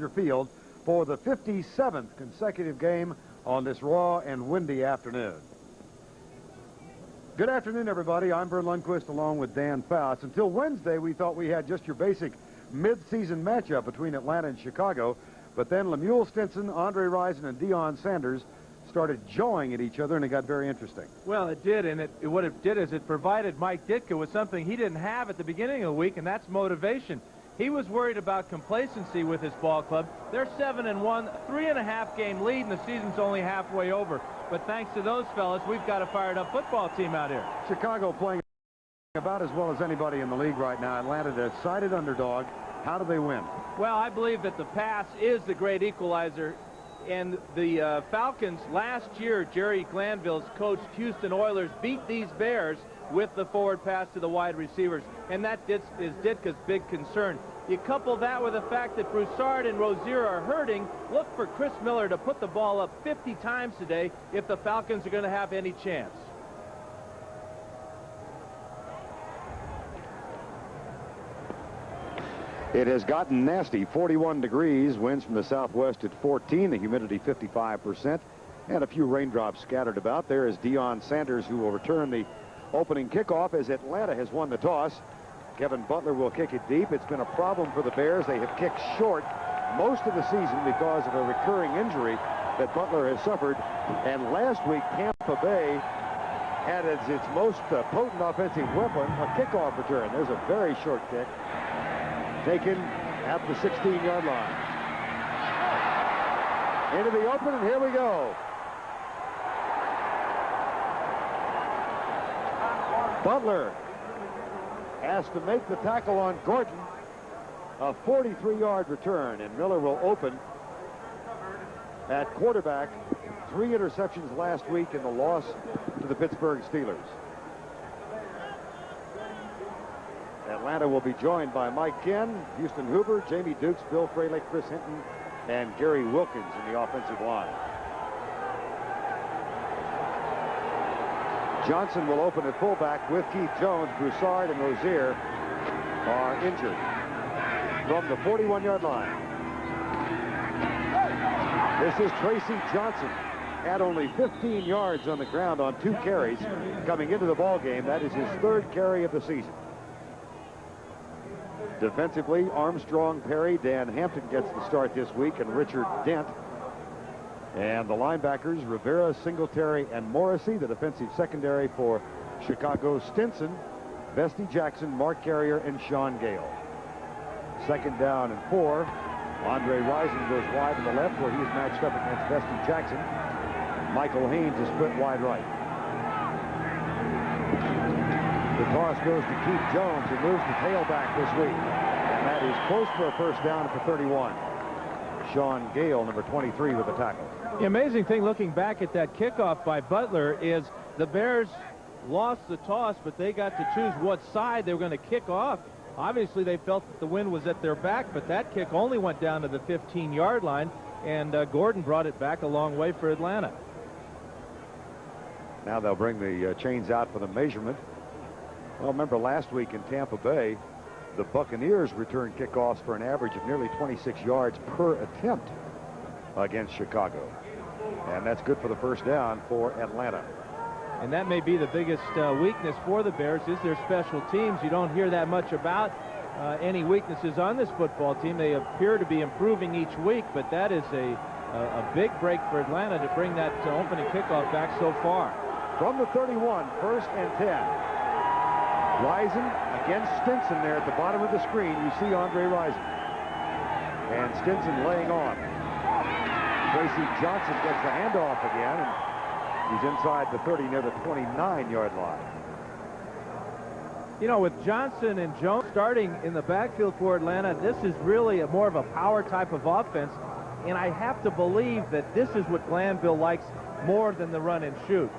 Field for the 57th consecutive game on this raw and windy afternoon. Good afternoon, everybody. I'm Vern Lundquist along with Dan Faust. Until Wednesday, we thought we had just your basic mid-season matchup between Atlanta and Chicago, but then Lemuel Stinson, Andre Rison, and Deion Sanders started jawing at each other, and it got very interesting. Well, it did, and what it did is it provided Mike Ditka with something he didn't have at the beginning of the week, and that's motivation. He was worried about complacency with his ball club. They're 7-1, 3.5-game lead, and the season's only halfway over. But thanks to those fellas, we've got a fired-up football team out here. Chicago playing about as well as anybody in the league right now. Atlanta, the decided underdog. How do they win? Well, I believe that the pass is the great equalizer. And the Falcons last year, Jerry Glanville's coached Houston Oilers, beat these Bears with the forward pass to the wide receivers, and that is Ditka's big concern. You couple that with the fact that Broussard and Razor are hurting, look for Chris Miller to put the ball up 50 times today if the Falcons are going to have any chance. It has gotten nasty. 41 degrees, winds from the southwest at 14, the humidity 55%, and a few raindrops scattered about. There is Deion Sanders, who will return the opening kickoff as Atlanta has won the toss. Kevin Butler will kick it deep. It's been a problem for the Bears. They have kicked short most of the season because of a recurring injury that Butler has suffered. And last week, Tampa Bay had as its most potent offensive weapon a kickoff return. There's a very short kick taken at the 16-yard line. Into the open, and here we go. Butler has to make the tackle on Gordon. A 43-yard return, and Miller will open at quarterback. 3 interceptions last week in the loss to the Pittsburgh Steelers. Atlanta will be joined by Mike Ken, Houston Hoover, Jamie Dukes, Bill Fralick, Chris Hinton, and Gary Wilkins in the offensive line. Johnson will open at fullback with Keith Jones. Broussard and Rozier are injured from the 41-yard line. This is Tracy Johnson. Had only 15 yards on the ground on 2 carries coming into the ball game. That is his 3rd carry of the season. Defensively, Armstrong, Perry, Dan Hampton gets the start this week, and Richard Dent. And the linebackers, Rivera, Singletary, and Morrissey. The defensive secondary for Chicago, Stinson, Bestie Jackson, Mark Carrier, and Sean Gale. 2nd down and 4. Andre Rison goes wide to the left where he is matched up against Bestie Jackson. Michael Haynes is split wide right. The toss goes to Keith Jones, who moves the tailback this week. And that is close for a first down for 31. Sean Gale, number 23, with the tackle. The amazing thing looking back at that kickoff by Butler is the Bears lost the toss, but they got to choose what side they were going to kick off. Obviously, they felt that the wind was at their back, but that kick only went down to the 15-yard line, and Gordon brought it back a long way for Atlanta. Now they'll bring the chains out for the measurement. Well, remember last week in Tampa Bay, the Buccaneers returned kickoffs for an average of nearly 26 yards per attempt against Chicago. And that's good for the first down for Atlanta. And that may be the biggest weakness for the Bears is their special teams. You don't hear that much about any weaknesses on this football team. They appear to be improving each week, but that is a big break for Atlanta to bring that opening kickoff back so far. From the 31, 1st and 10. Rison against Stinson there at the bottom of the screen. You see Andre Rison. And Stinson laying on. Tracy Johnson gets the handoff again, and he's inside the 30 near the 29-yard line. You know, with Johnson and Jones starting in the backfield for Atlanta, this is really more of a power type of offense, and I have to believe that this is what Glanville likes more than the run and shoot.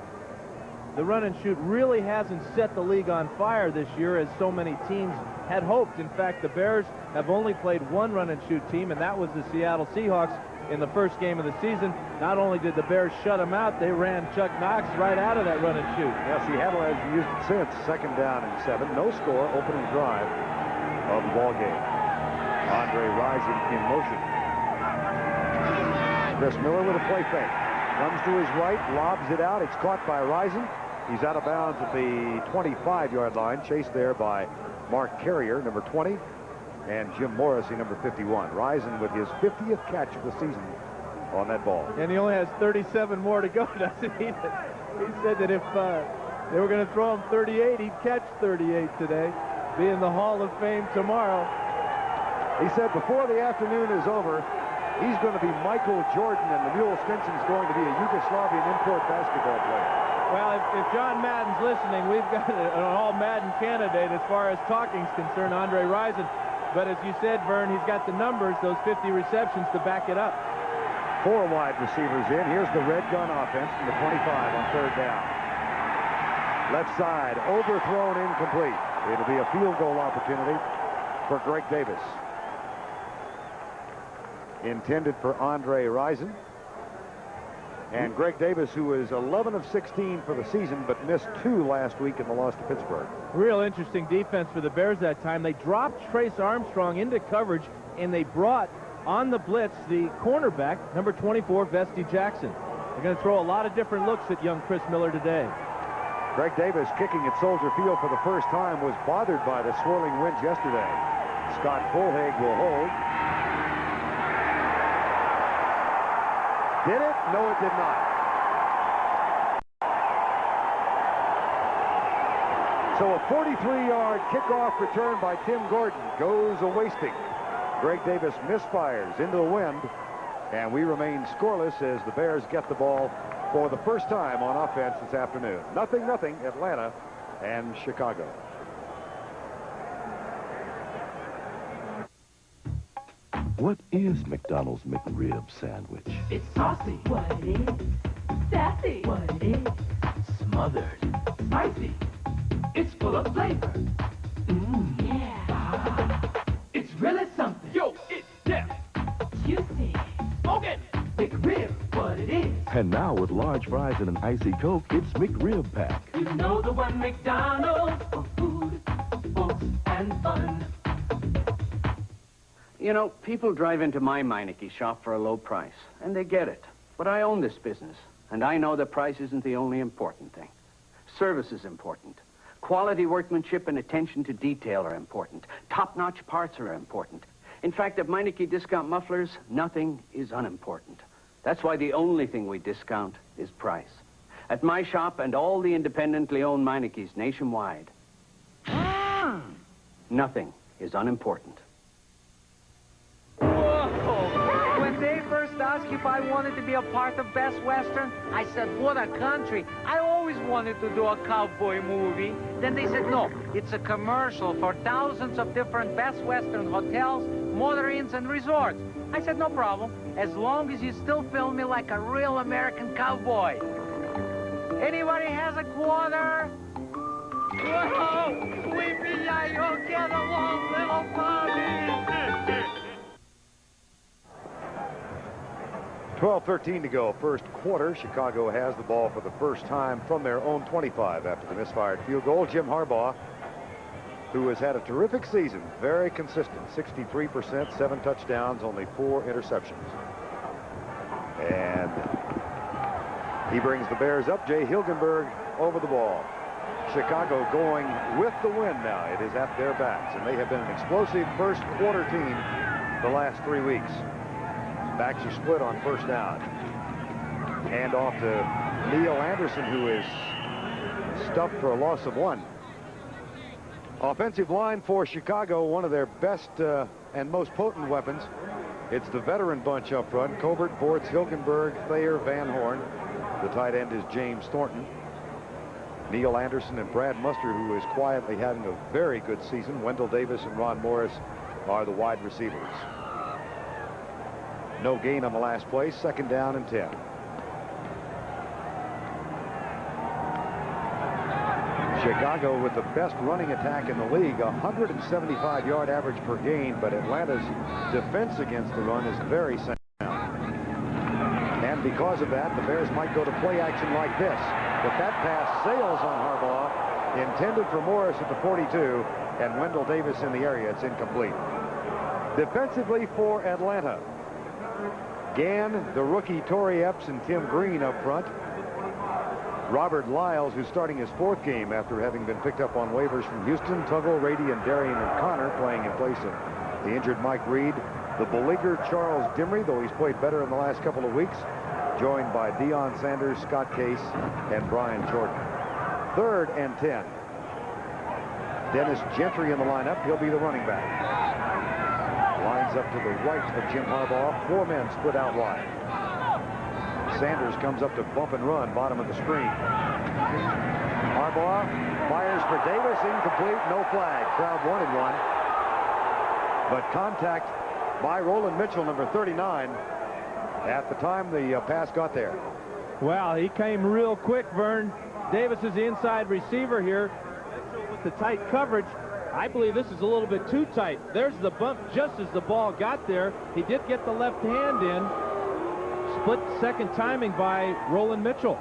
The run and shoot really hasn't set the league on fire this year as so many teams had hoped. In fact, the Bears have only played 1 run and shoot team, and that was the Seattle Seahawks in the first game of the season. Not only did the Bears shut them out, they ran Chuck Knox right out of that run and shoot. Yeah, Seattle has used it since. 2nd down and 7. No score, opening drive of the ball game. Andre Rison in motion. Chris Miller with a play fake. Comes to his right, lobs it out. It's caught by Rison. He's out of bounds at the 25-yard line, chased there by Mark Carrier, number 20, and Jim Morrissey, number 51. Rison with his 50th catch of the season on that ball. And he only has 37 more to go, doesn't he? He said that if they were going to throw him 38, he'd catch 38 today, be in the Hall of Fame tomorrow. He said before the afternoon is over, he's going to be Michael Jordan, and the Mule Stinson's going to be a Yugoslavian import basketball player. Well, if John Madden's listening, we've got an all-Madden candidate as far as talking's concerned, Andre Rison. But as you said, Vern, he's got the numbers, those 50 receptions to back it up. 4 wide receivers in. Here's the red gun offense from the 25 on 3rd down. Left side, overthrown, incomplete. It'll be a field goal opportunity for Greg Davis. Intended for Andre Rison. And Greg Davis, who is 11 of 16 for the season, but missed 2 last week in the loss to Pittsburgh. Real interesting defense for the Bears that time. They dropped Trace Armstrong into coverage, and they brought on the blitz the cornerback, number 24, Vesti Jackson. They're going to throw a lot of different looks at young Chris Miller today. Greg Davis, kicking at Soldier Field for the first time, was bothered by the swirling winds yesterday. Scott Fulhag will hold. Did it? No, it did not. So a 43-yard kickoff return by Tim Gordon goes a-wasting. Greg Davis misfires into the wind, and we remain scoreless as the Bears get the ball for the first time on offense this afternoon. 0-0, Atlanta and Chicago. What is McDonald's McRib sandwich? It's saucy. What it is. Sassy. What it is. Smothered. Spicy. It's full of flavor. Mmm. Yeah. It's really something. Yo, it's them. Juicy. Smoking. McRib. What it is. And now with large fries and an icy Coke, it's McRib Pack. You know the one McDonald's for food, folks, and fun. You know, people drive into my Meineke shop for a low price, and they get it. But I own this business, and I know that price isn't the only important thing. Service is important. Quality workmanship and attention to detail are important. Top-notch parts are important. In fact, at Meineke Discount Mufflers, nothing is unimportant. That's why the only thing we discount is price. At my shop and all the independently owned Meinekes nationwide, nothing is unimportant. When they first asked if I wanted to be a part of Best Western, I said, what a country. I always wanted to do a cowboy movie. Then they said, no, it's a commercial for thousands of different Best Western hotels, motor inns, and resorts. I said, no problem, as long as you still film me like a real American cowboy. Anybody has a quarter? Whoa, weepy, you'll get along, little Bobby. 12:13 to go, first quarter. Chicago has the ball for the first time from their own 25 after the misfired field goal. Jim Harbaugh, who has had a terrific season, very consistent, 63%, 7 touchdowns, only 4 interceptions. And he brings the Bears up. Jay Hilgenberg over the ball. Chicago going with the wind now. It is at their backs, and they have been an explosive first quarter team the last 3 weeks. Backs are split on first down. Hand off to Neil Anderson, who is stuffed for a loss of 1. Offensive line for Chicago, one of their best and most potent weapons. It's the veteran bunch up front. Covert, Bortz, Hilgenberg, Thayer, Van Horn. The tight end is James Thornton. Neil Anderson and Brad Mustard, who is quietly having a very good season. Wendell Davis and Ron Morris are the wide receivers. No gain on the last play, 2nd down and 10. Chicago with the best running attack in the league, 175-yard average per game, but Atlanta's defense against the run is very sound. And because of that, the Bears might go to play action like this. But that pass sails on Harbaugh, intended for Morris at the 42, and Wendell Davis in the area. It's incomplete. Defensively for Atlanta, Gann, the rookie Torrey Epps, and Tim Green up front. Robert Wiles, who's starting his 4th game after having been picked up on waivers from Houston. Tuggle, Rady, and Darian and Connor playing in place of the injured Mike Reed. The beleaguered Charles Dimry, though he's played better in the last couple of weeks, joined by Deion Sanders, Scott Case, and Brian Jordan. 3rd and 10. Dennis Gentry in the lineup. He'll be the running back. Lines up to the right of Jim Harbaugh. 4 men split out wide. Sanders comes up to bump and run, bottom of the screen. Harbaugh fires for Davis, incomplete, no flag. Crowd wanted one. But contact by Roland Mitchell, number 39, at the time the pass got there. Well, he came real quick, Vern. Davis is the inside receiver here. Mitchell with the tight coverage. I believe this is a little bit too tight. There's the bump just as the ball got there. He did get the left hand in. Split-second timing by Roland Mitchell.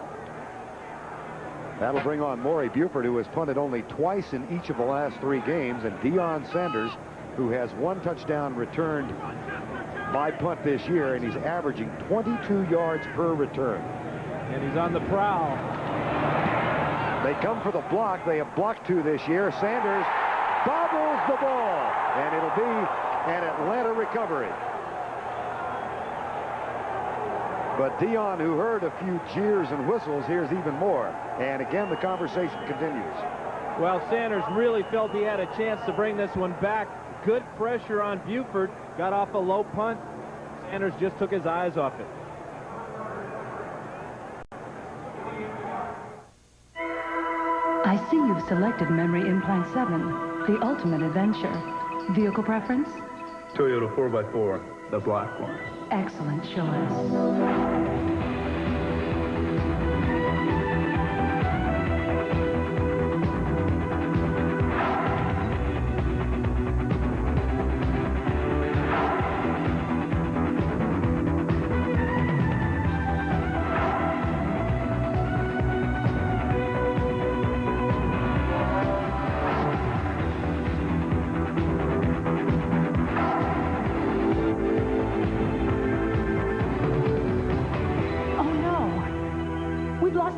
That'll bring on Maury Buford, who has punted only twice in each of the last 3 games, and Deion Sanders, who has 1 touchdown returned by punt this year, and he's averaging 22 yards per return. And he's on the prowl. They come for the block. They have blocked 2 this year. Sanders bobbles the ball, and it'll be an Atlanta recovery. But Deion, who heard a few jeers and whistles, hears even more. And again, the conversation continues. Well, Sanders really felt he had a chance to bring this one back. Good pressure on Buford. Got off a low punt. Sanders just took his eyes off it. I see you've selected Memory Implant 7, the ultimate adventure. Vehicle preference? Toyota 4x4, the black one. Excellent choice.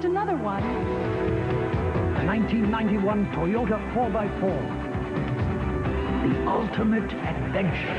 Another one. The 1991 Toyota 4x4. The ultimate adventure.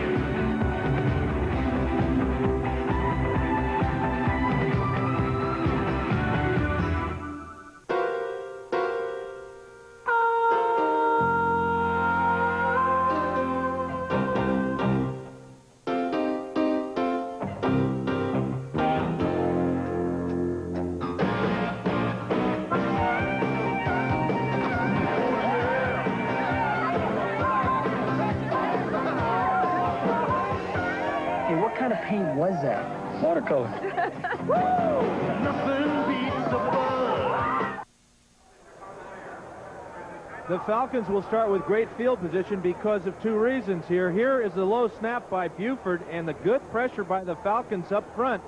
Was that? Watercolor. The Falcons will start with great field position because of 2 reasons here. Here is the low snap by Buford and the good pressure by the Falcons up front.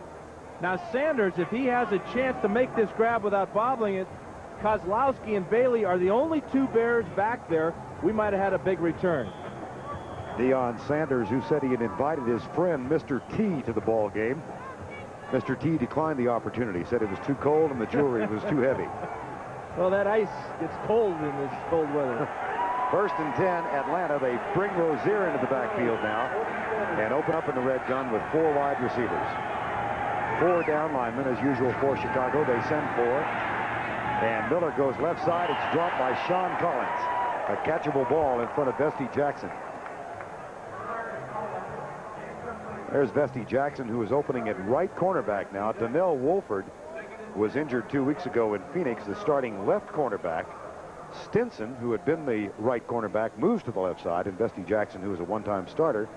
Now Sanders, if he has a chance to make this grab without bobbling it, Kozlowski and Bailey are the only 2 Bears back there. We might have had a big return. Deion Sanders, who said he had invited his friend Mr. T to the ball game. Mr. T declined the opportunity, said it was too cold and the jewelry was too heavy. Well, that ice gets cold in this cold weather. 1st and 10, Atlanta. They bring Razor into the backfield now and open up in the red gun with 4 wide receivers. 4 down linemen, as usual for Chicago. They send 4. And Miller goes left side. It's dropped by Sean Collins. A catchable ball in front of Vesti Jackson. There's Vesti Jackson, who is opening at right cornerback now. Donnell Wolford was injured 2 weeks ago in Phoenix, the starting left cornerback. Stinson, who had been the right cornerback, moves to the left side, and Vesti Jackson, who is a one-time starter,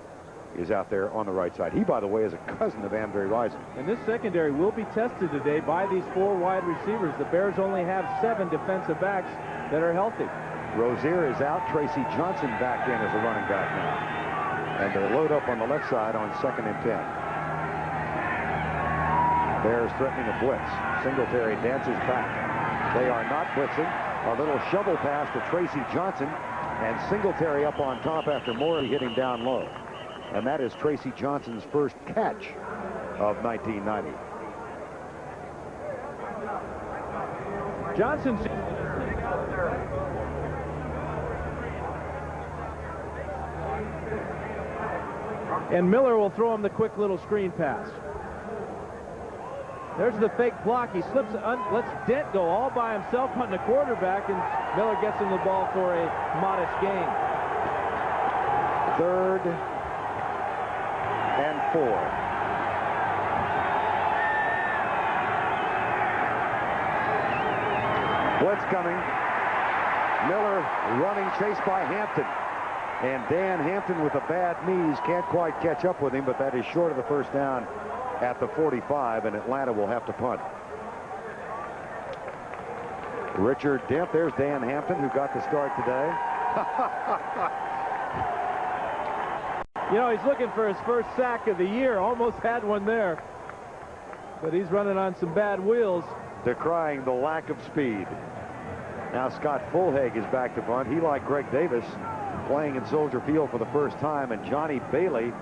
is out there on the right side. He, by the way, is a cousin of Andre Rison. And this secondary will be tested today by these 4 wide receivers. The Bears only have 7 defensive backs that are healthy. Rozier is out. Tracy Johnson back in as a running back now. And they load up on the left side on 2nd and 10. Bears threatening a blitz. Singletary dances back. They are not blitzing. A little shovel pass to Tracy Johnson, and Singletary up on top after Morey hit him down low. And that is Tracy Johnson's first catch of 1990. Johnson's... And Miller will throw him the quick little screen pass. There's the fake block. He slips, lets Dent go all by himself on the quarterback, and Miller gets him the ball for a modest gain. 3rd and 4. Blitz coming. Miller running, chased by Hampton. And Dan Hampton with the bad knees can't quite catch up with him, but that is short of the first down at the 45, and Atlanta will have to punt. Richard Dent, there's Dan Hampton, who got the start today. You know, he's looking for his first sack of the year. Almost had one there. But he's running on some bad wheels. Decrying the lack of speed. Now Scott Fulhag is back to punt. He, like Greg Davis, playing in Soldier Field for the first time, and Johnny Bailey,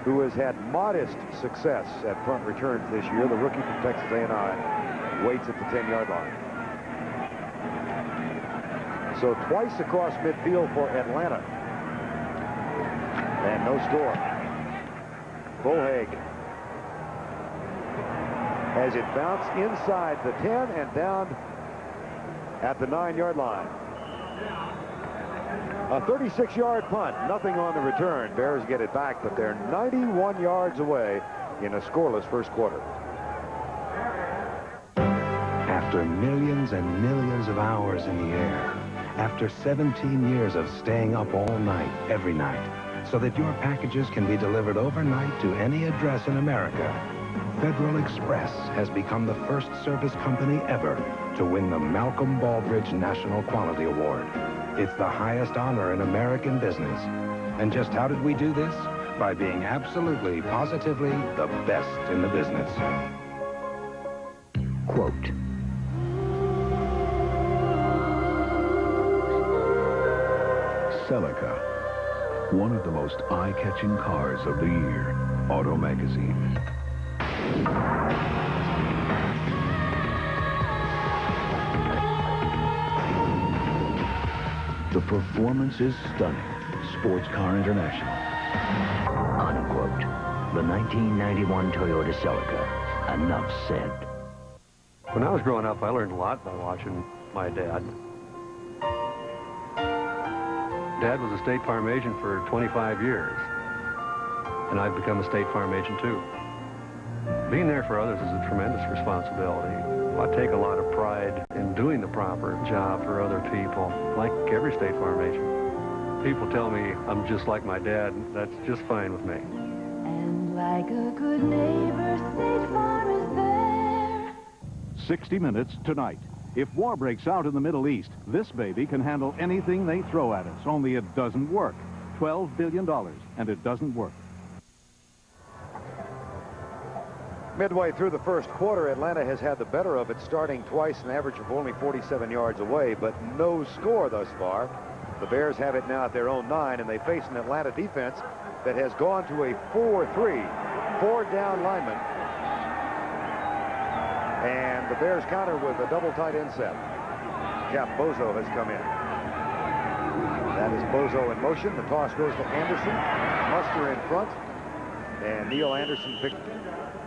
who has had modest success at punt returns this year, the rookie from Texas A&M, waits at the 10-yard line. So twice across midfield for Atlanta. And no score. Fulhag has it bounced inside the 10 and down at the 9-yard line. A 36-yard punt, nothing on the return. Bears get it back, but they're 91 yards away in a scoreless first quarter. After millions and millions of hours in the air, after 17 years of staying up all night, every night, so that your packages can be delivered overnight to any address in America, Federal Express has become the first service company ever to win the Malcolm Baldrige National Quality Award. It's the highest honor in American business. And just how did we do this? By being absolutely, positively the best in the business. Quote. Celica, one of the most eye-catching cars of the year. Auto Magazine. The performance is stunning. Sports Car International. Unquote. The 1991 Toyota Celica. Enough said. When I was growing up, I learned a lot by watching my dad. Dad was a State Farm agent for 25 years. And I've become a State Farm agent, too. Being there for others is a tremendous responsibility. I take a lot of pride in doing the proper job for other people, like every State Farm agent. People tell me I'm just like my dad. That's just fine with me. And like a good neighbor, State Farm is there. 60 Minutes tonight. If war breaks out in the Middle East, this baby can handle anything they throw at us, only it doesn't work. $12 billion, and it doesn't work. Midway through the first quarter, Atlanta has had the better of it, starting twice, an average of only 47 yards away, but no score thus far. The Bears have it now at their own 9, and they face an Atlanta defense that has gone to a 4-3, 4 down linemen. And the Bears counter with a double tight end set. Cap Bozo has come in. That is Bozo in motion. The toss goes to Anderson. Muster in front. And Neil Anderson picked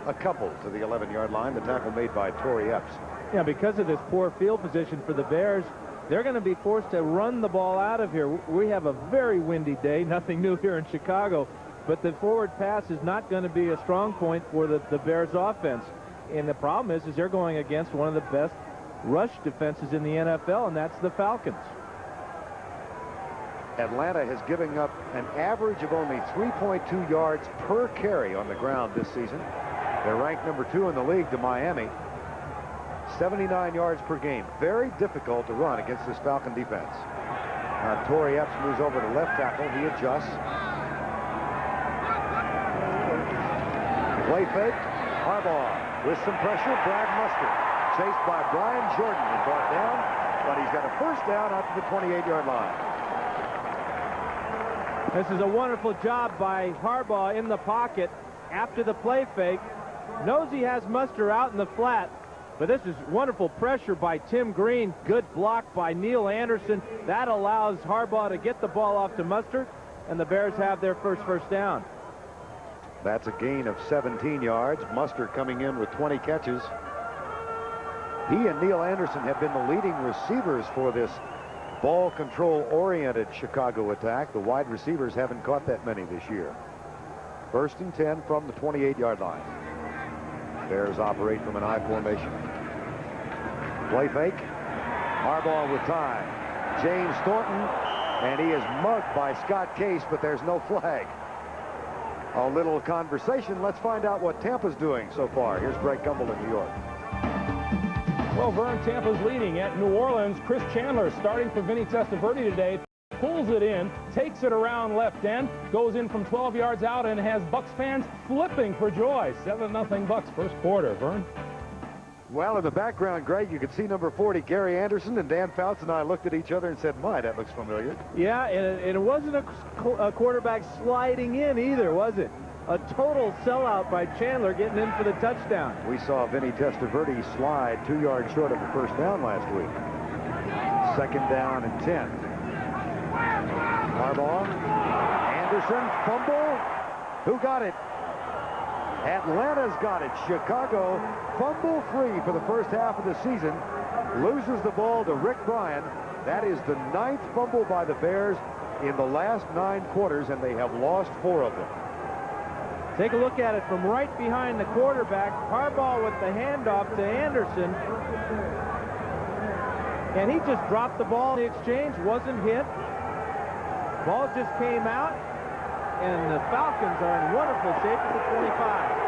a couple to the 11-yard line. The tackle made by Torrey Epps. Yeah, because of this poor field position for the Bears, they're going to be forced to run the ball out of here. We have a very windy day, nothing new here in Chicago, but the forward pass is not going to be a strong point for the Bears offense. And the problem is they're going against one of the best rush defenses in the NFL, and that's the Falcons. Atlanta has given up an average of only 3.2 yards per carry on the ground this season. They're ranked number 2 in the league to Miami. 79 yards per game. Very difficult to run against this Falcon defense. Torrey Epps moves over to left tackle. He adjusts. Play fake. Harbaugh with some pressure. Brad Muster chased by Brian Jordan and brought down, but he's got a first down out to the 28-yard line. This is a wonderful job by Harbaugh in the pocket after the play fake. Knows he has Muster out in the flat, but this is wonderful pressure by Tim Green. Good block by Neil Anderson. That allows Harbaugh to get the ball off to Muster, and the Bears have their first down. That's a gain of 17 yards. Muster coming in with 20 catches. He and Neil Anderson have been the leading receivers for this ball control-oriented Chicago attack. The wide receivers haven't caught that many this year. 1st and 10 from the 28-yard line. Bears operate from an I formation. Play fake. Harbaugh with time. James Thornton, and he is mugged by Scott Case, but there's no flag. A little conversation. Let's find out what Tampa's doing so far. Here's Greg Gumbel in New York. Well, Vern, Tampa's leading at New Orleans. Chris Chandler starting for Vinny Testaverde today. Pulls it in, takes it around left end, goes in from 12 yards out, and has Bucks fans flipping for joy. 7-0 Bucks first quarter. Vern? Well, in the background, Greg, you can see number 40, Gary Anderson, and Dan Fouts and I looked at each other and said, my, that looks familiar. Yeah, and it wasn't a quarterback sliding in either, was it? A total sellout by Chandler getting in for the touchdown. We saw Vinny Testaverde slide 2 yards short of a first down last week. 2nd down and 10. Harbaugh, Anderson, fumble. Who got it? Atlanta's got it. Chicago, fumble free for the first half of the season. Loses the ball to Rick Bryan. That is the 9th fumble by the Bears in the last 9 quarters, and they have lost 4 of them. Take a look at it from right behind the quarterback. Harbaugh with the handoff to Anderson. And he just dropped the ball in the exchange, wasn't hit. Ball just came out, and the Falcons are in wonderful shape at the 25.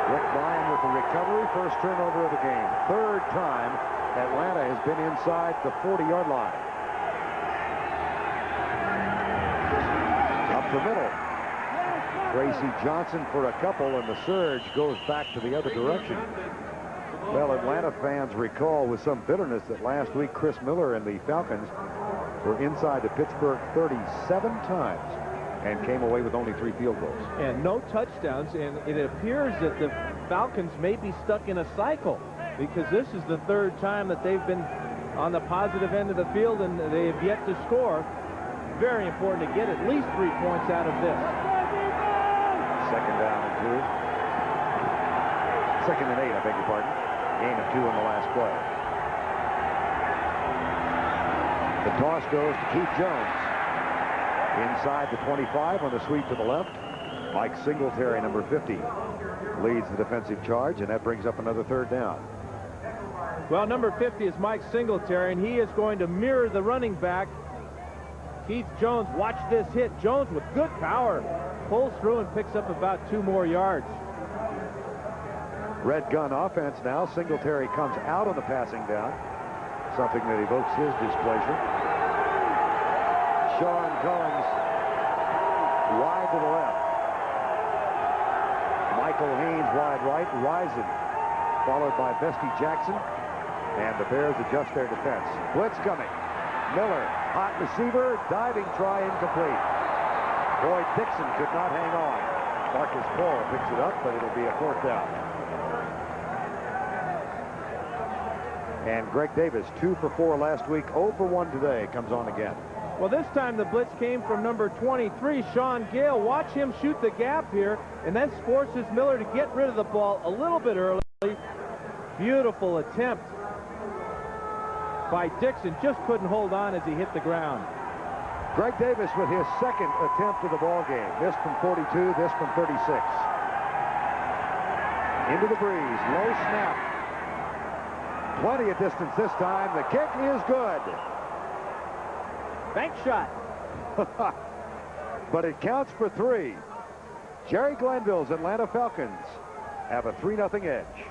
Rick Bryan with the recovery, first turnover of the game. 3rd time Atlanta has been inside the 40-yard line. Up the middle. Tracy Johnson for a couple, and the surge goes back to the other direction. Well, Atlanta fans recall with some bitterness that last week Chris Miller and the Falcons were inside the Pittsburgh 37 times and came away with only 3 field goals. And no touchdowns, and it appears that the Falcons may be stuck in a cycle because this is the 3rd time that they've been on the positive end of the field and they have yet to score. Very important to get at least 3 points out of this. 2nd down and 2. 2nd and 8, I beg your pardon. Gain of 2 in the last play. The toss goes to Keith Jones. Inside the 25 on the sweep to the left. Mike Singletary, number 50, leads the defensive charge, and that brings up another 3rd down. Well, number 50 is Mike Singletary, and he is going to mirror the running back. Keith Jones, watch this hit. Jones with good power. Pulls through and picks up about 2 more yards. Red gun offense now. Singletary comes out on the passing down, something that evokes his displeasure. Sean Collins wide to the left. Michael Haynes wide right. Rison followed by Bestie Jackson, and the Bears adjust their defense. Blitz coming. Miller, hot receiver, diving try incomplete. Boyd Dixon could not hang on. Marcus Paul picks it up, but it'll be a 4th down. And Greg Davis, 2 for 4 last week, 0 for 1 today, comes on again. Well, this time the blitz came from number 23, Sean Gale. Watch him shoot the gap here, and then forces Miller to get rid of the ball a little bit early. Beautiful attempt by Dixon. Just couldn't hold on as he hit the ground. Greg Davis with his 2nd attempt of the ball game. This from 42, this from 36. Into the breeze, low snap. Plenty of distance this time. The kick is good. Bank shot. But it counts for 3. Jerry Glanville's Atlanta Falcons have a 3-0 edge.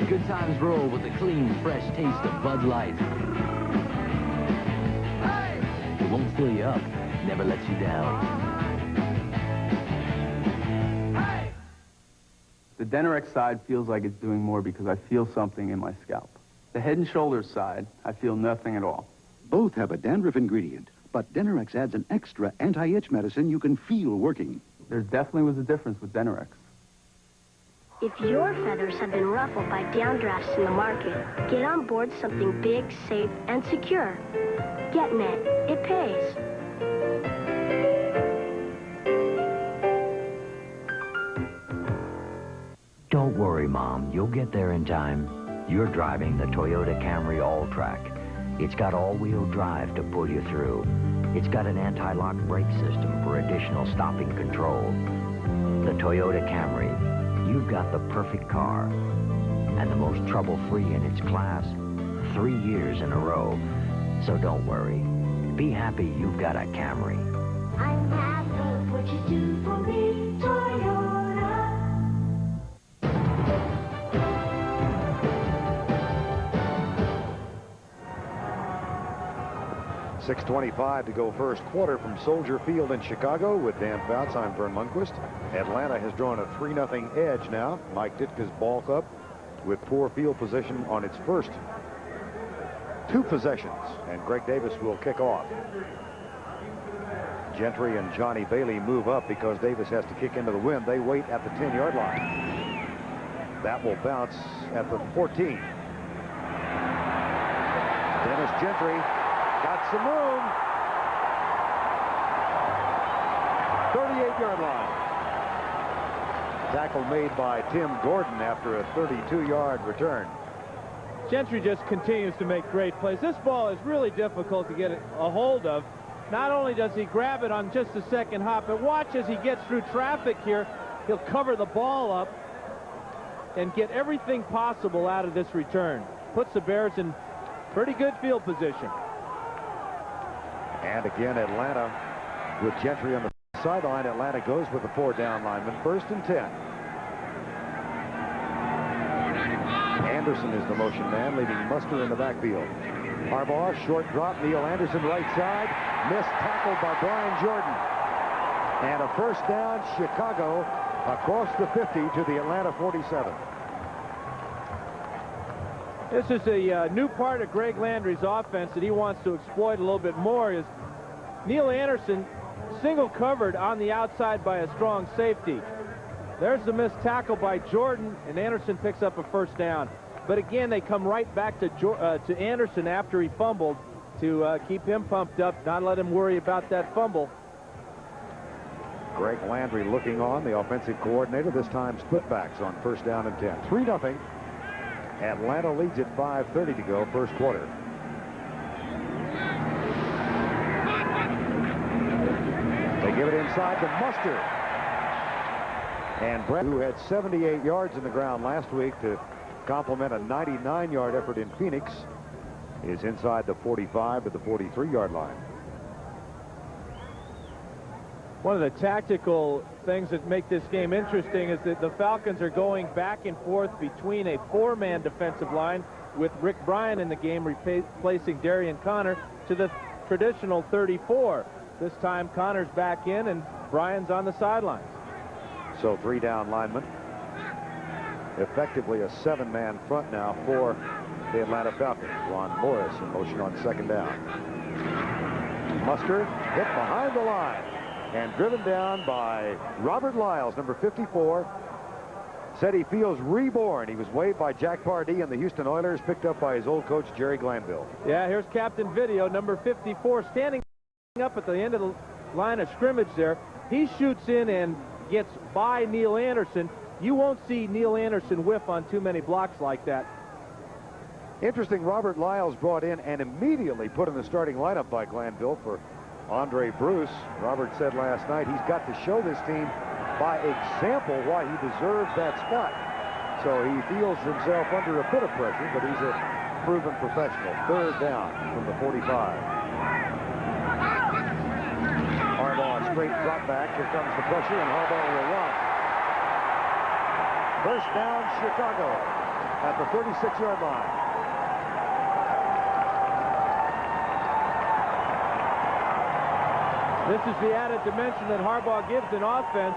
Good times roll with the clean, fresh taste of Bud Light. It won't fill you up, never lets you down. The Denerex side feels like it's doing more because I feel something in my scalp. The Head & Shoulders side, I feel nothing at all. Both have a dandruff ingredient, but Denerex adds an extra anti-itch medicine you can feel working. There definitely was a difference with Denerex. If your feathers have been ruffled by downdrafts in the market, get on board something big, safe, and secure. GetNet. It pays. Don't worry, Mom. You'll get there in time. You're driving the Toyota Camry All-Track. It's got all-wheel drive to pull you through. It's got an anti-lock brake system for additional stopping control. The Toyota Camry. You've got the perfect car. And the most trouble-free in its class. 3 years in a row. So don't worry. Be happy you've got a Camry. I'm happy what you do for me, Toyota. 6:25 to go first quarter from Soldier Field in Chicago with Dan Fouts. I'm Vern Lundquist. Atlanta has drawn a 3-0 edge now. Mike Ditka's ball club with poor field position on its first 2 possessions, and Greg Davis will kick off. Gentry and Johnny Bailey move up because Davis has to kick into the wind. They wait at the 10-yard line. That will bounce at the 14. Dennis Gentry got some room. 38-yard line. Tackle made by Tim Gordon after a 32-yard return. Gentry just continues to make great plays. This ball is really difficult to get a hold of. Not only does he grab it on just the second hop, but watch as he gets through traffic here. He'll cover the ball up and get everything possible out of this return. Puts the Bears in pretty good field position. And again, Atlanta with Gentry on the sideline. Atlanta goes with the 4-down lineman. 1st and 10. Anderson is the motion man, leaving Muster in the backfield. Harbaugh, short drop. Neil Anderson, right side. Missed tackle by Brian Jordan. And a 1st down, Chicago, across the 50 to the Atlanta 47. This is a new part of Greg Landry's offense that he wants to exploit a little bit more. Is Neil Anderson single covered on the outside by a strong safety. There's the missed tackle by Jordan, and Anderson picks up a 1st down. But again, they come right back to Anderson after he fumbled to keep him pumped up, not let him worry about that fumble. Greg Landry looking on, the offensive coordinator, this time split backs on 1st down and 10. 3-0. Atlanta leads at 5:30 to go, first quarter. They give it inside to Muster. And Brett, who had 78 yards in the ground last week to complement a 99-yard effort in Phoenix, is inside the 45 to the 43-yard line. One of the tactical things that make this game interesting is that the Falcons are going back and forth between a 4-man defensive line with Rick Bryan in the game, replacing Darian Connor, to the traditional 34. This time Connor's back in and Bryan's on the sidelines. So 3-down linemen. Effectively a 7-man front now for the Atlanta Falcons. Ron Morris in motion on 2nd down. Muster hit behind the line and driven down by Robert Wiles, number 54. Said he feels reborn. He was waived by Jack Pardee and the Houston Oilers, picked up by his old coach Jerry Glanville. Yeah, here's Captain Video, number 54, standing up at the end of the line of scrimmage there. He shoots in and gets by Neil Anderson. You won't see Neil Anderson whiff on too many blocks like that. Interesting, Robert Wiles brought in and immediately put in the starting lineup by Glanville for Andre Bruce. Robert said last night he's got to show this team by example why he deserves that spot. So he feels himself under a bit of pressure, but he's a proven professional. 3rd down from the 45. Harbaugh, straight drop back. Here comes the pressure, and Harbaugh will run. 1st down, Chicago at the 36-yard line. This is the added dimension that Harbaugh gives in offense.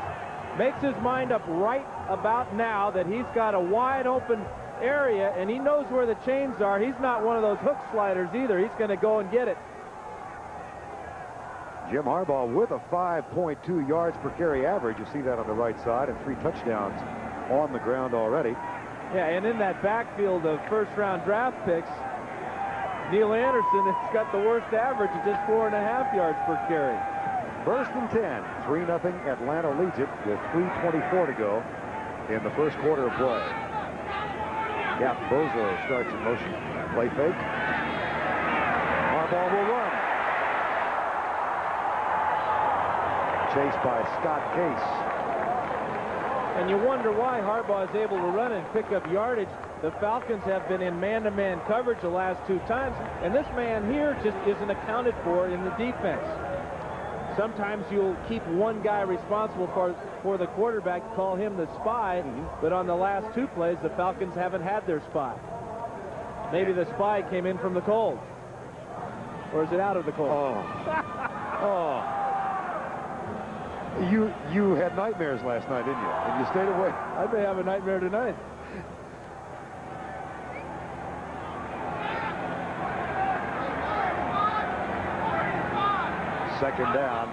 makes his mind up right about now that he's got a wide open area, and he knows where the chains are. He's not one of those hook sliders either. He's going to go and get it. Jim Harbaugh with a 5.2 yards per carry average. You see that on the right side, and 3 touchdowns on the ground already. Yeah, and in that backfield of first-round draft picks, Neil Anderson has got the worst average at just 4.5 yards per carry. First and 10, 3-0. Atlanta leads it with 3:24 to go in the first quarter of play. Gap Bozo starts in motion. Play fake. Harbaugh will run. Chased by Scott Case. And you wonder why Harbaugh is able to run and pick up yardage. The Falcons have been in man-to-man coverage the last 2 times, and this man here just isn't accounted for in the defense. Sometimes you'll keep one guy responsible for the quarterback, call him the spy, but on the last 2 plays, the Falcons haven't had their spy. Maybe the spy came in from the cold. Or is it out of the cold? Oh. You had nightmares last night, didn't you? And you stayed awake. I may have a nightmare tonight. Second down.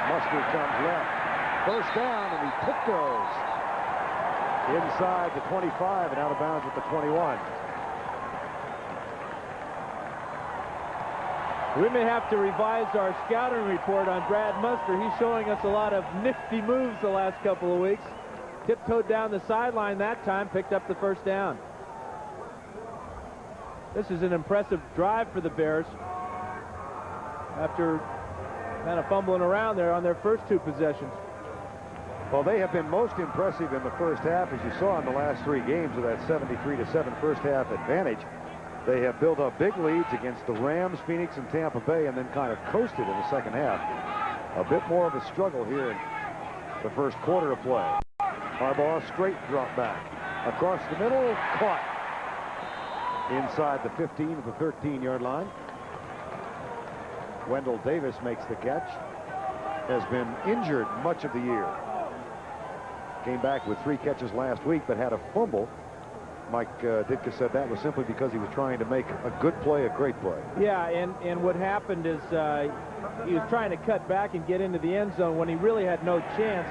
Mustard comes left. First down, and he tiptoes inside the 25 and out of bounds at the 21. We may have to revise our scouting report on Brad Muster. He's showing us a lot of nifty moves the last couple of weeks. Tiptoed down the sideline that time, picked up the first down. This is an impressive drive for the Bears after kind of fumbling around there on their first 2 possessions. Well, they have been most impressive in the first half, as you saw in the last 3 games with that 73-7 first half advantage. They have built up big leads against the Rams, Phoenix, and Tampa Bay, and then kind of coasted in the second half. A bit more of a struggle here in the first quarter of play. Harbaugh straight drop back. Across the middle, caught. Inside the 15 of the 13-yard line. Wendell Davis makes the catch. Has been injured much of the year. Came back with 3 catches last week, but had a fumble. Mike Ditka said that was simply because he was trying to make a good play a great play. Yeah, and what happened is he was trying to cut back and get into the end zone when he really had no chance.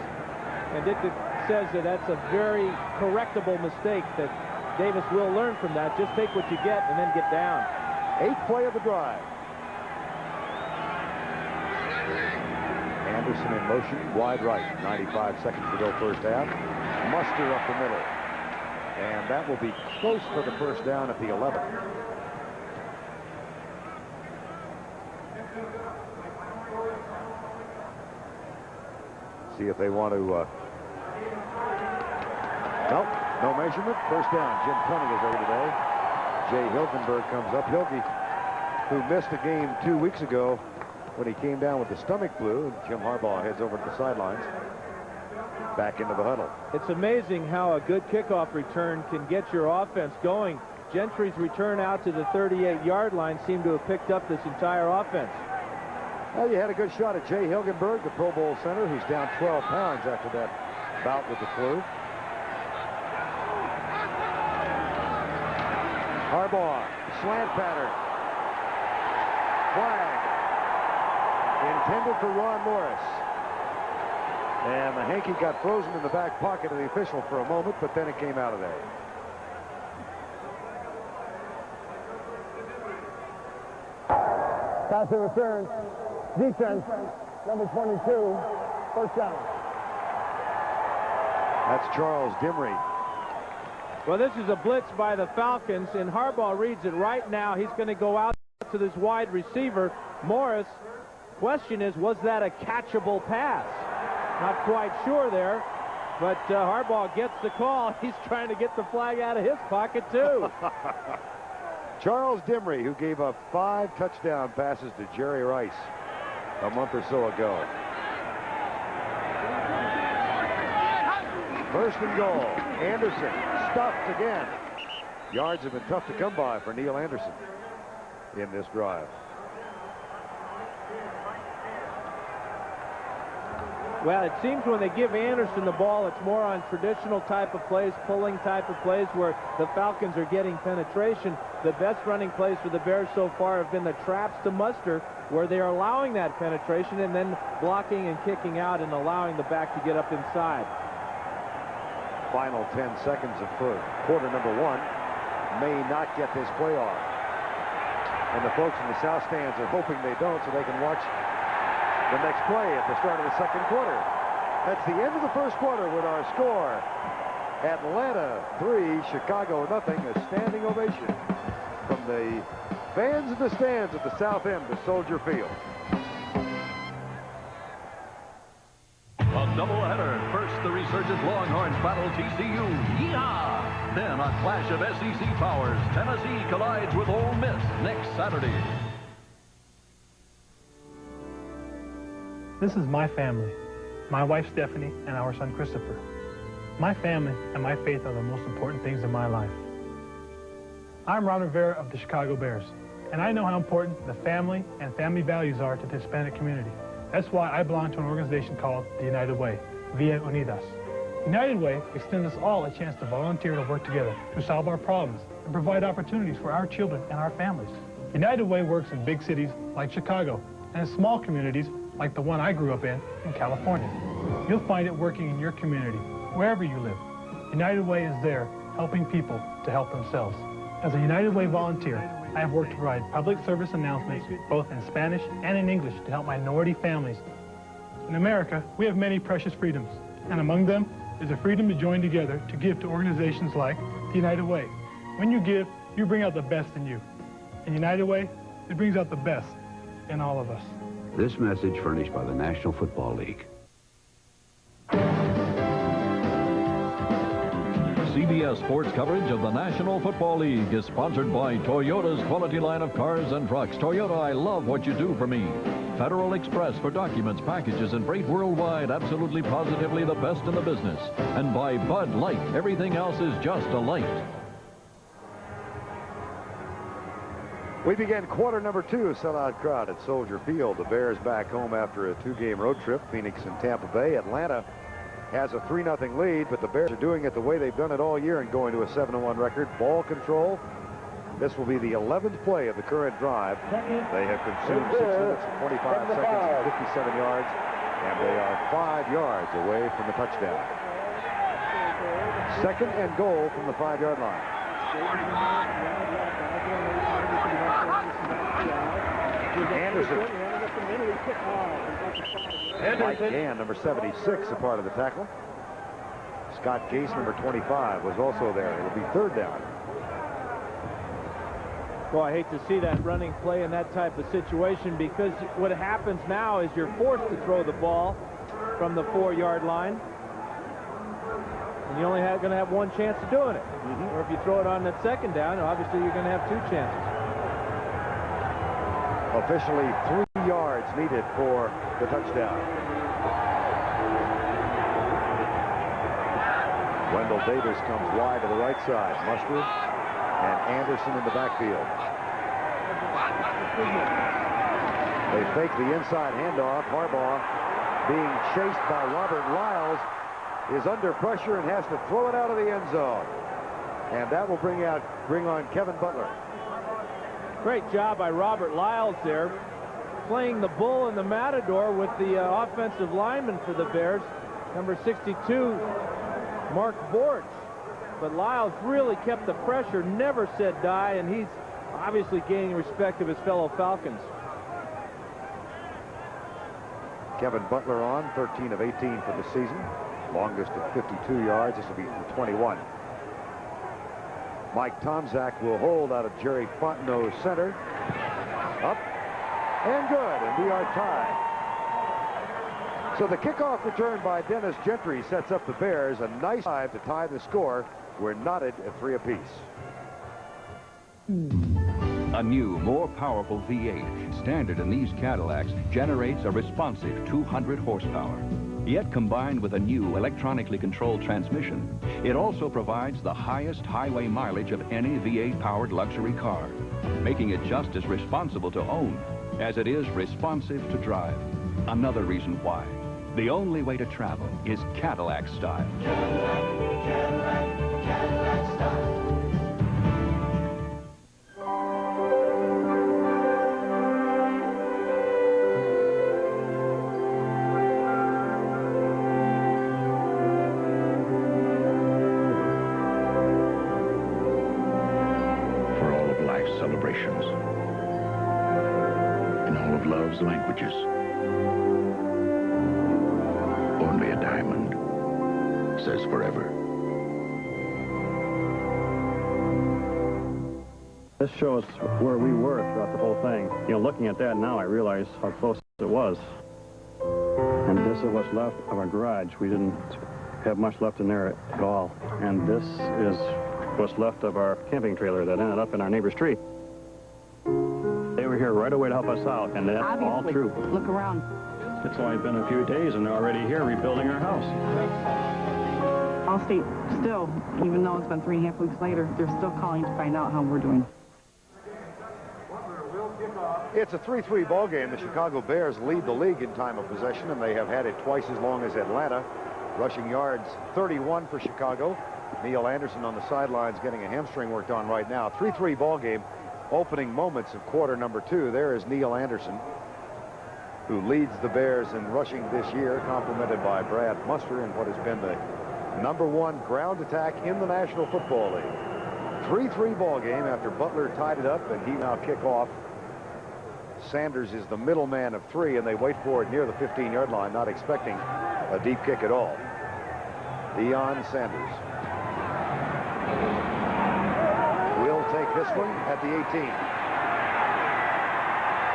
And Ditka says that that's a very correctable mistake, that Davis will learn from that. Just take what you get and then get down. 8th play of the drive. Anderson in motion, wide right. 95 seconds to go first half. Muster up the middle. And that will be close for the first down at the 11. See if they want to... Nope, no measurement. First down. Jim Cunning is over today. Jay Hilgenberg comes up. Hilge, who missed a game 2 weeks ago when he came down with the stomach flu. Jim Harbaugh heads over to the sidelines. Back into the huddle. It's amazing how a good kickoff return can get your offense going. Gentry's return out to the 38-yard line seemed to have picked up this entire offense. Well, you had a good shot at Jay Hilgenberg, the Pro Bowl center, who's down 12 pounds after that bout with the flu. Harbaugh, slant pattern. Flag. Intended for Ron Morris. And the hanky got frozen in the back pocket of the official for a moment, but then it came out of there. Pass interference. Defense, number 22, first down. That's Charles Dimry. Well, this is a blitz by the Falcons, and Harbaugh reads it right now. He's going to go out to this wide receiver, Morris. Question is, was that a catchable pass? Not quite sure there, but Harbaugh gets the call. He's trying to get the flag out of his pocket, too. Charles Dimry, who gave up 5 touchdown passes to Jerry Rice a month or so ago. First and goal. Anderson stuffed again. Yards have been tough to come by for Neil Anderson in this drive. Well, it seems when they give Anderson the ball, it's more on traditional type of plays, pulling type of plays where the Falcons are getting penetration. The best running plays for the Bears so far have been the traps to Muster, where they are allowing that penetration and then blocking and kicking out and allowing the back to get up inside. Final 10 seconds of quarter number 1. May not get this play off. And the folks in the south stands are hoping they don't so they can watch the next play at the start of the second quarter. That's the end of the first quarter with our score. Atlanta 3, Chicago nothing. A standing ovation from the fans in the stands at the south end of Soldier Field. A doubleheader. First, the resurgent Longhorns battle TCU. Yeehaw! Then a clash of SEC powers. Tennessee collides with Ole Miss next Saturday. This is my family, my wife Stephanie and our son Christopher. My family and my faith are the most important things in my life. I'm Ron Rivera of the Chicago Bears, and I know how important the family and family values are to the Hispanic community. That's why I belong to an organization called the United Way, Via Unidas. United Way extends us all a chance to volunteer to work together to solve our problems and provide opportunities for our children and our families. United Way works in big cities like Chicago and in small communities like the one I grew up in California. You'll find it working in your community, wherever you live. United Way is there, helping people to help themselves. As a United Way volunteer, I have worked to provide public service announcements, both in Spanish and in English, to help minority families. In America, we have many precious freedoms, and among them is the freedom to join together to give to organizations like the United Way. When you give, you bring out the best in you. In United Way, it brings out the best in all of us. This message furnished by the National Football League. CBS Sports coverage of the National Football League is sponsored by Toyota's quality line of cars and trucks. Toyota, I love what you do for me. Federal Express for documents, packages, and freight worldwide. Absolutely, positively the best in the business. And by Bud Light. Everything else is just a light. We begin quarter number 2, sellout crowd at Soldier Field. The Bears back home after a 2-game road trip, Phoenix and Tampa Bay. Atlanta has a 3-0 lead, but the Bears are doing it the way they've done it all year and going to a 7-1 record. Ball control. This will be the 11th play of the current drive. They have consumed 6 minutes and 25 seconds and 57 yards, and they are 5 yards away from the touchdown. Second and goal from the 5-yard line. Anderson. Mike Gann, number 76, a part of the tackle. Scott Gase, number 25, was also there. It'll be third down. Well, I hate to see that running play in that type of situation, because what happens now is you're forced to throw the ball from the 4-yard line. And you're only going to have one chance of doing it. Or if you throw it on that second down, obviously you're going to have 2 chances. Officially 3 yards needed for the touchdown. Wendell Davis comes wide to the right side. Muster and Anderson in the backfield. They fake the inside handoff. Harbaugh, being chased by Robert Wiles, is under pressure and has to throw it out of the end zone. And that will bring on Kevin Butler. Great job by Robert Lyles there, playing the bull and the matador with the offensive lineman for the Bears, number 62, Mark Bortz. But Lyles really kept the pressure, never said die, and he's obviously gaining respect of his fellow Falcons. Kevin Butler on, 13 of 18 for the season. Longest at 52 yards. This will be from 21. Mike Tomczak will hold out of Jerry Fontenot's center. Up and good, and we are tied. So the kickoff return by Dennis Gentry sets up the Bears. A nice drive to tie the score. We're knotted at 3 apiece. A new, more powerful V8, standard in these Cadillacs, generates a responsive 200 horsepower. Yet combined with a new electronically controlled transmission, it also provides the highest highway mileage of any V8-powered luxury car, making it just as responsible to own as it is responsive to drive. Another reason why The only way to travel is Cadillac style. Cadillac style. For all of life's celebrations, in all of love's languages, only a diamond says forever. This shows where we were throughout the whole thing. You know, looking at that now, I realize how close it was. And this is what's left of our garage. We didn't have much left in there at all. And this is what's left of our camping trailer that ended up in our neighbor's tree. They were here right away to help us out, and that's all true. Look around. It's only been a few days, and they're already here rebuilding our house. Allstate still, even though it's been 3.5 weeks later, they're still calling to find out how we're doing. It's a 3-3 ball game. The Chicago Bears lead the league in time of possession, and they have had it twice as long as Atlanta. Rushing yards, 31 for Chicago. Neil Anderson on the sidelines getting a hamstring worked on right now. 3-3 ball game. Opening moments of quarter number 2. There is Neil Anderson, who leads the Bears in rushing this year, complemented by Brad Muster in what has been the #1 ground attack in the National Football League. 3-3 ball game after Butler tied it up, and he now kick off. Sanders is the middleman of 3, and they wait for it near the 15-yard line, not expecting a deep kick at all. Deion Sanders will take this one at the 18.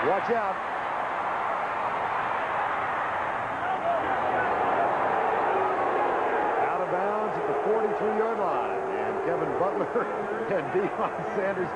Watch out. Out of bounds at the 43-yard line. And Kevin Butler and Deion Sanders,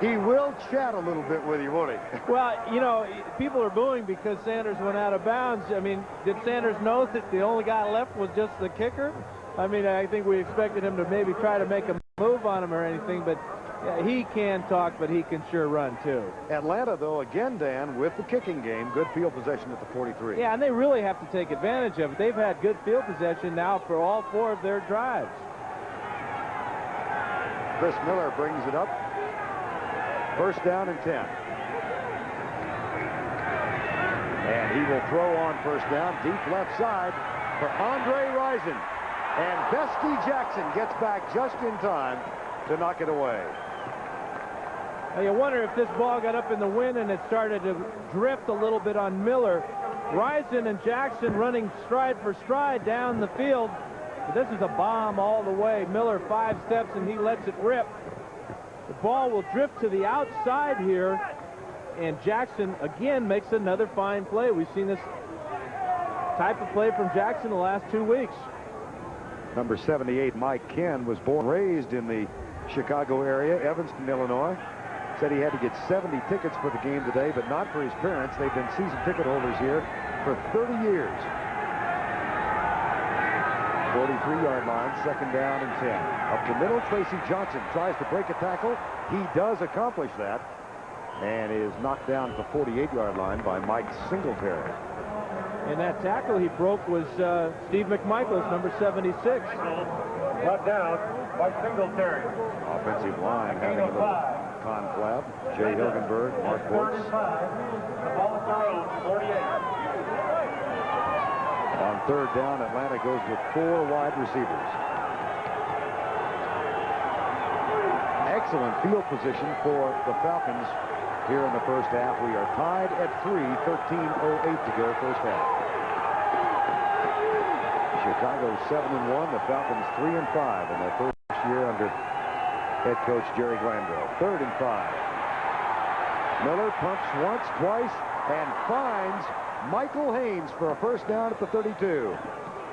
he will chat a little bit with you, won't he? Well, you know, people are booing because Sanders went out of bounds. I mean, did Sanders know that the only guy left was just the kicker? I mean, I think we expected him to maybe try to make a move on him or anything, but yeah, he can talk, but he can sure run, too. Atlanta, though, again, Dan, with the kicking game, good field possession at the 43. Yeah, and they really have to take advantage of it. They've had good field possession now for all 4 of their drives. Chris Miller brings it up. First down and 10. And he will throw on first down, deep left side for Andre Rison. And Bestie Jackson gets back just in time to knock it away. Now you wonder if this ball got up in the wind and it started to drift a little bit on Miller. Rison and Jackson running stride for stride down the field. But this is a bomb all the way. Miller 5 steps and he lets it rip. The ball will drift to the outside here, and Jackson again makes another fine play. We've seen this type of play from Jackson the last 2 weeks. Number 78, Mike Ken, was born and raised in the Chicago area, Evanston, Illinois. Said he had to get 70 tickets for the game today, but not for his parents. They've been season ticket holders here for 30 years. 43-yard line, second down and 10. Up the middle, Tracy Johnson tries to break a tackle. He does accomplish that and is knocked down at the 48-yard line by Mike Singletary. And that tackle he broke was Steve McMichaels, number 76. Brought down by Singletary. Offensive line having a little conflab. Jay Hilgenberg, Mark Bortz. On third down, Atlanta goes with 4 wide receivers. Excellent field position for the Falcons here in the first half. We are tied at 3, 13:08 to go first half. Chicago 7-1, the Falcons 3-5 in their first year under head coach Jerry Glanville. 3rd and 5. Miller pumps once, twice, and finds Michael Haynes for a first down at the 32.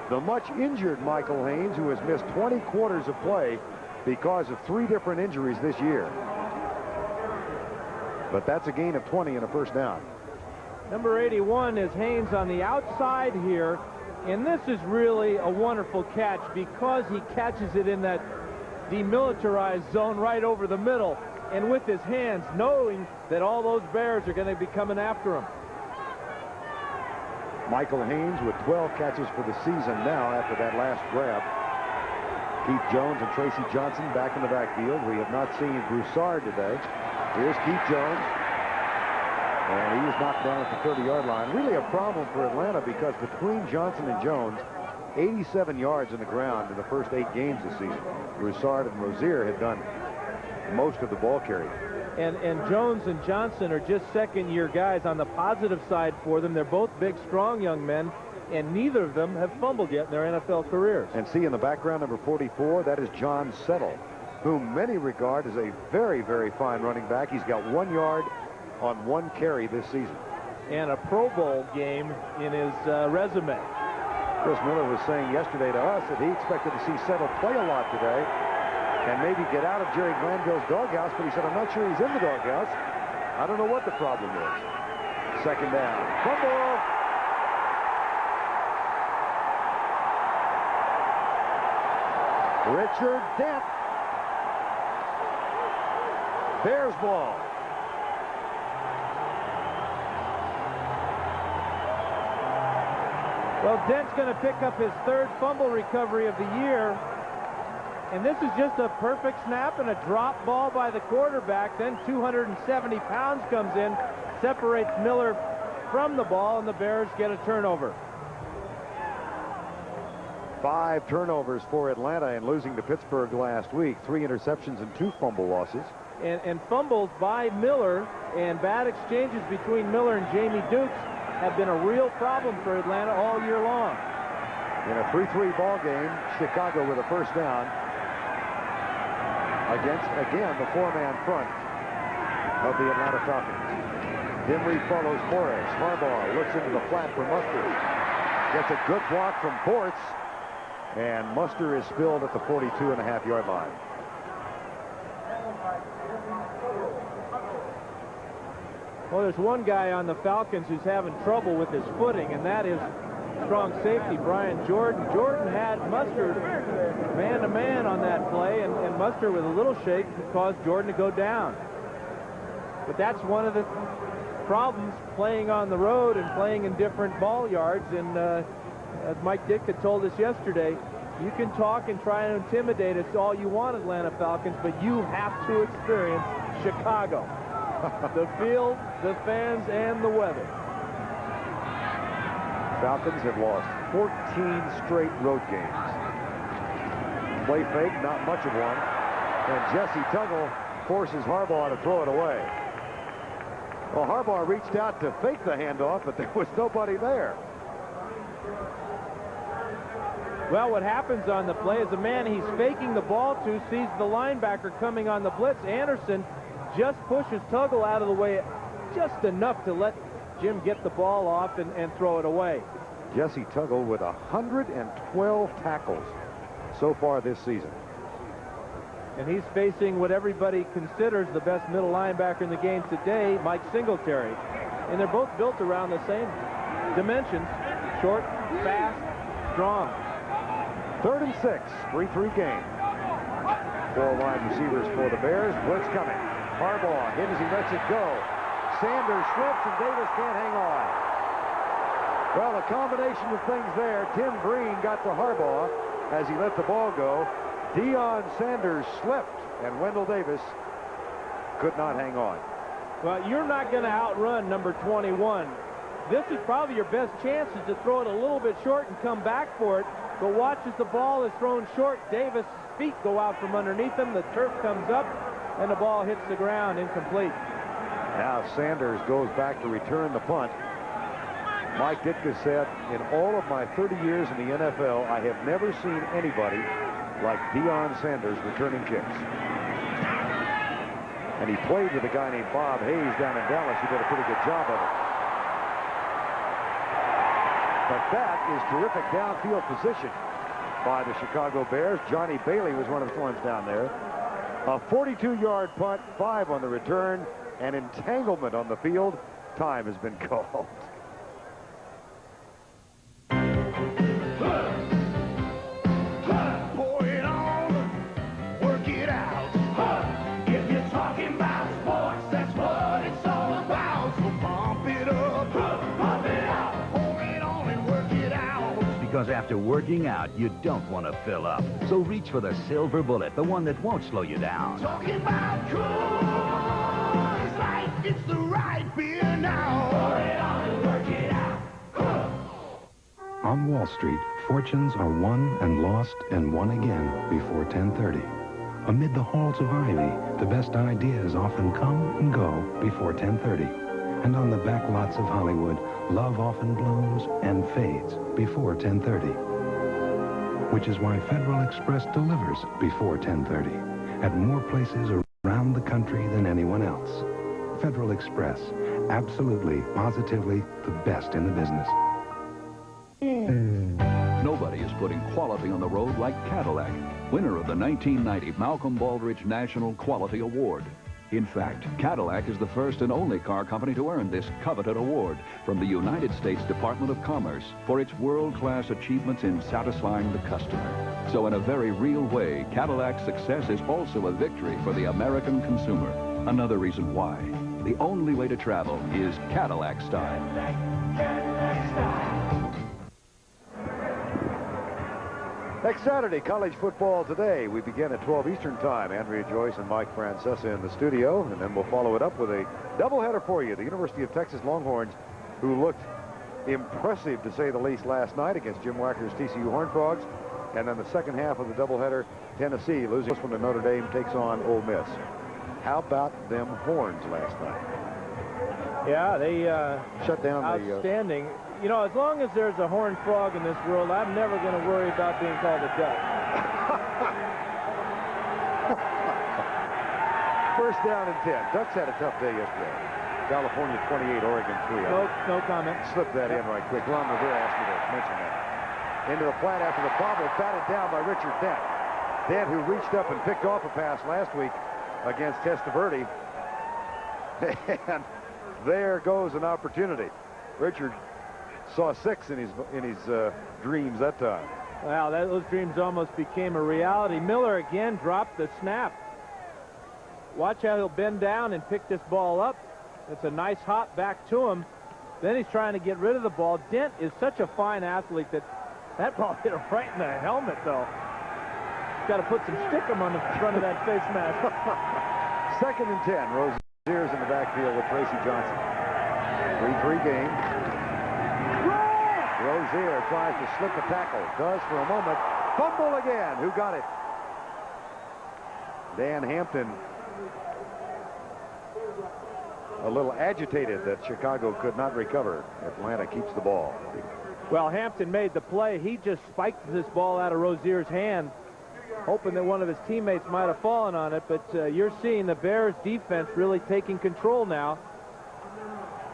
The much injured Michael Haynes, who has missed 20 quarters of play because of 3 different injuries this year. But that's a gain of 20 and a first down. Number 81 is Haynes on the outside here, and this is really a wonderful catch because he catches it in that demilitarized zone right over the middle, and with his hands, knowing that all those Bears are going to be coming after him. Michael Haynes with 12 catches for the season now after that last grab. Keith Jones and Tracy Johnson back in the backfield. We have not seen Broussard today. Here's Keith Jones. And he was knocked down at the 30-yard line. Really a problem for Atlanta because between Johnson and Jones, 87 yards in the ground in the first 8 games this season. Broussard and Rozier had done most of the ball carrying. And Jones and Johnson are just second-year guys. On the positive side for them, they're both big, strong young men, and neither of them have fumbled yet in their NFL careers. And see in the background, number 44, that is John Settle, whom many regard as a very, very fine running back. He's got 1 yard on 1 carry this season. And a Pro Bowl game in his resume. Chris Miller was saying yesterday to us that he expected to see Settle play a lot today and maybe get out of Jerry Glanville's doghouse, but he said, I'm not sure he's in the doghouse. I don't know what the problem is. Second down. Fumble. Richard Dent. Bears ball. Well, Dent's going to pick up his 3rd fumble recovery of the year. And this is just a perfect snap and a drop ball by the quarterback. Then 270 pounds comes in, separates Miller from the ball, and the Bears get a turnover. 5 turnovers for Atlanta in losing to Pittsburgh last week. 3 interceptions and 2 fumble losses. And fumbles by Miller and bad exchanges between Miller and Jamie Dukes have been a real problem for Atlanta all year long. In a 3-3 ball game, Chicago with a first down against, again, the 4-man front of the Atlanta Falcons. Dimry follows Morris. Harbaugh looks into the flat for Muster. Gets a good block from Bortz, and Muster is spilled at the 42.5-yard line. Well, there's one guy on the Falcons who's having trouble with his footing, and that is strong safety Brian Jordan. Jordan had Muster man-to-man on that play, and Muster with a little shake caused Jordan to go down. But that's one of the problems playing on the road and playing in different ball yards. And as Mike Ditka told us yesterday, you can talk and try and intimidate us all you want, Atlanta Falcons, but you have to experience Chicago. The field, the fans, and the weather. Falcons have lost 14 straight road games. Play fake, not much of one. And Jesse Tuggle forces Harbaugh to throw it away. Well, Harbaugh reached out to fake the handoff, but there was nobody there. Well, what happens on the play is the man he's faking the ball to sees the linebacker coming on the blitz. Anderson just pushes Tuggle out of the way just enough to let Jim get the ball off and throw it away. Jesse Tuggle with 112 tackles so far this season. And he's facing what everybody considers the best middle linebacker in the game today, Mike Singletary. And they're both built around the same dimensions: short, fast, strong. 3rd and 6, 3-3 game. 4 wide receivers for the Bears. Blitz coming. Harbaugh hit as he lets it go. Sanders slips and Davis can't hang on. Well, a combination of things there. Tim Green got to Harbaugh as he let the ball go. Deion Sanders slipped, and Wendell Davis could not hang on. Well, you're not going to outrun number 21. This is probably your best chance, is to throw it a little bit short and come back for it. But watch as the ball is thrown short. Davis' feet go out from underneath him. The turf comes up, and the ball hits the ground, incomplete. Now Sanders goes back to return the punt. Mike Ditka said, in all of my 30 years in the NFL, I have never seen anybody like Deion Sanders returning kicks. And he played with a guy named Bob Hayes down in Dallas who did a pretty good job of it. But that is terrific downfield position by the Chicago Bears. Johnny Bailey was one of the ones down there. A 42-yard punt, 5 on the return, and entanglement on the field. Time has been called. Pump it up, pump it out, pour it on and work it out. Because after working out, you don't want to fill up. So reach for the silver bullet, the one that won't slow you down. Talking about Coors Light, it's the right beer now. Pour it on and work it out. On Wall Street, fortunes are won and lost and won again before 10:30. Amid the halls of ivy, the best ideas often come and go before 10:30. And on the back lots of Hollywood, love often blooms and fades before 10:30. Which is why Federal Express delivers before 10:30 at more places around the country than anyone else. Federal Express, absolutely, positively the best in the business. Nobody is putting quality on the road like Cadillac, winner of the 1990 Malcolm Baldrige National Quality Award. In fact, Cadillac is the first and only car company to earn this coveted award from the United States Department of Commerce for its world-class achievements in satisfying the customer. So in a very real way, Cadillac's success is also a victory for the American consumer. Another reason why the only way to travel is Cadillac style. Next Saturday, college football today. We begin at 12 Eastern time. Andrea Joyce and Mike Francesa in the studio, and then we'll follow it up with a doubleheader for you. The University of Texas Longhorns, who looked impressive to say the least last night against Jim Wacker's TCU Horned Frogs, and then the second half of the doubleheader, Tennessee losing this one to Notre Dame takes on Ole Miss. How about them Horns last night? Yeah, they shut down outstanding. You know, as long as there's a horned frog in this world, I'm never going to worry about being called a duck. First down and 10. Ducks had a tough day yesterday. California 28, Oregon 3. No comment. Slip that in right quick. Ron Rivera asked me to mention that. Into the flat after the bobble, batted down by Richard Dent. Dent, who reached up and picked off a pass last week against Testaverde. And there goes an opportunity. Richard saw 6 in his dreams that time. Wow, those dreams almost became a reality. Miller again dropped the snap. Watch how he'll bend down and pick this ball up. It's a nice hop back to him. Then he's trying to get rid of the ball. Dent is such a fine athlete that ball hit him right in the helmet, though. He's got to put some stickum on the front of that face mask. Second and 10. Rozier's in the backfield with Tracy Johnson. 3-3 game. Rozier tries to slip a tackle. Does for a moment. Fumble again. Who got it? Dan Hampton. A little agitated that Chicago could not recover. Atlanta keeps the ball. Well, Hampton made the play. He just spiked this ball out of Rozier's hand, hoping that one of his teammates might have fallen on it. But you're seeing the Bears defense really taking control now.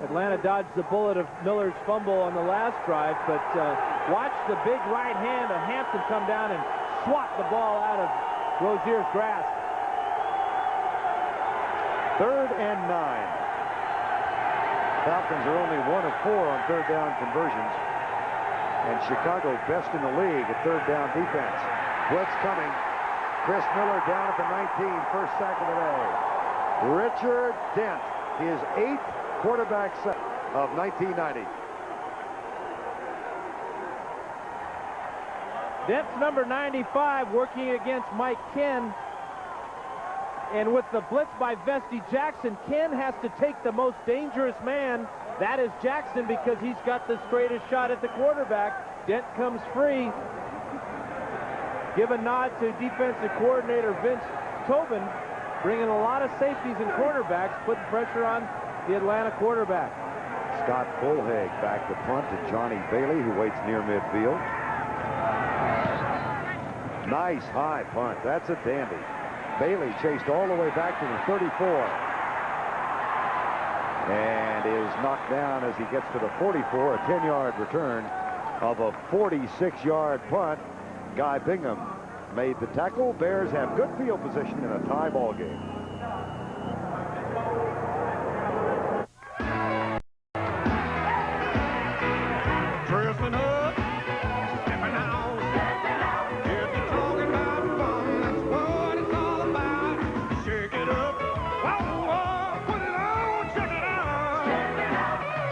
Atlanta dodged the bullet of Miller's fumble on the last drive, but watch the big right hand of Hampton come down and swat the ball out of Rozier's grasp. 3rd and 9. Falcons are only 1 of 4 on 3rd down conversions, and Chicago best in the league at 3rd down defense. Blitz coming. Chris Miller down at the 19, first sack of the day. Richard Dent, his 8th quarterback sack of 1990. Dent's number 95 working against Mike Ken. And with the blitz by Vesti Jackson, Ken has to take the most dangerous man. That is Jackson, because he's got the straightest shot at the quarterback. Dent comes free. Give a nod to defensive coordinator Vince Tobin, bringing a lot of safeties and cornerbacks, putting pressure on the Atlanta quarterback. Scott Bullhag back to punt to Johnny Bailey, who waits near midfield. Nice high punt. That's a dandy. Bailey chased all the way back to the 34. And is knocked down as he gets to the 44. A 10-yard return of a 46-yard punt. Guy Bingham made the tackle. Bears have good field position in a tie ball game.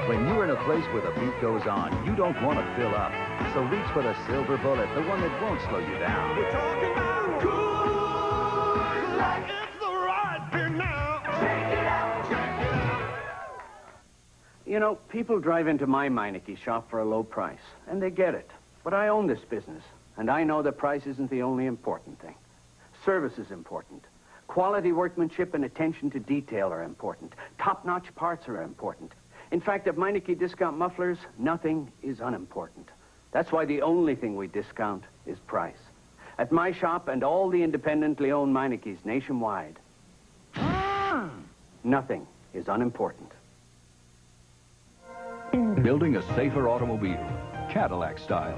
When you're in a place where the beat goes on, you don't want to fill up. So reach for the silver bullet, the one that won't slow you down. We're talking about good, like it's the right thing now. Check it out, check it out. You know, people drive into my Meineke shop for a low price, and they get it. But I own this business, and I know the price isn't the only important thing. Service is important. Quality workmanship and attention to detail are important. Top-notch parts are important. In fact, at Meineke Discount Mufflers, nothing is unimportant. That's why the only thing we discount is price. At my shop and all the independently owned Meinekes nationwide, nothing is unimportant. Building a safer automobile, Cadillac style.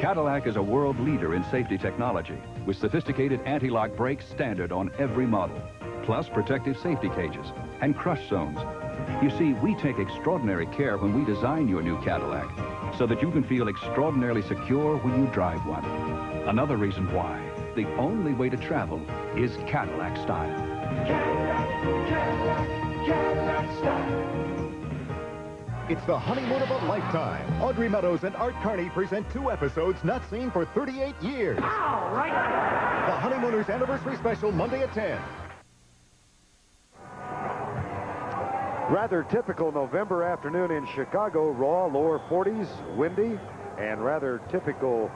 Cadillac is a world leader in safety technology with sophisticated anti-lock brakes standard on every model, plus protective safety cages and crush zones. You see, we take extraordinary care when we design your new Cadillac so that you can feel extraordinarily secure when you drive one. Another reason why the only way to travel is Cadillac style. Cadillac style. It's the honeymoon of a lifetime. Audrey Meadows and Art Carney present 2 episodes not seen for 38 years. All right. The Honeymooners Anniversary Special, Monday at 10. Rather typical November afternoon in Chicago. Raw, lower 40s, windy, and rather typical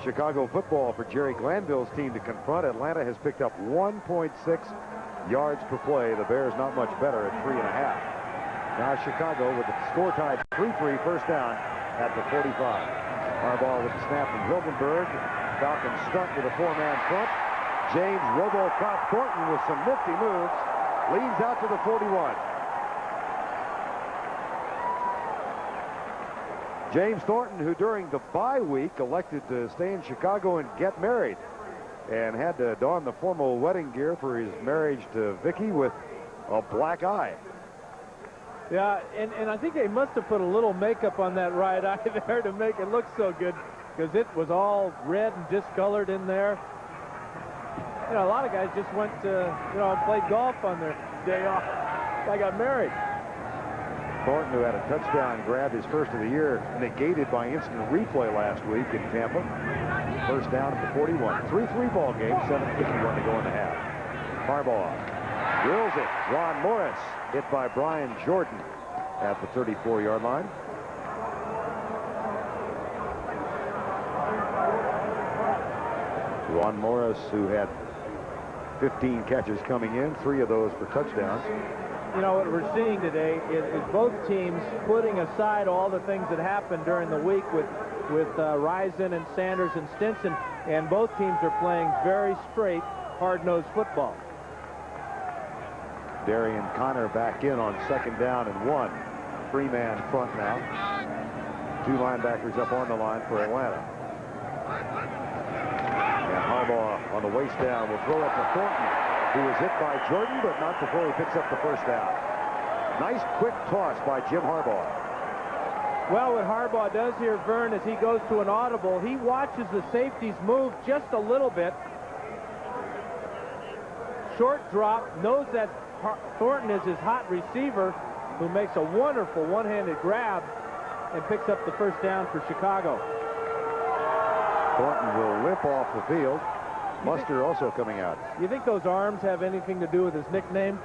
Chicago football for Jerry Glanville's team to confront. Atlanta has picked up 1.6 yards per play. The Bears not much better at 3.5. Now Chicago with the score tied 3-3, first down at the 45. Harbaugh with the snap from Hilgenberg. Falcons stunt with a 4-man front. James Robocop Thornton with some nifty moves. Leads out to the 41. James Thornton, who during the bye week elected to stay in Chicago and get married, and had to don the formal wedding gear for his marriage to Vicky with a black eye. Yeah, and I think they must have put a little makeup on that right eye there to make it look so good, because it was all red and discolored in there. You know, a lot of guys just went to, played golf on their day off. I got married. Thornton, who had a touchdown grab, his first of the year, negated by instant replay last week in Tampa. First down at the 41. 3-3 ball game, 7:51 to go in the half. Harbaugh drills it. Ron Morris hit by Brian Jordan at the 34-yard line. Ron Morris, who had 15 catches coming in, 3 of those for touchdowns. You know, what we're seeing today is both teams putting aside all the things that happened during the week with Rison and Sanders and Stinson, and both teams are playing very straight, hard-nosed football. Darian Connor back in on second down and 1. 3-man front now. 2 linebackers up on the line for Atlanta. And Harbaugh on the waist down will throw it to Thornton, who was hit by Jordan, but not before he picks up the first down. Nice quick toss by Jim Harbaugh. Well, what Harbaugh does here, Vern, is he goes to an audible. He watches the safeties move just a little bit. Short drop, knows that Thornton is his hot receiver, who makes a wonderful one-handed grab and picks up the first down for Chicago. Thornton will limp off the field. Buster also coming out. You think those arms have anything to do with his nickname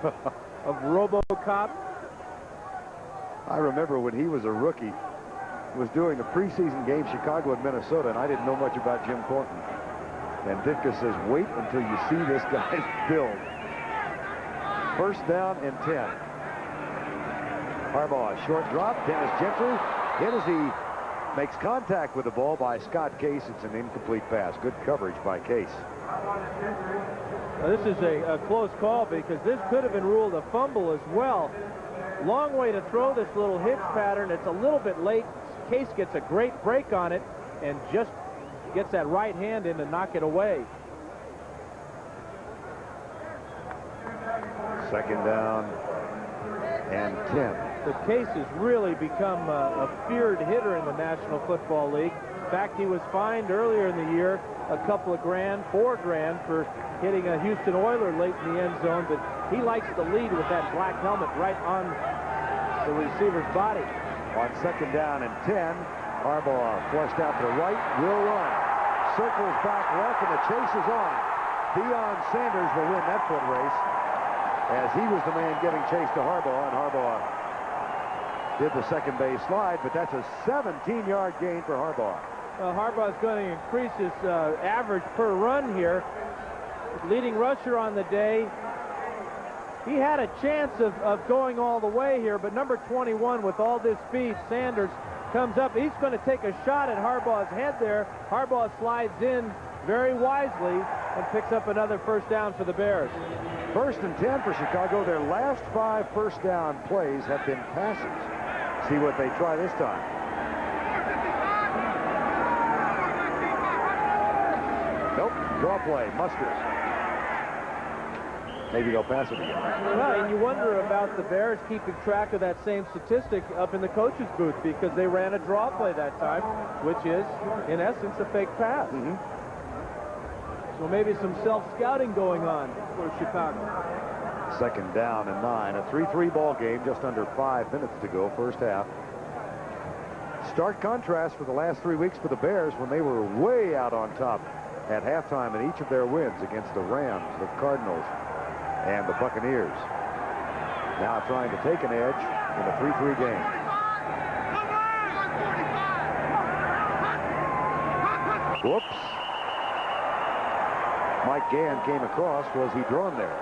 of RoboCop? I remember when he was a rookie, was doing a preseason game, Chicago and Minnesota, and I didn't know much about Jim Thornton. And Ditka says, wait until you see this guy's build. First down and 10. Harbaugh, short drop. Dennis Gentry hit as he makes contact with the ball by Scott Case. It's an incomplete pass. Good coverage by Case. Now, this is a close call, because this could have been ruled a fumble as well. Long way to throw this little hitch pattern. It's a little bit late. Case gets a great break on it and just gets that right hand in to knock it away. Second down and 10. The Case has really become a feared hitter in the National Football League. In fact, he was fined earlier in the year a couple of grand, $4 grand, for hitting a Houston Oiler late in the end zone, but he likes to lead with that black helmet right on the receiver's body. On second down and 10, Harbaugh flushed out to the right, will run. Circles back left, and the chase is on. Deion Sanders will win that foot race, as he was the man getting chased to Harbaugh, and Harbaugh did the second base slide, but that's a 17-yard gain for Harbaugh. Well, Harbaugh's going to increase his average per run here. Leading rusher on the day. He had a chance of going all the way here, but number 21, with all this speed, Sanders, comes up. He's going to take a shot at Harbaugh's head there. Harbaugh slides in very wisely and picks up another first down for the Bears. 1st and 10 for Chicago. Their last 5 first down plays have been passes. See what they try this time. Nope, draw play, Musters. Maybe they'll pass it again. Well, and you wonder about the Bears keeping track of that same statistic up in the coach's booth, because they ran a draw play that time, which is, in essence, a fake pass. So maybe some self-scouting going on for Chicago. 2nd down and 9. A 3-3 ball game, just under 5 minutes to go, first half. Stark contrast for the last 3 weeks for the Bears, when they were way out on top at halftime in each of their wins against the Rams, the Cardinals, and the Buccaneers. Now trying to take an edge in a 3-3 game. Whoops. Mike Gann came across. Was he drawn there?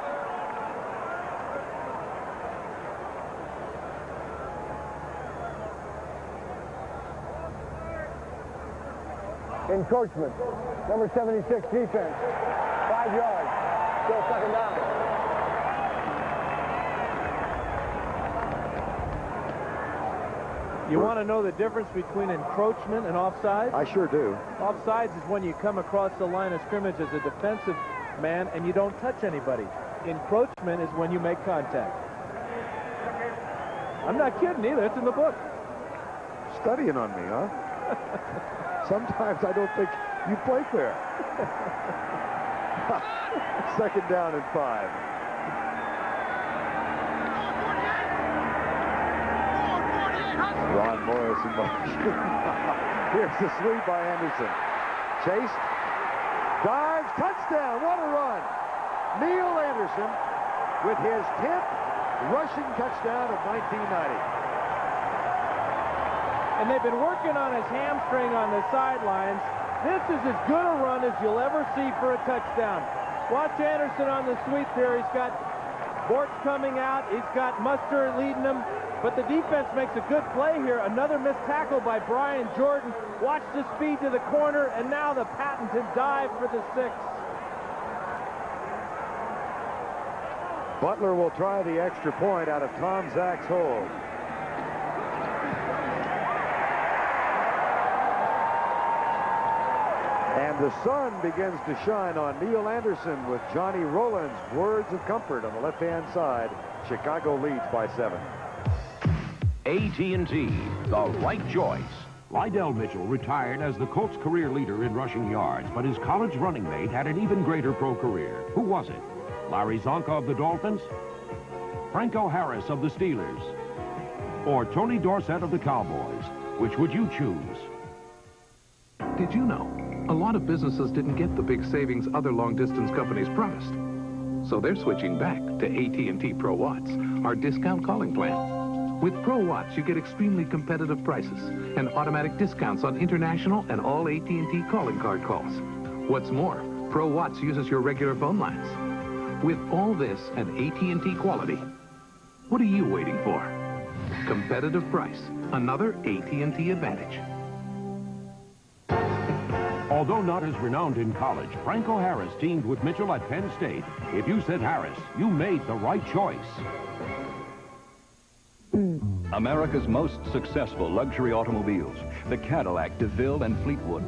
Encroachment. Number 76 defense. 5 yards. Still 2nd down. You want to know the difference between encroachment and offside? I sure do. Offsides is when you come across the line of scrimmage as a defensive man and you don't touch anybody. Encroachment is when you make contact. I'm not kidding either. It's in the book. Studying on me, huh? Sometimes I don't think you play fair. 2nd down and 5. Ron Morris in motion. Here's the sweep by Anderson. Chase. Dives. Touchdown. What a run. Neil Anderson with his 10th rushing touchdown of 1990. And they've been working on his hamstring on the sidelines. This is as good a run as you'll ever see for a touchdown. Watch Anderson on the sweep here. He's got Bort coming out. He's got Mustard leading him. But the defense makes a good play here. Another missed tackle by Brian Jordan. Watch the speed to the corner, and now the patented dive for the 6. Butler will try the extra point out of Tom Zach's hold. And the sun begins to shine on Neil Anderson with Johnny Rowland's words of comfort on the left-hand side. Chicago leads by 7. AT&T, the right choice. Lydell Mitchell retired as the Colts' career leader in rushing yards, but his college running mate had an even greater pro career. Who was it? Larry Zonka of the Dolphins? Franco Harris of the Steelers? Or Tony Dorsett of the Cowboys? Which would you choose? Did you know a lot of businesses didn't get the big savings other long-distance companies promised? So they're switching back to AT&T Pro Watts, our discount calling plan. With Pro Watts, you get extremely competitive prices and automatic discounts on international and all AT&T calling card calls. What's more, Pro Watts uses your regular phone lines. With all this and AT&T quality, what are you waiting for? Competitive price, another AT&T advantage. Although not as renowned in college, Franco Harris teamed with Mitchell at Penn State. If you said Harris, you made the right choice. America's most successful luxury automobiles, the Cadillac, DeVille, and Fleetwood,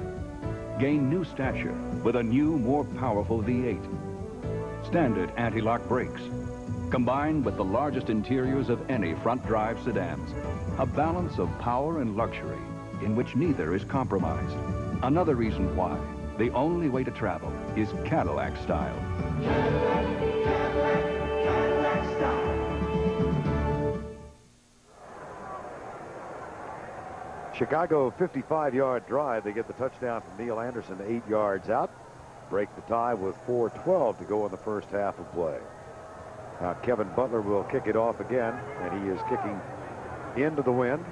gain new stature with a new, more powerful V8. Standard anti-lock brakes, combined with the largest interiors of any front-drive sedans. A balance of power and luxury in which neither is compromised. Another reason why the only way to travel is Cadillac style. Cadillac style. Chicago 55-yard drive. They get the touchdown from Neil Anderson 8 yards out. Break the tie with 4:12 to go in the first half of play. Now Kevin Butler will kick it off again, and he is kicking into the wind.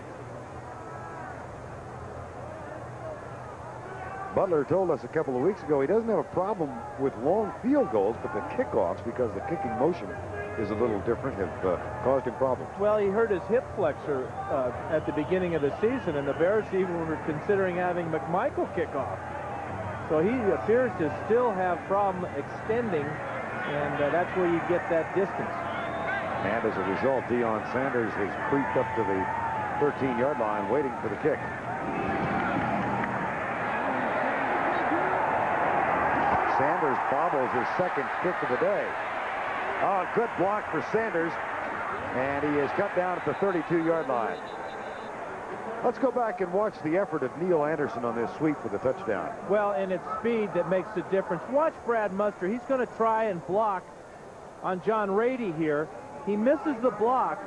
Butler told us a couple of weeks ago he doesn't have a problem with long field goals, but the kickoffs, because the kicking motion is a little different, have caused him problems. Well, he hurt his hip flexor at the beginning of the season, and the Bears even were considering having McMichael kick off. So he appears to still have problem extending, and that's where you get that distance. And as a result, Deion Sanders has creeped up to the 13-yard line waiting for the kick. Sanders bobbles his second kick of the day. Oh, good block for Sanders, and he is cut down at the 32-yard line. Let's go back and watch the effort of Neil Anderson on this sweep for the touchdown. Well, and it's speed that makes the difference. Watch Brad Muster. He's going to try and block on John Rady here. He misses the block,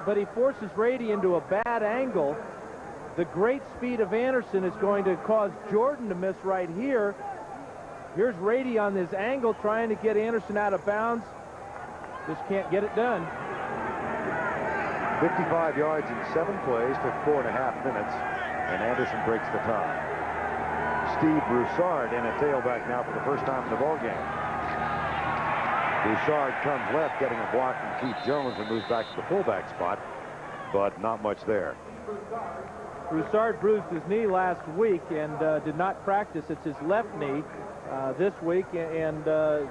but he forces Rady into a bad angle. The great speed of Anderson is going to cause Jordan to miss right here. Here's Rady on this angle trying to get Anderson out of bounds. Just can't get it done. 55 yards in 7 plays, took 4.5 minutes, and Anderson breaks the tie. Steve Broussard in a tailback now for the first time in the ballgame. Broussard comes left, getting a block from Keith Jones, and moves back to the fullback spot, but not much there. Broussard bruised his knee last week and did not practice. It's his left knee this week, and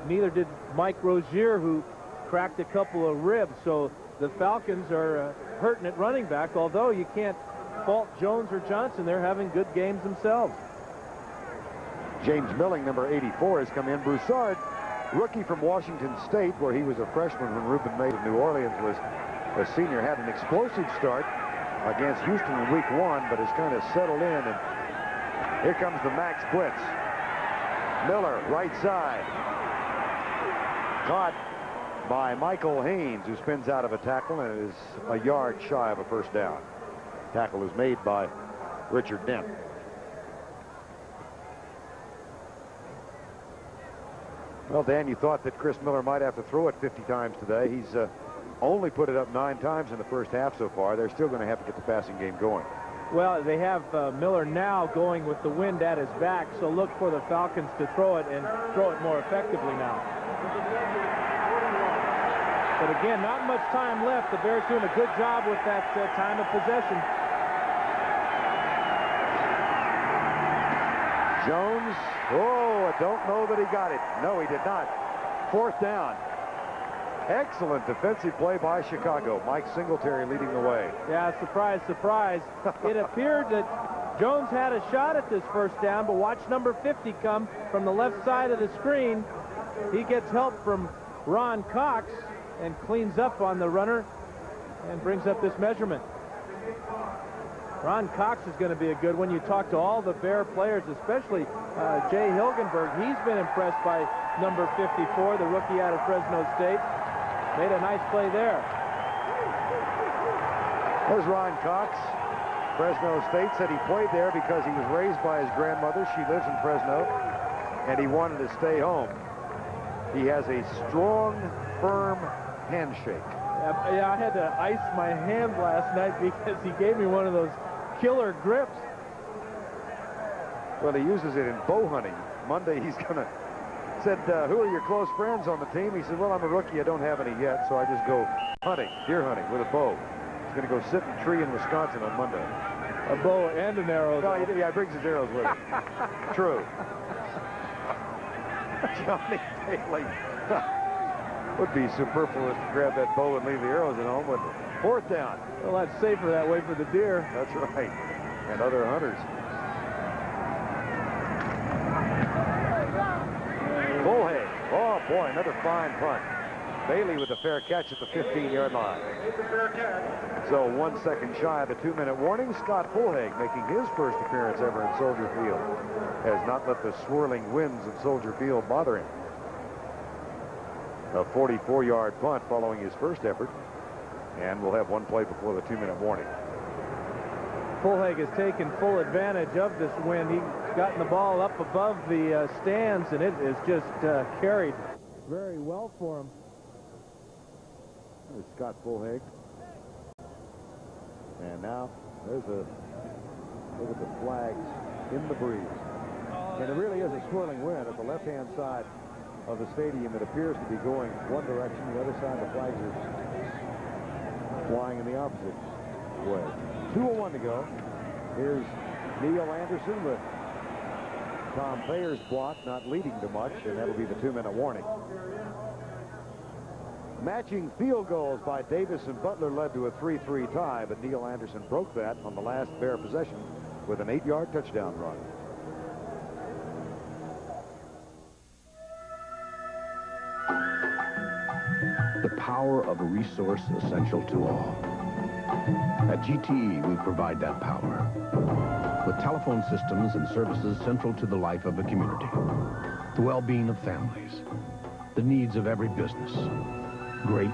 neither did Mike Rozier, who cracked a couple of ribs. So the Falcons are hurting at running back, although you can't fault Jones or Johnson. They're having good games themselves. James Milling, number 84, has come in. Broussard, rookie from Washington State, where he was a freshman when Reuben May of New Orleans was a senior, had an explosive start against Houston in week 1, but has kind of settled in. And here comes the max blitz. Miller, right side. Caught by Michael Haynes, who spins out of a tackle and is a yard shy of a first down. Tackle is made by Richard Dent. Well, Dan, you thought that Chris Miller might have to throw it 50 times today. He's only put it up 9 times in the first half so far. They're still going to have to get the passing game going. Well, they have Miller now going with the wind at his back, so look for the Falcons to throw it and throw it more effectively now. But again, not much time left. The Bears doing a good job with that time of possession. Jones, oh, I don't know that he got it. No, he did not. 4th down. Excellent defensive play by Chicago. Mike Singletary leading the way. Yeah, surprise, surprise. It appeared that Jones had a shot at this first down, but watch number 50 come from the left side of the screen. He gets help from Ron Cox and cleans up on the runner and brings up this measurement. Ron Cox is going to be a good one. You talk to all the Bear players, especially Jay Hilgenberg. He's been impressed by number 54, the rookie out of Fresno State. Made a nice play there. There's Ron Cox. Fresno State said he played there because he was raised by his grandmother. She lives in Fresno, and he wanted to stay home. He has a strong, firm handshake. Yeah, I had to ice my hand last night because he gave me one of those killer grips. Well, he uses it in bow hunting. Monday he's going to... Said, who are your close friends on the team? He said, well, I'm a rookie. I don't have any yet, so I just go hunting, deer hunting with a bow. He's going to go sit in a tree in Wisconsin on Monday. A bow and an arrow. No, yeah, he brings his arrows with him. True. Johnny Bailey. Would be superfluous to grab that bow and leave the arrows at home, wouldn't it? 4th down. Well, that's safer that way for the deer. That's right. And other hunters. Bullhead. Oh, boy, another fine punt. Bailey with a fair catch at the 15-yard line. So 1 second shy of the 2-minute warning. Scott Bullhead, making his first appearance ever in Soldier Field, has not let the swirling winds of Soldier Field bother him. A 44-yard punt following his first effort, and we'll have one play before the 2-minute warning. Fulhag has taken full advantage of this wind. He's gotten the ball up above the stands, and it is just carried very well for him. There's Scott Fulhag. And now there's a look at the flags in the breeze. And it really is a swirling wind at the left-hand side of the stadium. It appears to be going one direction. The other side, the flags are flying in the opposite way. 2:01 to go. Here's Neil Anderson with Tom Thayer's block not leading to much, and that'll be the 2-minute warning. Matching field goals by Davis and Butler led to a 3-3 tie, but Neil Anderson broke that on the last Bear possession with an 8-yard touchdown run. The power of a resource essential to all. At GTE, we provide that power with telephone systems and services central to the life of a community, the well-being of families, the needs of every business, great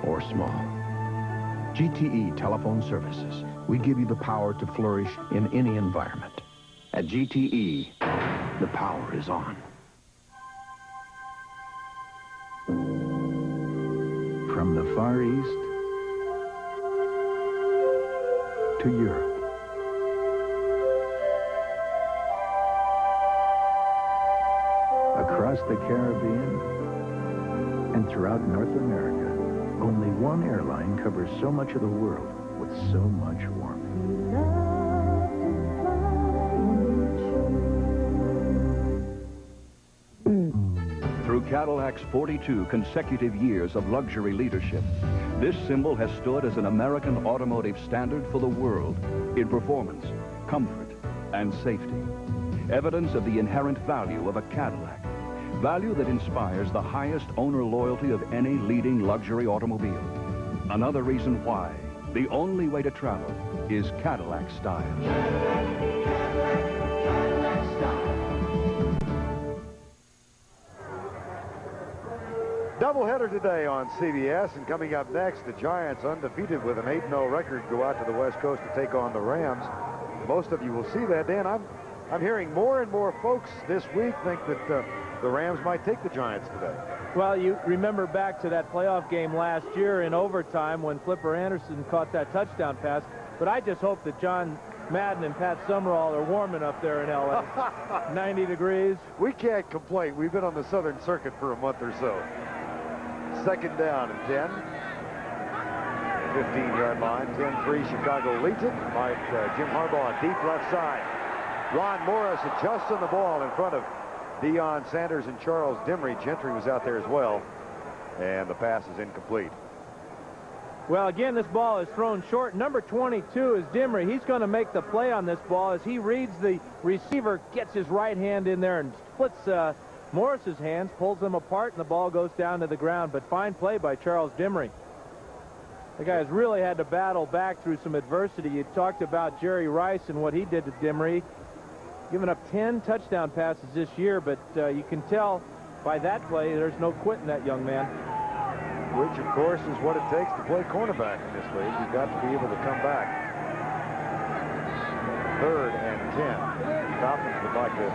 or small. GTE Telephone Services. We give you the power to flourish in any environment. At GTE, the power is on. From the Far East to Europe. Across the Caribbean and throughout North America, only one airline covers so much of the world with so much warmth. Through Cadillac's 42 consecutive years of luxury leadership, this symbol has stood as an American automotive standard for the world in performance, comfort, and safety. Evidence of the inherent value of a Cadillac. Value that inspires the highest owner loyalty of any leading luxury automobile. Another reason why the only way to travel is Cadillac style. Doubleheader today on CBS, and coming up next, the Giants, undefeated with an 8-0 record, go out to the West Coast to take on the Rams. Most of you will see that. Dan, I'm hearing more and more folks this week think that the Rams might take the Giants today. Well, you remember back to that playoff game last year in overtime when Flipper Anderson caught that touchdown pass. But I just hope that John Madden and Pat Summerall are warming up there in L.A. 90 degrees. We can't complain. We've been on the Southern Circuit for a month or so. Second down and 10. 15-yard line. 10-3. Chicago leads it. By Jim Harbaugh, deep left side. Ron Morris adjusts on the ball in front of Deion Sanders and Charles Dimry. Gentry was out there as well. And the pass is incomplete. Well, again, this ball is thrown short. Number 22 is Dimry. He's going to make the play on this ball as he reads the receiver, gets his right hand in there and splits Morris's hands, pulls them apart, and the ball goes down to the ground. But fine play by Charles Dimry. The guy has really had to battle back through some adversity. You talked about Jerry Rice and what he did to Dimry. Given up 10 touchdown passes this year, but you can tell by that play there's no quitting that young man. Which, of course, is what it takes to play cornerback in this league. You've got to be able to come back. 3rd and 10. Falcons would like to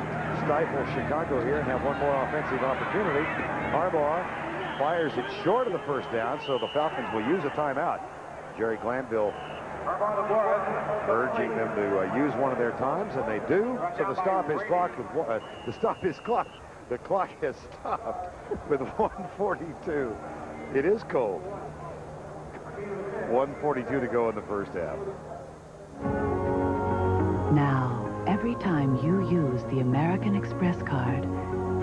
stifle Chicago here and have one more offensive opportunity. Harbaugh fires it short of the first down, so the Falcons will use a timeout. Jerry Glanville urging them to use one of their times, and they do. So the stop is clocked with the clock has stopped with 1:42. It is cold. 1:42 to go in the first half. Now, every time you use the American Express card,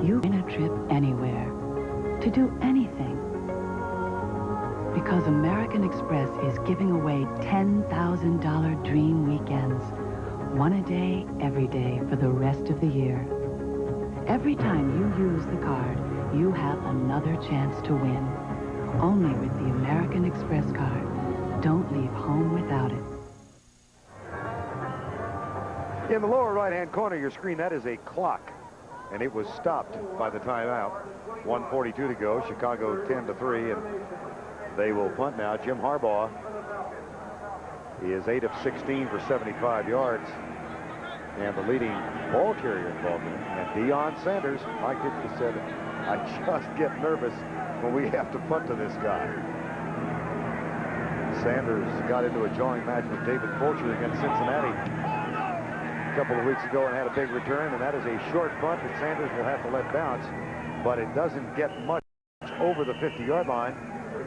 you win a trip anywhere to do anything. Because American Express is giving away $10,000 dream weekends. One a day, every day, for the rest of the year. Every time you use the card, you have another chance to win. Only with the American Express card. Don't leave home without it. In the lower right-hand corner of your screen, that is a clock. And it was stopped by the timeout. 1:42 to go. Chicago 10-3, and they will punt now. Jim Harbaugh He is 8 of 16 for 75 yards. And the leading ball carrier in the ball game. And Deion Sanders, Mike Ditka said, I just get nervous when we have to punt to this guy. Sanders got into a jawing match with David Fulcher against Cincinnati a couple of weeks ago and had a big return, and that is a short punt that Sanders will have to let bounce, but it doesn't get much over the 50-yard line.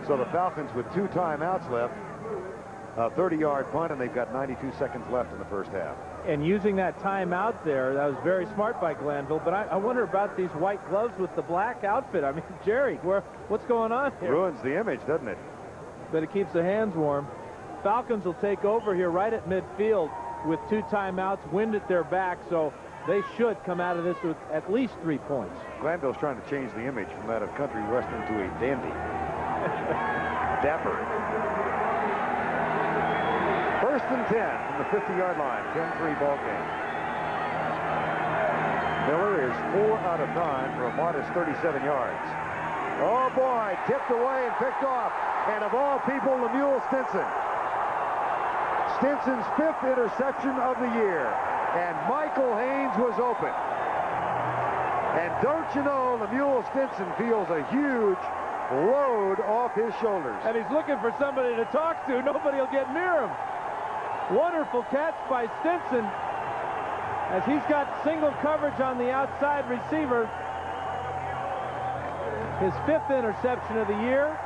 So the Falcons with 2 timeouts left, a 30-yard punt, and they've got 92 seconds left in the first half. And using that timeout there, that was very smart by Glanville, but I wonder about these white gloves with the black outfit. I mean, Jerry, what's going on here? Ruins the image, doesn't it? But it keeps the hands warm. Falcons will take over here right at midfield with 2 timeouts, wind at their back, so they should come out of this with at least 3 points. Glanville's trying to change the image from that of country western to a dandy. Dapper. First and 10 from the 50-yard line, 10-3 ball game. Miller is 4 out of 9 for a modest 37 yards. Oh boy, tipped away and picked off. And of all people, Lemuel Stinson. Stinson's 5th interception of the year. And Michael Haynes was open. And don't you know, Lemuel Stinson feels a huge load off his shoulders. And he's looking for somebody to talk to. Nobody will get near him. Wonderful catch by Stinson as he's got single coverage on the outside receiver. His 5th interception of the year.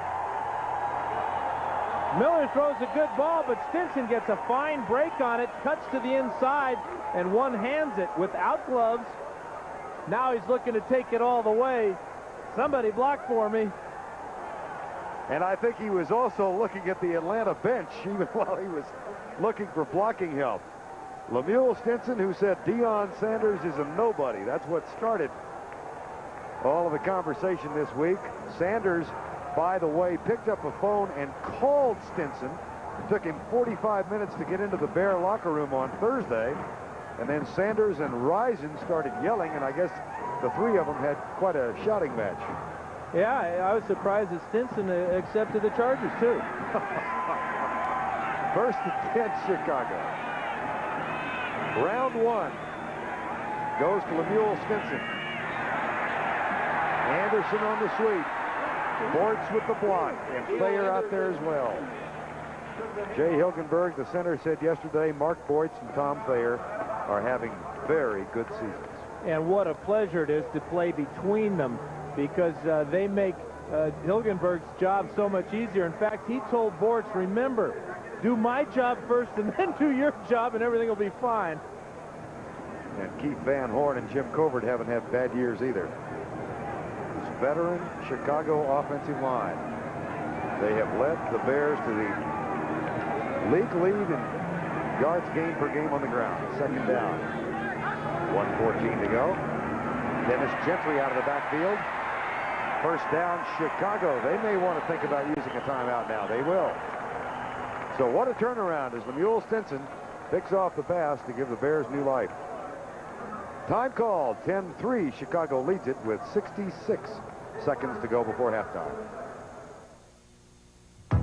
Miller throws a good ball, but Stinson gets a fine break on it, cuts to the inside, and one-hands it without gloves. Now he's looking to take it all the way. Somebody block for me. And I think he was also looking at the Atlanta bench even while he was looking for blocking help. Lemuel Stinson, who said Deion Sanders is a nobody. That's what started all of the conversation this week. Sanders, by the way, picked up a phone and called Stinson. It took him 45 minutes to get into the Bear locker room on Thursday. And then Sanders and Rison started yelling, and I guess the 3 of them had quite a shouting match. Yeah, I was surprised that Stinson accepted the charges, too. First and 10, Chicago. Round 1 goes to Lemuel Stinson. Anderson on the sweep. Bortz with the block, and Thayer out there as well. Jay Hilgenberg, the center, said yesterday Mark Bortz and Tom Thayer are having very good seasons. And what a pleasure it is to play between them, because they make Hilgenberg's job so much easier. In fact, he told Bortz, remember, do my job first and then do your job and everything will be fine. And Keith Van Horn and Jim Covert haven't had bad years either. This veteran Chicago offensive line. They have led the Bears to the league lead in yards gained per game on the ground. Second down. 1:14 to go. Dennis Gentry out of the backfield. First down, Chicago. They may want to think about using a timeout now. They will. So what a turnaround as Lemuel Stinson picks off the pass to give the Bears new life. Time called. 10-3. Chicago leads it with 66 seconds to go before halftime.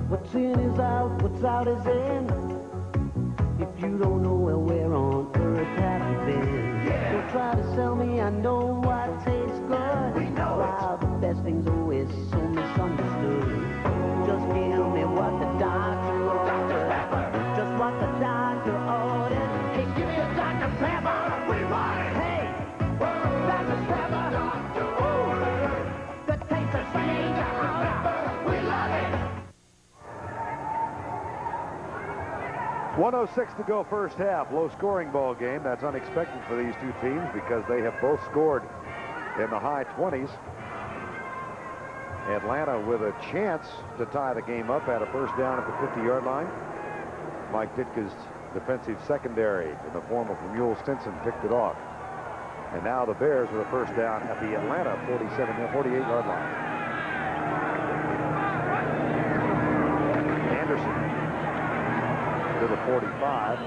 What's in is out, what's out is in. If you don't know, well, where on earth have you been? Yeah. Don't try to sell me, I know what tastes good. We know while the best things always so misunderstood. Just give me what the doctor ordered. Just what the doctor ordered. Hey, give me a Dr. Pepper. We want it. Hey, Dr. Pepper. Dr. Order. The taste of strange powder. We love it. 1:06 to go first half. Low-scoring ball game. That's unexpected for these two teams because they have both scored in the high 20s. Atlanta with a chance to tie the game up at a first down at the 50-yard line. Mike Ditka's defensive secondary in the form of Lemuel Stinson picked it off. And now the Bears with a first down at the Atlanta 48-yard line. Anderson to the 45.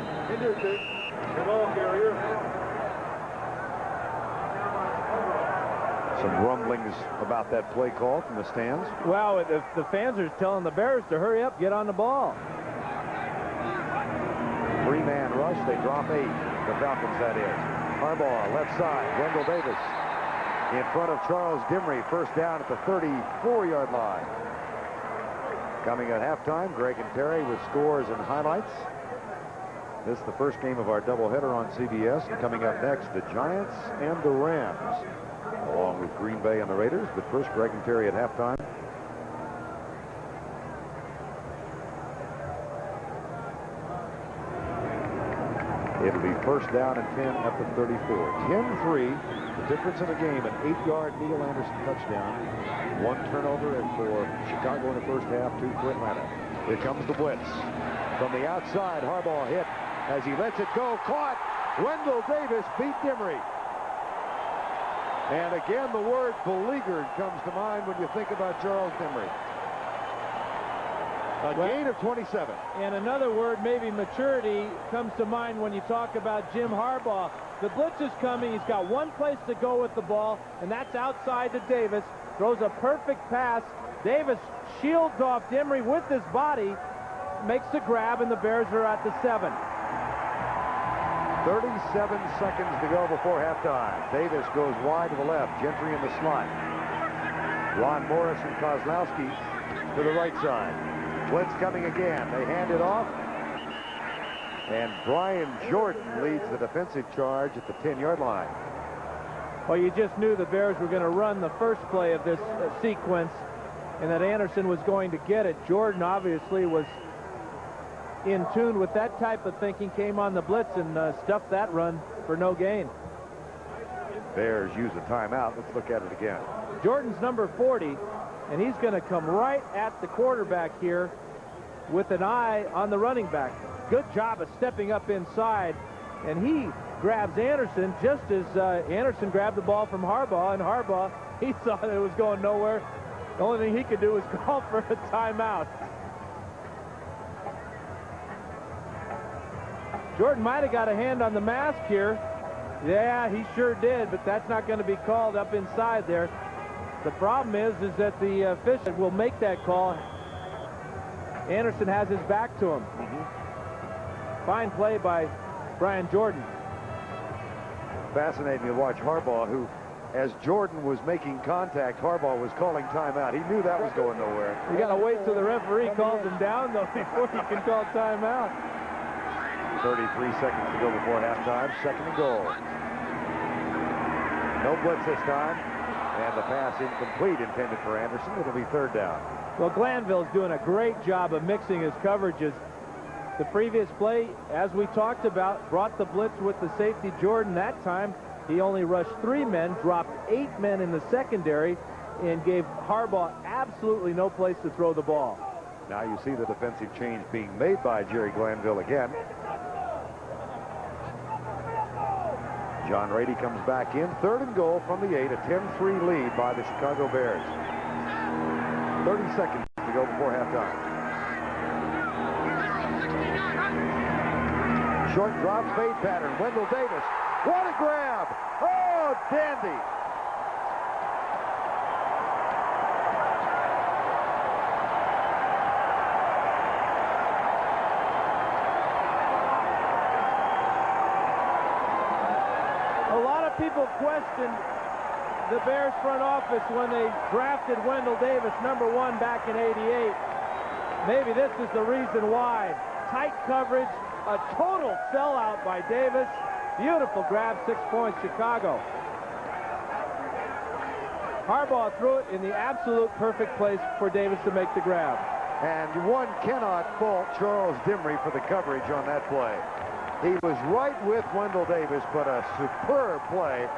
The ball carrier. Some rumblings about that play call from the stands. Wow, the fans are telling the Bears to hurry up, get on the ball. They drop 8. The Falcons, that is. Harbaugh, left side. Wendell Davis in front of Charles Dimry. First down at the 34-yard line. Coming at halftime, Greg and Terry with scores and highlights. This is the first game of our doubleheader on CBS. And coming up next, the Giants and the Rams, along with Green Bay and the Raiders. But first, Greg and Terry at halftime. It'll be first down and 10 at the 34. 10-3. The difference in the game, an 8-yard Neil Anderson touchdown. 1 turnover for Chicago in the first half, 2 for Atlanta. Here comes the blitz. From the outside, Harbaugh hit as he lets it go. Caught. Wendell Davis beat Dimry. And again, the word beleaguered comes to mind when you think about Charles Dimry. A gain of 27. And another word, maybe maturity, comes to mind when you talk about Jim Harbaugh. The blitz is coming. He's got one place to go with the ball, and that's outside to Davis. Throws a perfect pass. Davis shields off Dimry with his body, makes the grab, and the Bears are at the 7. 37 seconds to go before halftime. Davis goes wide to the left. Gentry in the slot. Ron Morris and Kozlowski to the right side. Blitz coming again. They hand it off. And Brian Jordan leads the defensive charge at the 10-yard line. Well, you just knew the Bears were going to run the first play of this sequence, and that Anderson was going to get it. Jordan obviously was in tune with that type of thinking, came on the blitz and stuffed that run for no gain. Bears use a timeout. Let's look at it again. Jordan's number 40, and he's going to come right at the quarterback here with an eye on the running back. Good job of stepping up inside, and he grabs Anderson just as Anderson grabbed the ball from Harbaugh, and Harbaugh, he thought it was going nowhere. The only thing he could do was call for a timeout. Jordan might have got a hand on the mask here. Yeah, he sure did, but that's not going to be called up inside there. The problem is that the official will make that call. Anderson has his back to him. Fine play by Brian Jordan. Fascinating to watch Harbaugh, who, as Jordan was making contact, Harbaugh was calling timeout. He knew that was going nowhere. You got to wait till the referee calls him down, though, before you can call timeout. 33 seconds to go before halftime. Second and goal. No blitz this time. And the pass incomplete, intended for Anderson. It'll be third down. Well, Glanville's doing a great job of mixing his coverages. The previous play, as we talked about, brought the blitz with the safety Jordan. That time, he only rushed 3 men, dropped 8 men in the secondary, and gave Harbaugh absolutely no place to throw the ball. Now you see the defensive change being made by Jerry Glanville again. John Rady comes back in. Third and goal from the 8, a 10-3 lead by the Chicago Bears. 30 seconds to go before halftime. Short drop, fade pattern. Wendell Davis. What a grab! Oh, dandy! People questioned the Bears front office when they drafted Wendell Davis, number 1, back in '88. Maybe this is the reason why. Tight coverage, a total sellout by Davis. Beautiful grab, 6 points, Chicago. Harbaugh threw it in the absolute perfect place for Davis to make the grab. And one cannot fault Charles Dimry for the coverage on that play. He was right with Wendell Davis, but a superb play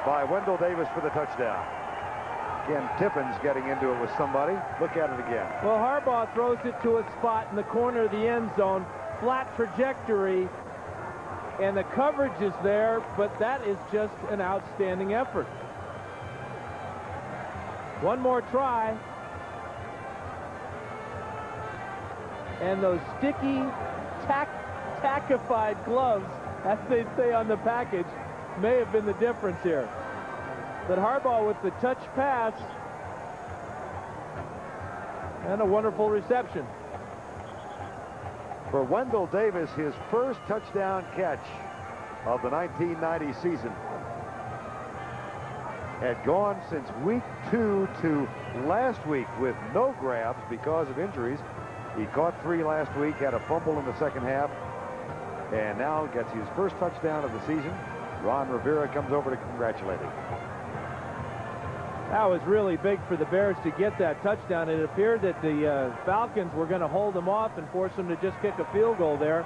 by Wendell Davis for the touchdown. Again, Tippins getting into it with somebody. Look at it again. Well, Harbaugh throws it to a spot in the corner of the end zone. Flat trajectory, and the coverage is there, but that is just an outstanding effort. One more try. And those sticky, tackified gloves, as they say on the package, may have been the difference here. But Harbaugh with the touch pass and a wonderful reception. For Wendell Davis, his first touchdown catch of the 1990 season. Had gone since week 2 to last week with no grabs because of injuries. He caught 3 last week, had a fumble in the second half, and now gets his first touchdown of the season. Ron Rivera comes over to congratulate him. That was really big for the Bears to get that touchdown. It appeared that the Falcons were going to hold them off and force them to just kick a field goal there.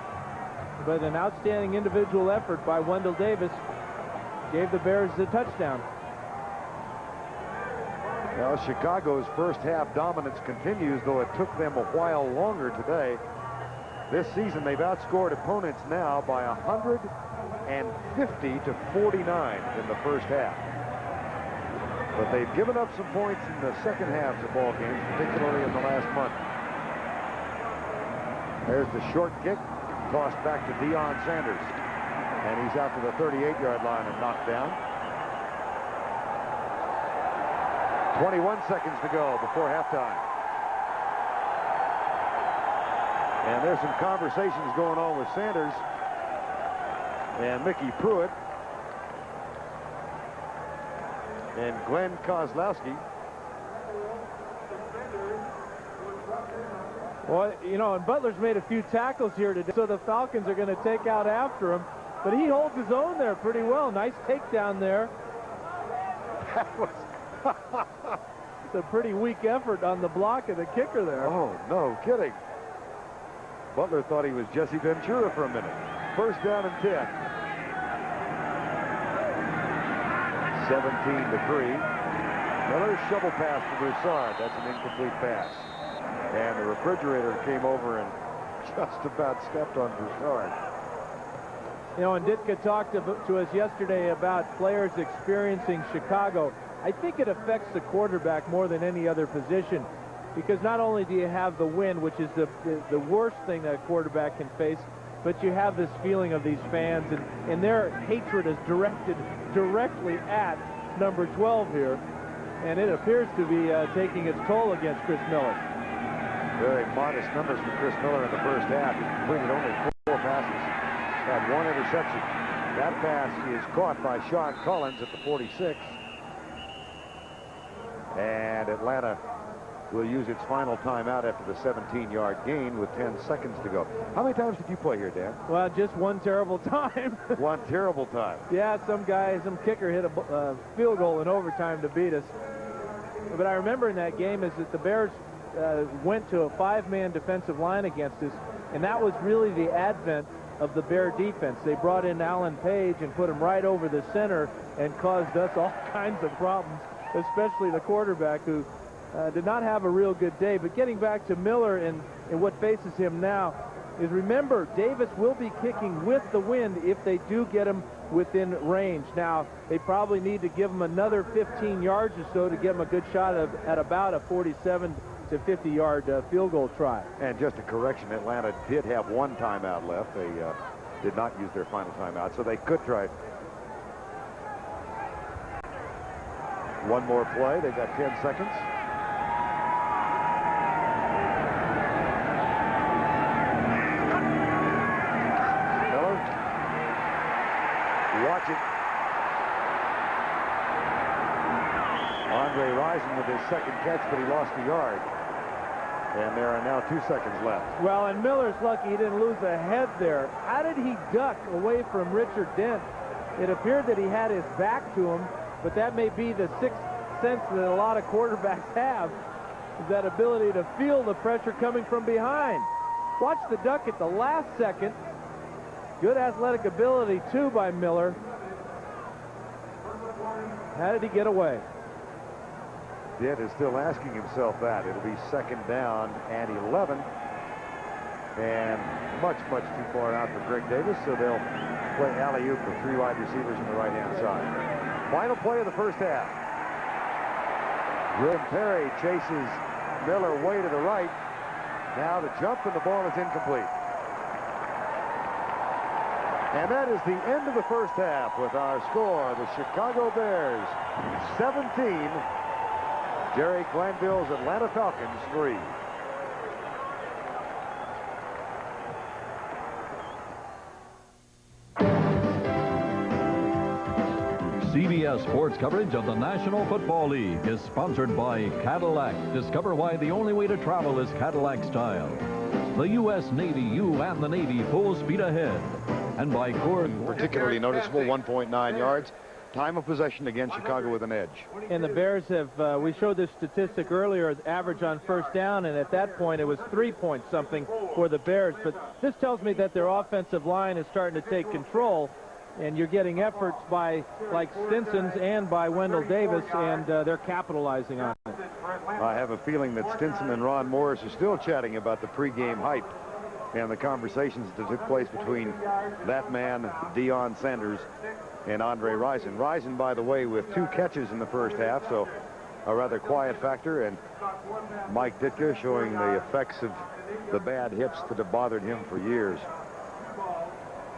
But an outstanding individual effort by Wendell Davis gave the Bears the touchdown. Well, Chicago's first half dominance continues, though it took them a while longer today. This season, they've outscored opponents now by 150 to 49 in the first half. But they've given up some points in the second halves of ball games, particularly in the last month. There's the short kick, tossed back to Deion Sanders. And he's out to the 38-yard line and knocked down. 21 seconds to go before halftime. And there's some conversations going on with Sanders and Mickey Pruitt and Glenn Kozlowski. Well, you know, and Butler's made a few tackles here today, so the Falcons are going to take out after him. But he holds his own there pretty well. Nice takedown there. That was... It's a pretty weak effort on the block of the kicker there. Oh, no kidding. Butler thought he was Jesse Ventura for a minute. First down and 10. 17-3. Another shovel pass to Broussard. That's an incomplete pass. And the refrigerator came over and just about stepped on Broussard. You know, and Ditka talked to us yesterday about players experiencing Chicago. I think it affects the quarterback more than any other position, because not only do you have the wind, which is the worst thing that a quarterback can face, but you have this feeling of these fans, and their hatred is directed directly at number 12 here, and it appears to be taking its toll against Chris Miller. Very modest numbers for Chris Miller in the first half. He completed only 4 passes, had 1 interception. That pass is caught by Sean Collins at the 46. And Atlanta will use its final timeout after the 17-yard gain with 10 seconds to go. How many times did you play here, Dan? Well, just one terrible time. One terrible time. Yeah, some kicker hit a field goal in overtime to beat us. But I remember in that game is that the Bears went to a 5-man defensive line against us, and that was really the advent of the Bear defense. They brought in Alan Page and put him right over the center and caused us all kinds of problems, especially the quarterback, who did not have a real good day. But getting back to Miller and what faces him now is, remember, Davis will be kicking with the wind if they do get him within range. Now, they probably need to give him another 15 yards or so to give him a good shot at about a 47 to 50-yard field goal try. And just a correction, Atlanta did have 1 timeout left. They did not use their final timeout, so they could try one more play. They've got 10 seconds. Miller. Watch it. Andre Rison with his second catch, but he lost a yard. And there are now 2 seconds left. Well, and Miller's lucky he didn't lose a head there. How did he duck away from Richard Dent? It appeared that he had his back to him, but that may be the sixth sense that a lot of quarterbacks have, is that ability to feel the pressure coming from behind. Watch the duck at the last second. Good athletic ability, too, by Miller. How did he get away? Dent is still asking himself that. It'll be 2nd down and 11. And much, much too far out for Greg Davis, so they'll play alley-oop with 3 wide receivers on the right-hand side. Final play of the first half. Grim Perry chases Miller way to the right. Now the jump, and the ball is incomplete. And that is the end of the first half with our score. The Chicago Bears 17. Jerry Glanville's Atlanta Falcons 3. CBS sports coverage of the National Football League is sponsored by Cadillac. Discover why the only way to travel is Cadillac style. The U.S. Navy, you and the Navy, full speed ahead. And by Cord. Particularly noticeable, 1.9 yards. Time of possession against Chicago with an edge. And the Bears have, we showed this statistic earlier, average on first down, and at that point it was 3 point something for the Bears. But this tells me that their offensive line is starting to take control, and you're getting efforts by like Stinson's and by Wendell Davis, and they're capitalizing on it. I have a feeling that Stinson and Ron Morris are still chatting about the pregame hype and the conversations that took place between that man, Deion Sanders, and Andre Rison. Rison, by the way, with 2 catches in the first half, so a rather quiet factor, and Mike Ditka showing the effects of the bad hips that have bothered him for years.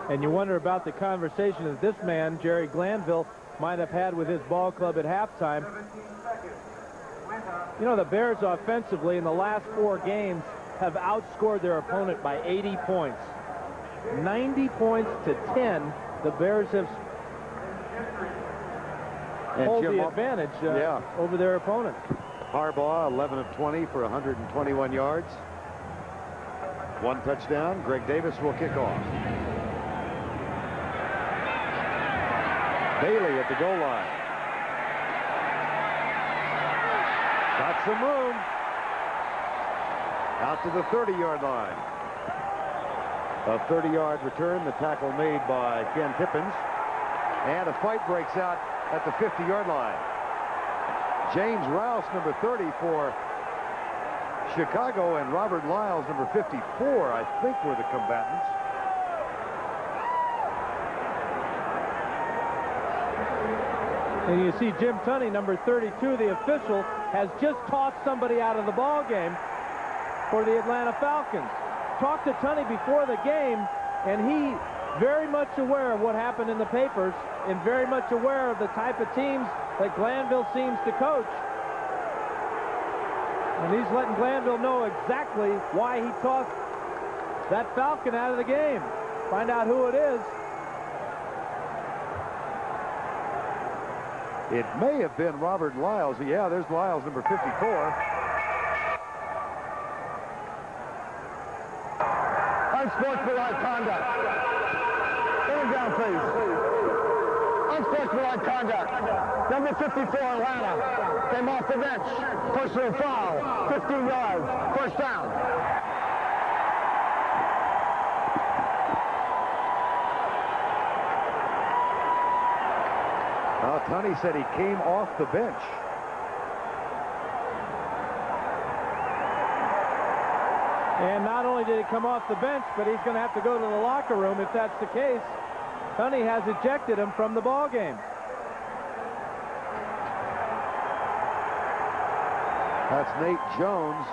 And you wonder about the conversation that this man, Jerry Glanville, might have had with his ball club at halftime. You know, the Bears offensively in the last 4 games have outscored their opponent by 80 points. 90 points to 10. The Bears have hold the advantage over their opponent. Harbaugh, 11 of 20 for 121 yards. 1 touchdown. Greg Davis will kick off. Bailey at the goal line. Got some room. Out to the 30-yard line. A 30-yard return, the tackle made by Ken Tippins. And a fight breaks out at the 50-yard line. James Rouse, number 30 for Chicago, and Robert Wiles, number 54, I think, were the combatants. And you see Jim Tunney, number 32, the official, has just tossed somebody out of the ball game for the Atlanta Falcons. Talked to Tunney before the game, and he very much aware of what happened in the papers and very much aware of the type of teams that Glanville seems to coach. And he's letting Glanville know exactly why he tossed that Falcon out of the game. Find out who it is. It may have been Robert Wiles. Yeah, there's Wiles, number 54. Unsportsmanlike conduct. Put him down, please. Unsportsmanlike conduct. Number 54, Atlanta, came off the bench. Personal foul, 15 yards, first down. Tunney said he came off the bench. And not only did he come off the bench, but he's going to have to go to the locker room if that's the case. Tunney has ejected him from the ball game. That's Nate Jones,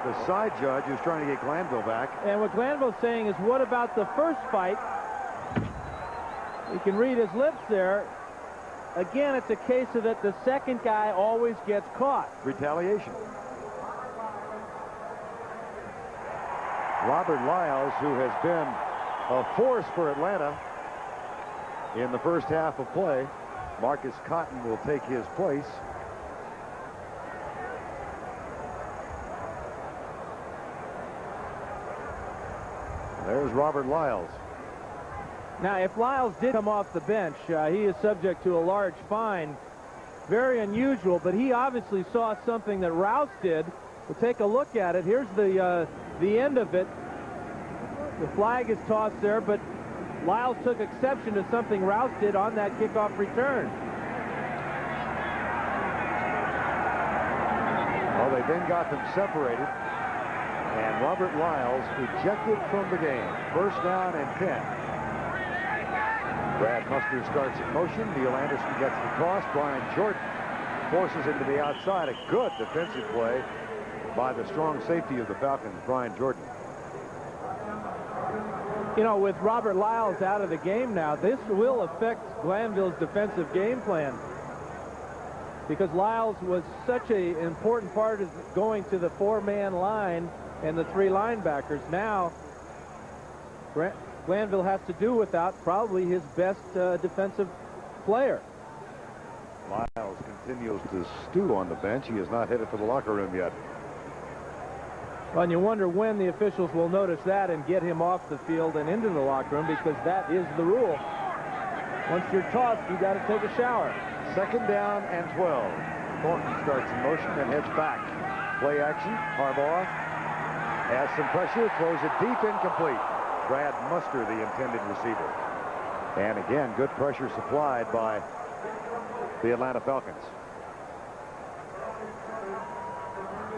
the side judge, who's trying to get Glanville back. And what Glanville's saying is, what about the first fight? You can read his lips there. Again, it's a case of that the second guy always gets caught. Retaliation. Robert Wiles, who has been a force for Atlanta in the first half of play. Marcus Cotton will take his place. There's Robert Wiles. Now, if Wiles did come off the bench, he is subject to a large fine. Very unusual, but he obviously saw something that Rouse did. We'll take a look at it. Here's the end of it. The flag is tossed there, but Wiles took exception to something Rouse did on that kickoff return. Well, they then got them separated, and Robert Wiles ejected from the game. First down and 10. Brad Muster starts in motion. Neil Anderson gets the toss. Brian Jordan forces him to the outside. A good defensive play by the strong safety of the Falcons, Brian Jordan. You know, with Robert Wiles out of the game now, this will affect Glanville's defensive game plan, because Wiles was such an important part of going to the 4-man line and the 3 linebackers. Now, Glanville has to do without probably his best defensive player. continues to stew on the bench. He has not headed for the locker room yet. Well, and you wonder when the officials will notice that and get him off the field and into the locker room, because that is the rule. Once you're tossed, you got to take a shower. 2nd down and 12. Thornton starts in motion and heads back. Play action. Harbaugh has some pressure, throws it deep, incomplete. Brad Muster, the intended receiver. And again, good pressure supplied by the Atlanta Falcons.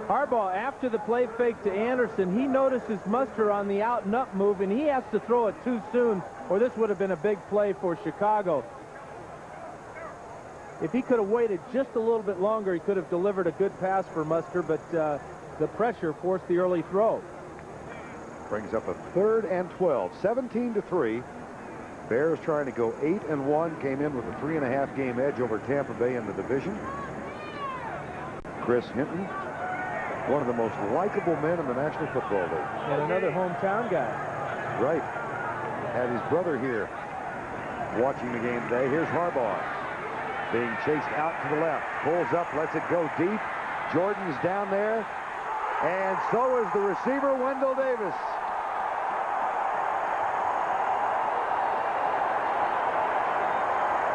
Harbaugh, after the play fake to Anderson, he notices Muster on the out and up move, and he has to throw it too soon, or this would have been a big play for Chicago. If he could have waited just a little bit longer, he could have delivered a good pass for Muster, but the pressure forced the early throw. Brings up a 3rd and 12, 17-3. Bears trying to go 8-1, came in with a 3.5 game edge over Tampa Bay in the division. Chris Hinton, one of the most likable men in the National Football League. And another hometown guy. Right. Had his brother here watching the game today. Here's Harbaugh being chased out to the left. Pulls up, lets it go deep. Jordan's down there. And so is the receiver, Wendell Davis.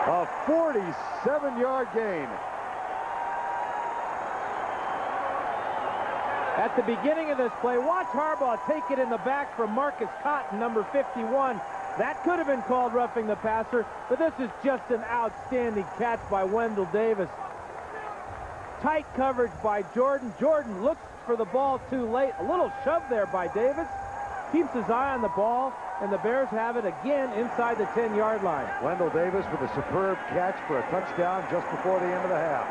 A 47-yard gain. At the beginning of this play, watch Harbaugh take it in the back from Marcus Cotton, number 51. That could have been called roughing the passer, but this is just an outstanding catch by Wendell Davis. Tight coverage by Jordan. Jordan looks for the ball too late. A little shove there by Davis. Keeps his eye on the ball, and the Bears have it again inside the 10-yard line. Wendell Davis with a superb catch for a touchdown just before the end of the half.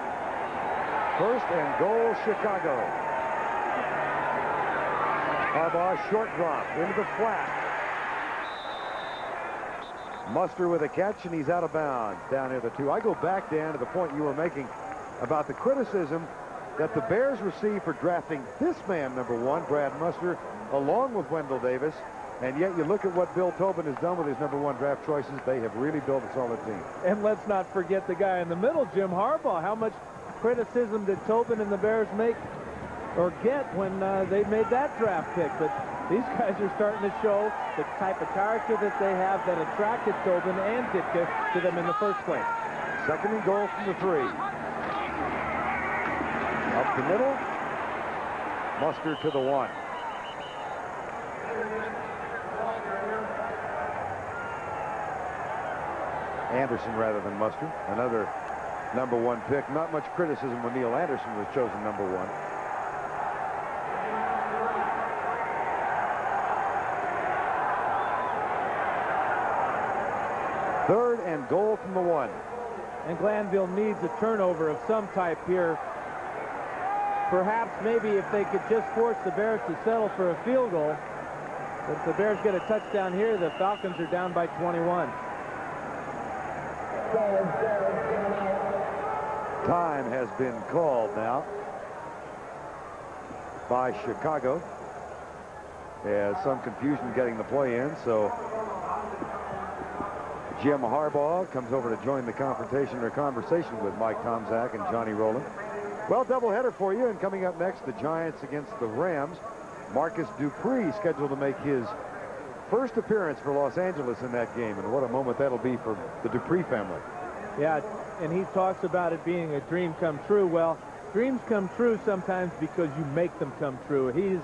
1st and goal, Chicago. Harbaugh, short drop into the flat. Muster with a catch, and he's out of bounds down near the 2. I go back, Dan, to the point you were making about the criticism that the Bears received for drafting this man, number 1, Brad Muster, along with Wendell Davis, and yet you look at what Bill Tobin has done with his number 1 draft choices. They have really built a solid team. And let's not forget the guy in the middle, Jim Harbaugh. How much criticism did Tobin and the Bears make or get when they made that draft pick? But these guys are starting to show the type of character that they have that attracted Tobin and Ditka to them in the first place. 2nd and goal from the 3. Up the middle. Muster to the 1. Anderson rather than Muster. Another number 1 pick. Not much criticism when Neil Anderson was chosen number 1. Third and goal from the 1. And Glanville needs a turnover of some type here. Perhaps maybe if they could just force the Bears to settle for a field goal. But if the Bears get a touchdown here, the Falcons are down by 21. Time has been called now by Chicago. There's some confusion getting the play in, so Jim Harbaugh comes over to join the confrontation or conversation with Mike Tomczak and Johnny Rowland. Well, doubleheader for you, and coming up next, the Giants against the Rams. Marcus Dupree scheduled to make his first appearance for Los Angeles in that game, and what a moment that'll be for the Dupree family. Yeah, and he talks about it being a dream come true. Well, dreams come true sometimes because you make them come true. He's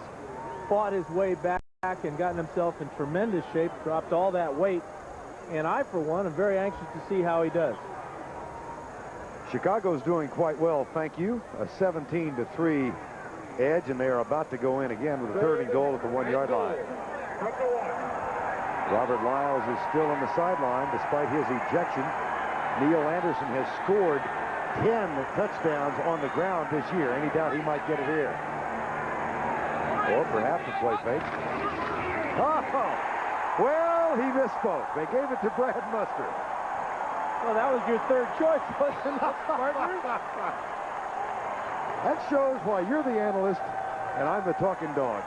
fought his way back and gotten himself in tremendous shape, dropped all that weight, and I, for one, am very anxious to see how he does. Chicago's doing quite well, thank you. A 17-3 edge, and they are about to go in again with a 3rd and goal at the 1-yard line. Robert Wiles is still on the sideline despite his ejection. Neil Anderson has scored 10 touchdowns on the ground this year. Any doubt he might get it here? Or perhaps a play fake. Oh, well, he misspoke. They gave it to Brad Muster. Well, that was your 3rd choice, wasn't it, partner? That shows why you're the analyst and I'm the talking dog.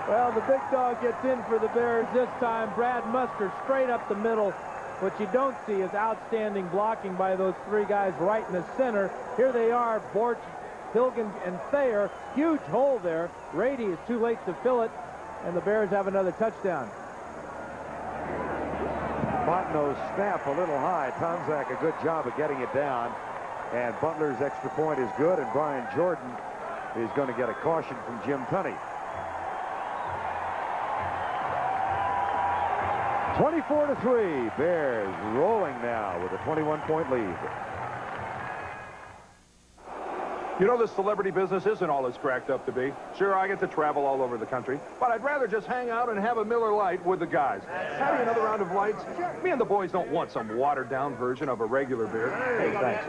Well, the big dog gets in for the Bears this time. Brad Muster straight up the middle. What you don't see is outstanding blocking by those three guys right in the center. Here they are, Borch, Hilgen, and Thayer. Huge hole there. Rady is too late to fill it, and the Bears have another touchdown. Botno's snap a little high. Tomczak a good job of getting it down. And Butler's extra point is good, and Brian Jordan is going to get a caution from Jim Tunney. 24-3, Bears rolling now with a 21-point lead. You know, this celebrity business isn't all it's cracked up to be. Sure, I get to travel all over the country, but I'd rather just hang out and have a Miller Lite with the guys. Having another round of lights? Me and the boys don't want some watered-down version of a regular beer. Hey, thanks.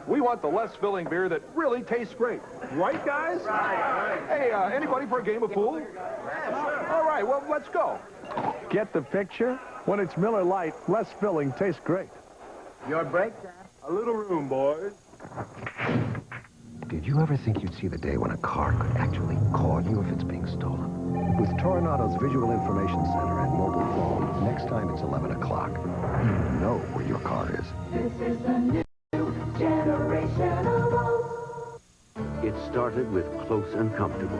We want the less filling beer that really tastes great. Right, guys? Hey, anybody for a game of pool? All right, well, let's go. Get the picture? When it's Miller Lite, less filling tastes great. Your break? A little room, boys. Did you ever think you'd see the day when a car could actually call you if it's being stolen? With Toronado's Visual Information Center and mobile phone, next time it's 11 o'clock, you know where your car is. This is the new generation of oats. It started with close and comfortable.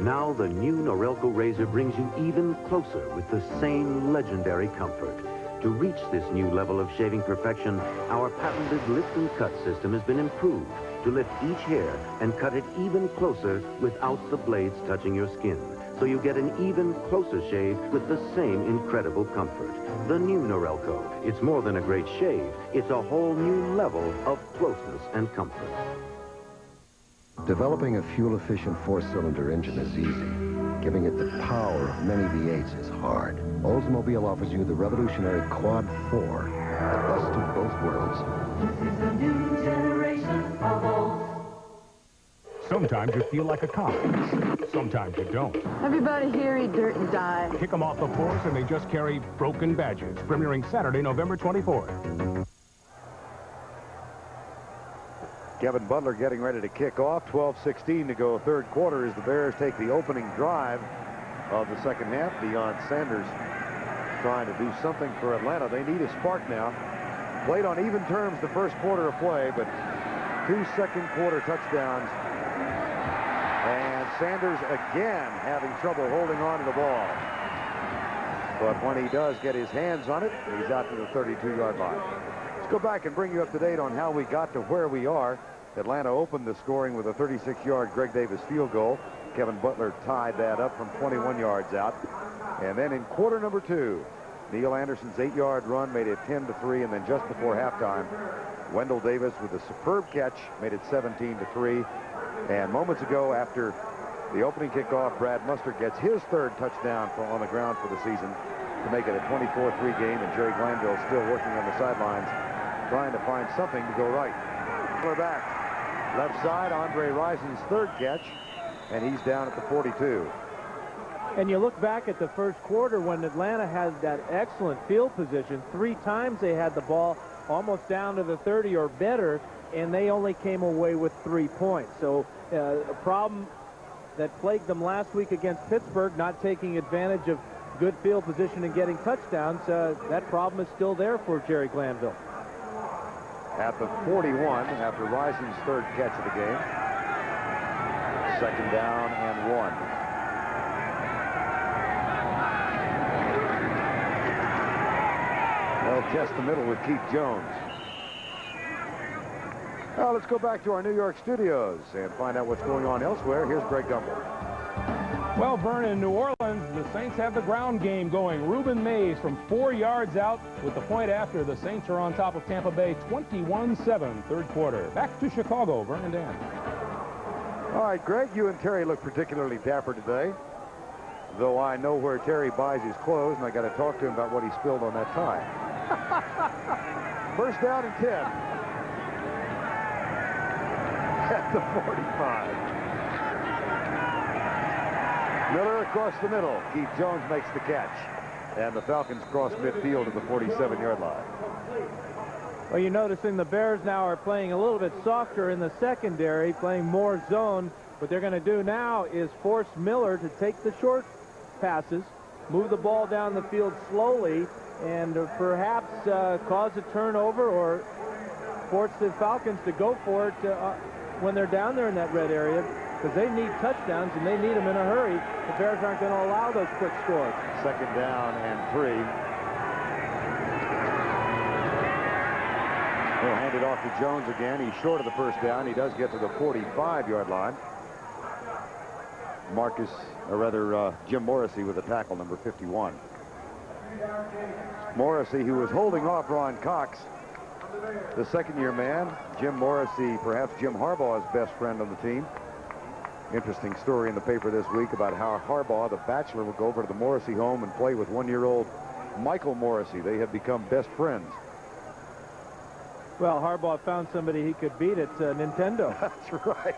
Now the new Norelco Razor brings you even closer with the same legendary comfort. To reach this new level of shaving perfection, our patented lift and cut system has been improved to lift each hair and cut it even closer without the blades touching your skin. So you get an even closer shave with the same incredible comfort. The new Norelco. It's more than a great shave. It's a whole new level of closeness and comfort. Developing a fuel-efficient four-cylinder engine is easy. Giving it the power of many V8s is hard. Oldsmobile offers you the revolutionary Quad 4, the best of both worlds. This is a new generation of oats. Sometimes you feel like a cop. Sometimes you don't. Everybody here eat dirt and die. Kick them off the force and they just carry broken badges. Premiering Saturday, November 24th. Kevin Butler getting ready to kick off. 12:16 to go, third quarter, as the Bears take the opening drive of the second half. Deion Sanders trying to do something for Atlanta. They need a spark now. Played on even terms the first quarter of play, but 2 second quarter touchdowns. And Sanders again having trouble holding on to the ball. But when he does get his hands on it, he's out to the 32-yard line. Let's go back and bring you up to date on how we got to where we are. Atlanta opened the scoring with a 36-yard Greg Davis field goal. Kevin Butler tied that up from 21 yards out. And then in quarter number 2, Neil Anderson's 8-yard run made it 10-3, and then just before halftime, Wendell Davis with a superb catch made it 17-3. And moments ago, after the opening kickoff, Brad Mustard gets his third touchdown on the ground for the season to make it a 24-3 game, and Jerry Glanville still working on the sidelines, trying to find something to go right. We're back. Left side, Andre Rison's third catch, and he's down at the 42. And you look back at the first quarter when Atlanta had that excellent field position. 3 times they had the ball almost down to the 30 or better, and they only came away with 3 points. So a problem that plagued them last week against Pittsburgh, not taking advantage of good field position and getting touchdowns, that problem is still there for Jerry Glanville. At the 41, after Rison's third catch of the game. Second down and 1. They'll test the middle with Keith Jones. Well, let's go back to our New York studios and find out what's going on elsewhere. Here's Greg Gumbel. Well, Vern, in New Orleans, the Saints have the ground game going. Reuben Mays from 4 yards out with the point after. The Saints are on top of Tampa Bay 21-7, third quarter. Back to Chicago, Vern and Dan. All right, Greg, you and Terry look particularly dapper today, though I know where Terry buys his clothes, and I got to talk to him about what he spilled on that tie. First down and 10. At the 45. Miller across the middle. Keith Jones makes the catch. And the Falcons cross midfield to the 47-yard line. Well, you're noticing the Bears now are playing a little bit softer in the secondary, playing more zone. What they're going to do now is force Miller to take the short passes, move the ball down the field slowly, and perhaps cause a turnover or force the Falcons to go for it when they're down there in that red area, because they need touchdowns and they need them in a hurry. The Bears aren't going to allow those quick scores. Second down and 3. He'll hand it off to Jones again. He's short of the first down. He does get to the 45-yard line. Jim Morrissey with a tackle, number 51. Morrissey, who was holding off Ron Cox, the second-year man. Jim Morrissey, perhaps Jim Harbaugh's best friend on the team. Interesting story in the paper this week about how Harbaugh, the bachelor, would go over to the Morrissey home and play with 1-year-old Michael Morrissey. They had become best friends. Well, Harbaugh found somebody he could beat at Nintendo. That's right.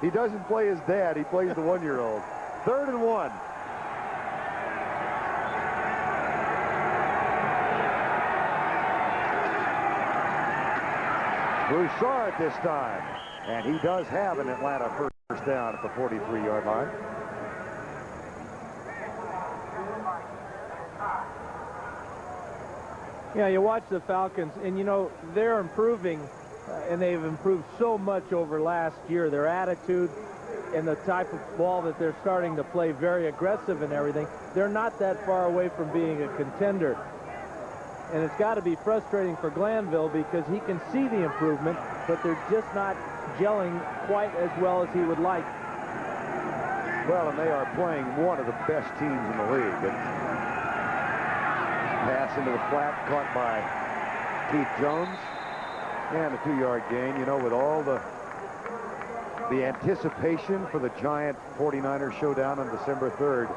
He doesn't play his dad. He plays the 1-year-old. 3rd and 1. Broussard this time. And he does have an Atlanta first down at the 43-yard line. Yeah, you watch the Falcons, and you know, they're improving, and they've improved so much over last year. Their attitude and the type of ball that they're starting to play, very aggressive and everything. They're not that far away from being a contender. And it's got to be frustrating for Glanville because he can see the improvement, but they're just not gelling quite as well as he would like. Well, and they are playing one of the best teams in the league. Pass into the flat, caught by Keith Jones, and a 2-yard gain. You know, with all the anticipation for the giant 49ers showdown on December 3rd,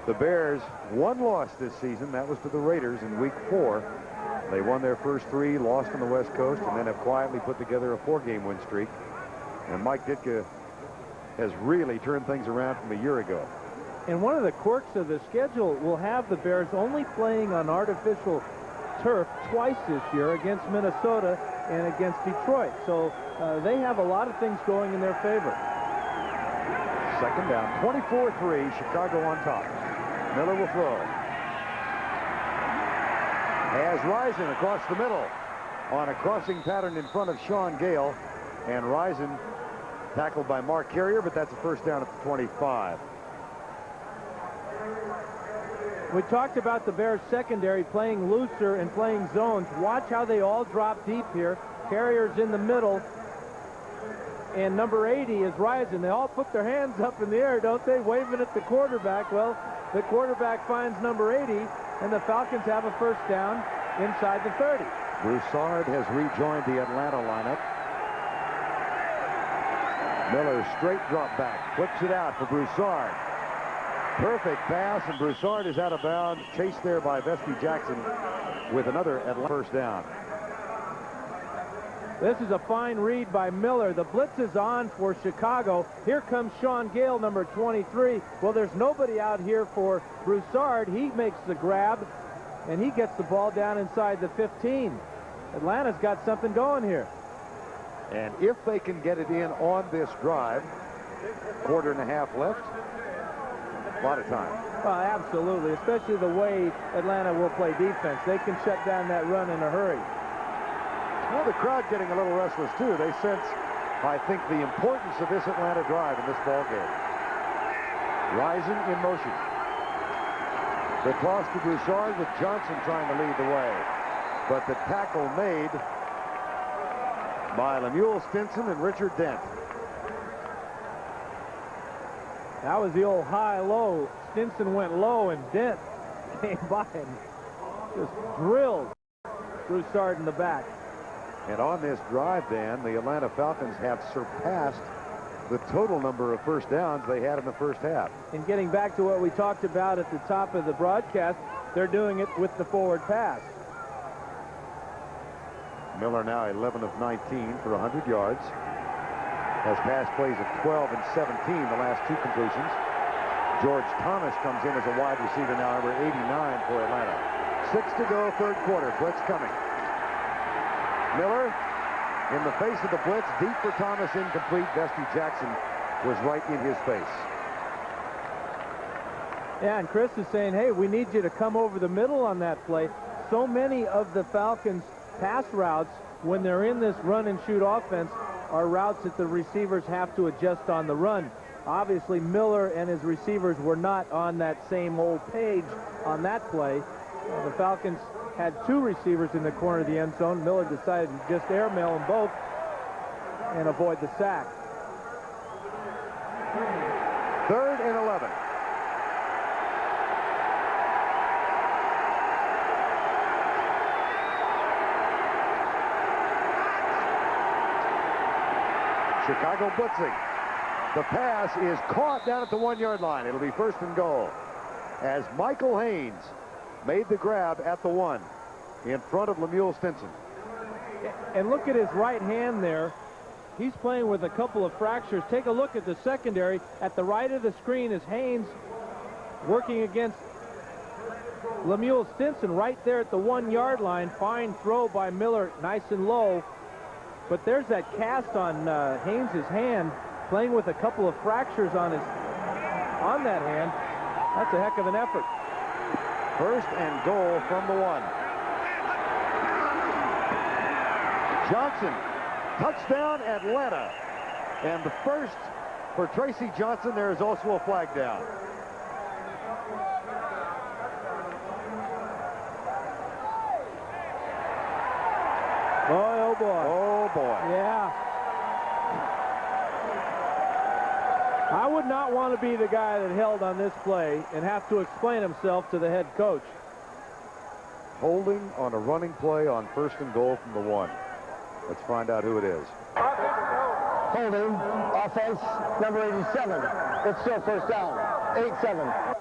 the Bears, one loss this season. That was to the Raiders in week 4. They won their first 3, lost on the West Coast, and then have quietly put together a 4-game win streak. And Mike Ditka has really turned things around from a year ago. And one of the quirks of the schedule will have the Bears only playing on artificial turf twice this year, against Minnesota and against Detroit. So they have a lot of things going in their favor. Second down, 24-3, Chicago on top. Miller will throw. Has Rison across the middle on a crossing pattern in front of Sean Gale. And Rison tackled by Mark Carrier, but that's a first down at the 25. We talked about the Bears secondary playing looser and playing zones. Watch how they all drop deep here. Carrier's in the middle, and number 80 is Rison. They all put their hands up in the air, don't they, waving at the quarterback. Well, the quarterback finds number 80, and the Falcons have a first down inside the 30. Broussard has rejoined the Atlanta lineup. Miller straight drop back, flips it out for Broussard. Perfect pass, and Broussard is out of bounds, chased there by Vespi Jackson with another Atlanta first down. This is a fine read by Miller. The blitz is on for Chicago. Here comes Sean Gale, number 23. Well, there's nobody out here for Broussard. He makes the grab, and he gets the ball down inside the 15. Atlanta's got something going here. And if they can get it in on this drive, 1.5 left, a lot of time. Well, absolutely, especially the way Atlanta will play defense. They can shut down that run in a hurry. Well, the crowd getting a little restless, too. They sense, I think, the importance of this Atlanta drive in this ball game. Rison in motion. The toss to Broussard with Johnson trying to lead the way. But the tackle made by Lemuel Stinson and Richard Dent. That was the old high-low. Stinson went low, and Dent came by and just drilled Broussard in the back. And on this drive, Dan, the Atlanta Falcons have surpassed the total number of first downs they had in the first half. And getting back to what we talked about at the top of the broadcast, they're doing it with the forward pass. Miller now 11 of 19 for 100 yards. Has passed plays of 12 and 17, the last 2 completions. George Thomas comes in as a wide receiver now, number 89 for Atlanta. 6 to go, third quarter. Blitz coming. Miller in the face of the blitz, deep for Thomas, incomplete. Vespi Jackson was right in his face. Yeah, and Chris is saying, hey, we need you to come over the middle on that play. So many of the Falcons' pass routes, when they're in this run-and-shoot offense, are routes that the receivers have to adjust on the run. Obviously, Miller and his receivers were not on that same old page on that play. The Falcons had two receivers in the corner of the end zone. Miller decided to just airmail them both and avoid the sack. 3rd and 11. Chicago blitzing. The pass is caught down at the 1-yard line. It'll be 1st and goal as Michael Haynes made the grab at the 1 in front of Lemuel Stinson. And look at his right hand there. He's playing with a couple of fractures. Take a look at the secondary. At the right of the screen is Haynes working against Lemuel Stinson right there at the 1-yard line. Fine throw by Miller, nice and low. But there's that cast on Haynes' hand, playing with a couple of fractures on that hand. That's a heck of an effort. 1st and goal from the 1. Johnson, touchdown Atlanta. And the first for Tracy Johnson. There is also a flag down. Boy, oh boy. Oh boy. Yeah. I would not want to be the guy that held on this play and have to explain himself to the head coach. Holding on a running play on 1st and goal from the 1. Let's find out who it is. Holding, offense, number 87. It's still 1st down. 8-7.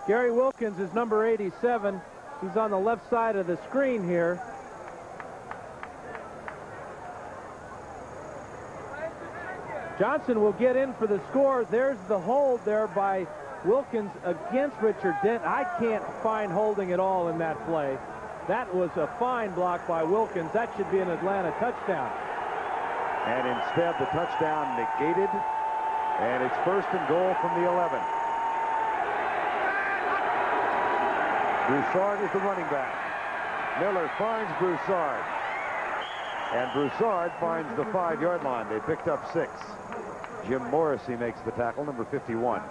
Gary Wilkins is number 87. He's on the left side of the screen here. Johnson will get in for the score. There's the hold there by Wilkins against Richard Dent. I can't find holding at all in that play. That was a fine block by Wilkins. That should be an Atlanta touchdown. And instead, the touchdown negated. And it's 1st and goal from the 11. Broussard is the running back. Miller finds Broussard. And Broussard finds the 5-yard line. They picked up 6. Jim Morrissey makes the tackle, number 51.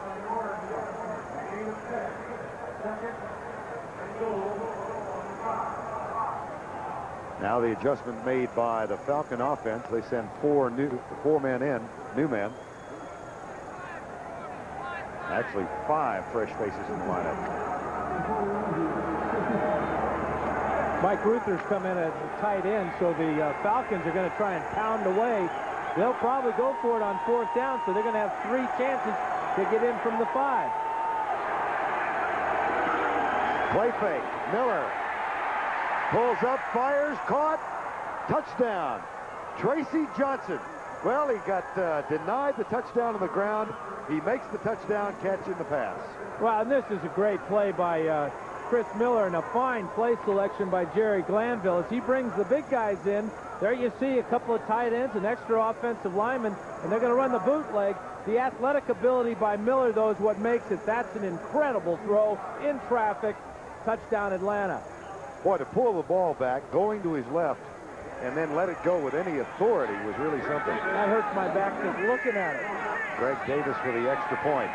Now the adjustment made by the Falcon offense. They send 4 men in, new men. Actually, 5 fresh faces in the lineup. Mike Ruther's come in at tight end, so the Falcons are going to try and pound away. They'll probably go for it on 4th down, so they're going to have 3 chances to get in from the 5. Play fake. Miller pulls up, fires, caught, touchdown. Tracy Johnson. Well, he got denied the touchdown on the ground. He makes the touchdown catch in the pass. Well, and this is a great play by Chris Miller and a fine play selection by Jerry Glanville as he brings the big guys in. There you see a couple of tight ends, an extra offensive lineman, and they're going to run the bootleg. The athletic ability by Miller, though, is what makes it. That's an incredible throw in traffic. Touchdown, Atlanta. Boy, to pull the ball back, going to his left, and then let it go with any authority was really something. That hurts my back just looking at it. Greg Davis for the extra point.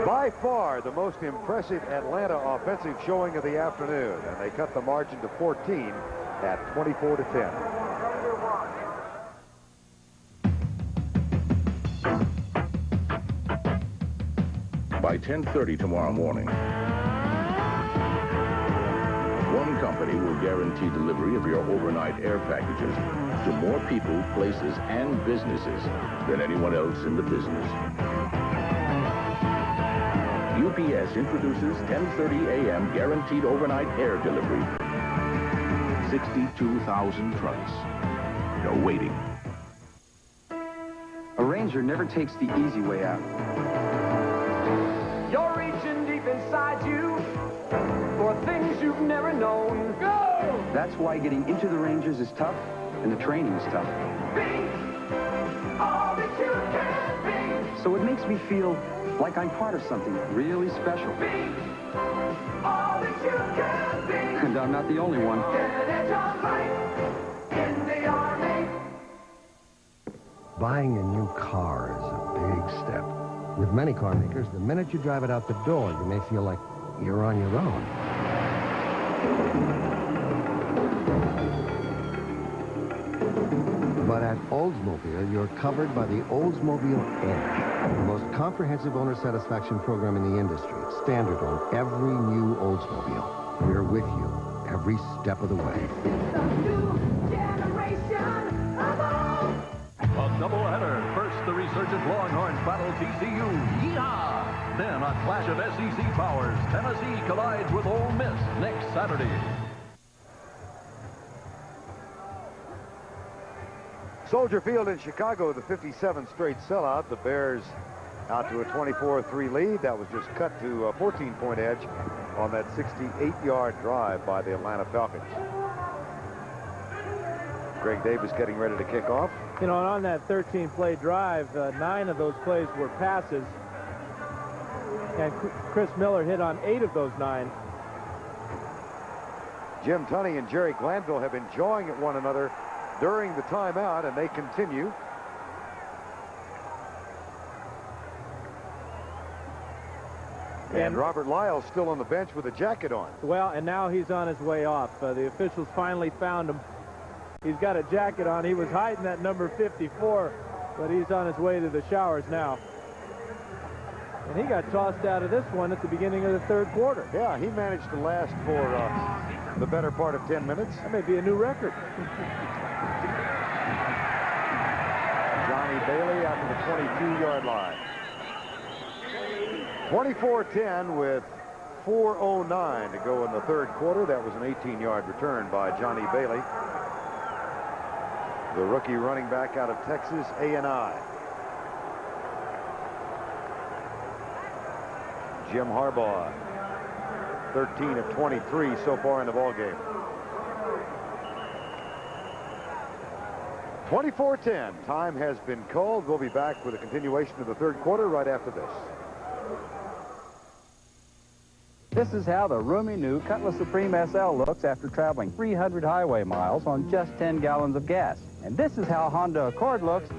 By far the most impressive Atlanta offensive showing of the afternoon, and they cut the margin to 14 at 24-10. By 10:30 tomorrow morning, one company will guarantee delivery of your overnight air packages to more people, places, and businesses than anyone else in the business. UPS introduces 10:30 a.m. guaranteed overnight air delivery. 62,000 trucks. No waiting. A Ranger never takes the easy way out. You're reaching deep inside you for things you've never known. Go! That's why getting into the Rangers is tough and the training is tough. All the So it makes me feel like I'm part of something really special. And I'm not the only one. Buying a new car is a big step. With many car makers, the minute you drive it out the door, you may feel like you're on your own. But at Oldsmobile, you're covered by the Oldsmobile Edge, the most comprehensive owner satisfaction program in the industry. It's standard on every new Oldsmobile. We're with you every step of the way. A doubleheader. First, the resurgent Longhorns battle TCU. Yeehaw! Then a clash of SEC powers. Tennessee collides with Ole Miss next Saturday. Soldier Field in Chicago, the 57th straight sellout. The Bears out to a 24-3 lead. That was just cut to a 14-point edge on that 68-yard drive by the Atlanta Falcons. Greg Davis getting ready to kick off. You know, and on that 13-play drive, 9 of those plays were passes. And Chris Miller hit on 8 of those 9. Jim Tunney and Jerry Glanville have been jawing at one another during the timeout, and they continue. And Robert Lyle's still on the bench with a jacket on. Well, and now he's on his way off. The officials finally found him. He's got a jacket on. He was hiding that number 54, but he's on his way to the showers now. And he got tossed out of this one at the beginning of the third quarter. Yeah, he managed to last for the better part of 10 minutes. That may be a new record. Johnny Bailey out to the 22-yard line. 24-10 with 4:09 to go in the third quarter. That was an 18-yard return by Johnny Bailey, the rookie running back out of Texas A&I. Jim Harbaugh, 13 of 23 so far in the ballgame. 24-10. Time has been called. We'll be back with a continuation of the third quarter right after this. This is how the roomy new Cutlass Supreme SL looks after traveling 300 highway miles on just 10 gallons of gas. And this is how Honda Accord looks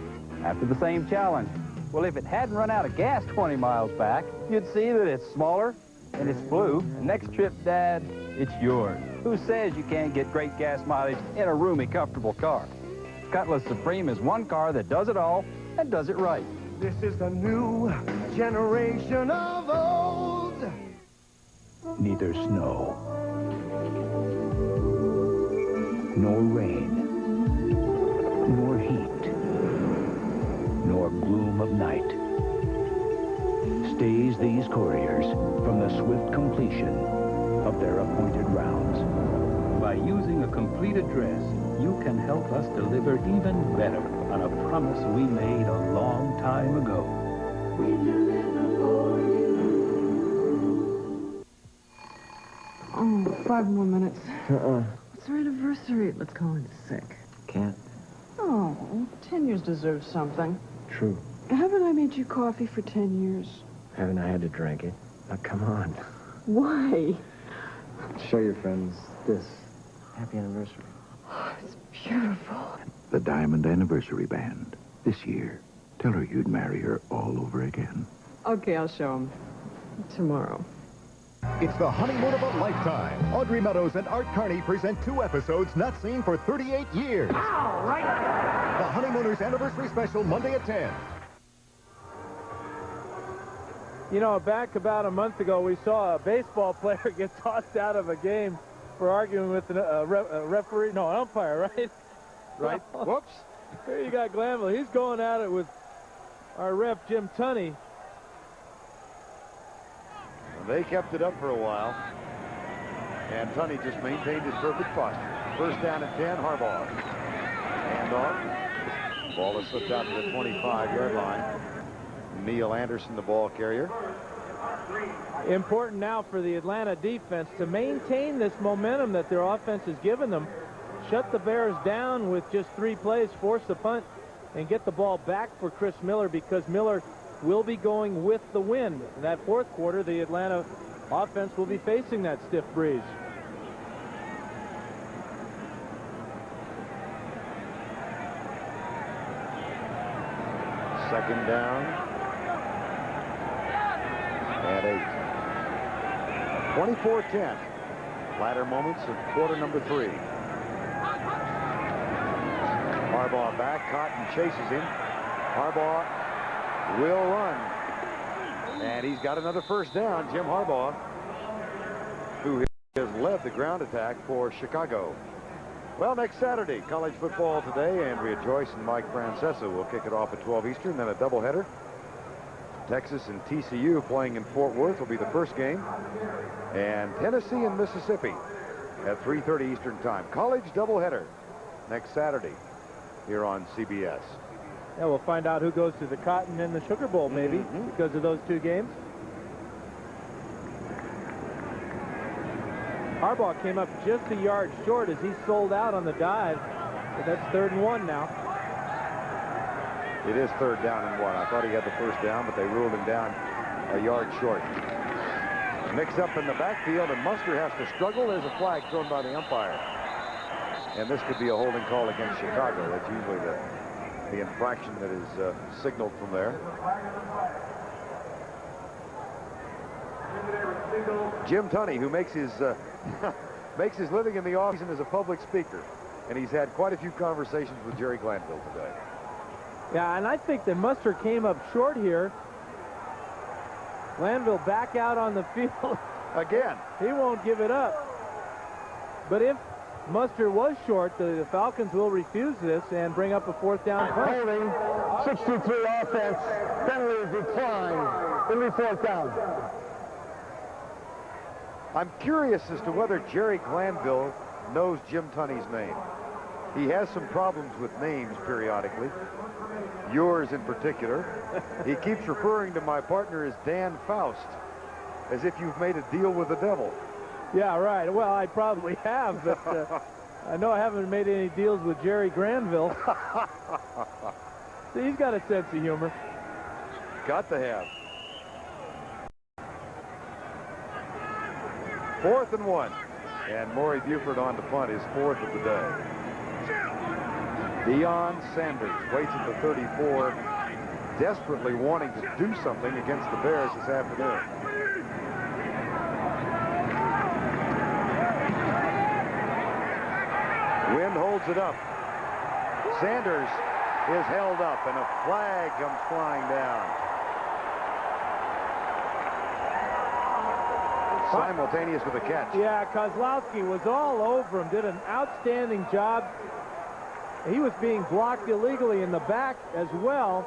after the same challenge. Well, if it hadn't run out of gas 20 miles back, you'd see that it's smaller and it's blue. And next trip, Dad, it's yours. Who says you can't get great gas mileage in a roomy, comfortable car? Cutlass Supreme is one car that does it all and does it right. This is the new generation of old. Neither snow, nor rain, nor heat, nor gloom of night stays these couriers from the swift completion of their appointed rounds. By using a complete address, you can help us deliver even better on a promise we made a long time ago. We deliver for you. Oh, 5 more minutes. What's our anniversary? Let's call in sick. Can't. Oh, 10 years deserves something. True. Haven't I made you coffee for 10 years? Haven't I had to drink it? Now, come on. Why? Show your friends this. Happy anniversary. Oh, it's beautiful. The Diamond Anniversary Band. This year, tell her you'd marry her all over again. Okay, I'll show him. Tomorrow. It's the honeymoon of a lifetime. Audrey Meadows and Art Carney present 2 episodes not seen for 38 years. All right. The Honeymooners Anniversary Special, Monday at 10. You know, back about a month ago, we saw a baseball player get tossed out of a game for arguing with a referee. No, an umpire, right? Right. Whoops. Here you got Glanville. He's going at it with our ref, Jim Tunney. They kept it up for a while. And Tunney just maintained his perfect posture. First down at 10, Harbaugh. Handoff. Ball is slipped out to the 25-yard line. Neil Anderson, the ball carrier. Important now for the Atlanta defense to maintain this momentum that their offense has given them. Shut the Bears down with just 3 plays, force the punt, and get the ball back for Chris Miller, because Miller will be going with the wind. In that fourth quarter, the Atlanta offense will be facing that stiff breeze. Second down and 8. 24-10. Latter moments of quarter number 3. Harbaugh back. Cotton chases him. Harbaugh will run. And he's got another first down. Jim Harbaugh, who has led the ground attack for Chicago. Well, next Saturday, college football today. Andrea Joyce and Mike Francesa will kick it off at 12 Eastern. Then a doubleheader. Texas and TCU playing in Fort Worth will be the first game. And Tennessee and Mississippi at 3:30 Eastern time. College doubleheader next Saturday here on CBS. Yeah, we'll find out who goes to the Cotton and the Sugar Bowl, maybe, because of those two games. Harbaugh came up just a yard short as he sold out on the dive. But that's 3rd and 1 now. It is 3rd down and 1. I thought he had the first down, but they ruled him down a yard short. Mix up in the backfield, and Munster has to struggle. There's a flag thrown by the umpire. And this could be a holding call against Chicago. That's usually the infraction that is signaled from there. Jim Tunney, who makes his makes his living in the offseason as a public speaker, and he's had quite a few conversations with Jerry Glanville today. Yeah, and I think that Munster came up short here. Glanville back out on the field. Again. He won't give it up. But if Munster was short, the Falcons will refuse this and bring up a 4th down punt. Holding, 63 offense, penalty decline, in the 4th down. I'm curious as to whether Jerry Glanville knows Jim Tunney's name. He has some problems with names periodically. Yours in particular. He keeps referring to my partner as Dan Faust, as if you've made a deal with the devil. Yeah, right. Well, I probably have, but I know I haven't made any deals with Jerry Glanville. See, he's got a sense of humor. Got to have. 4th and 1. And Maury Buford on to punt, his 4th of the day. Deion Sanders waits at the 34, desperately wanting to do something against the Bears this afternoon. Wind holds it up. Sanders is held up, and a flag comes flying down. Simultaneous with the catch. Yeah, Kozlowski was all over him, did an outstanding job. He was being blocked illegally in the back as well.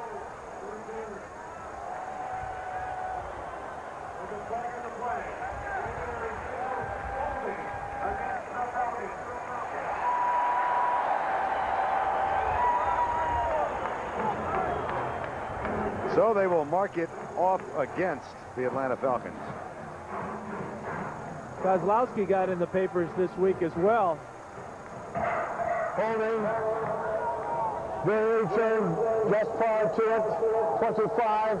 So they will mark it off against the Atlanta Falcons. Kozlowski got in the papers this week as well. Holding. Variation, just prior to it, 25.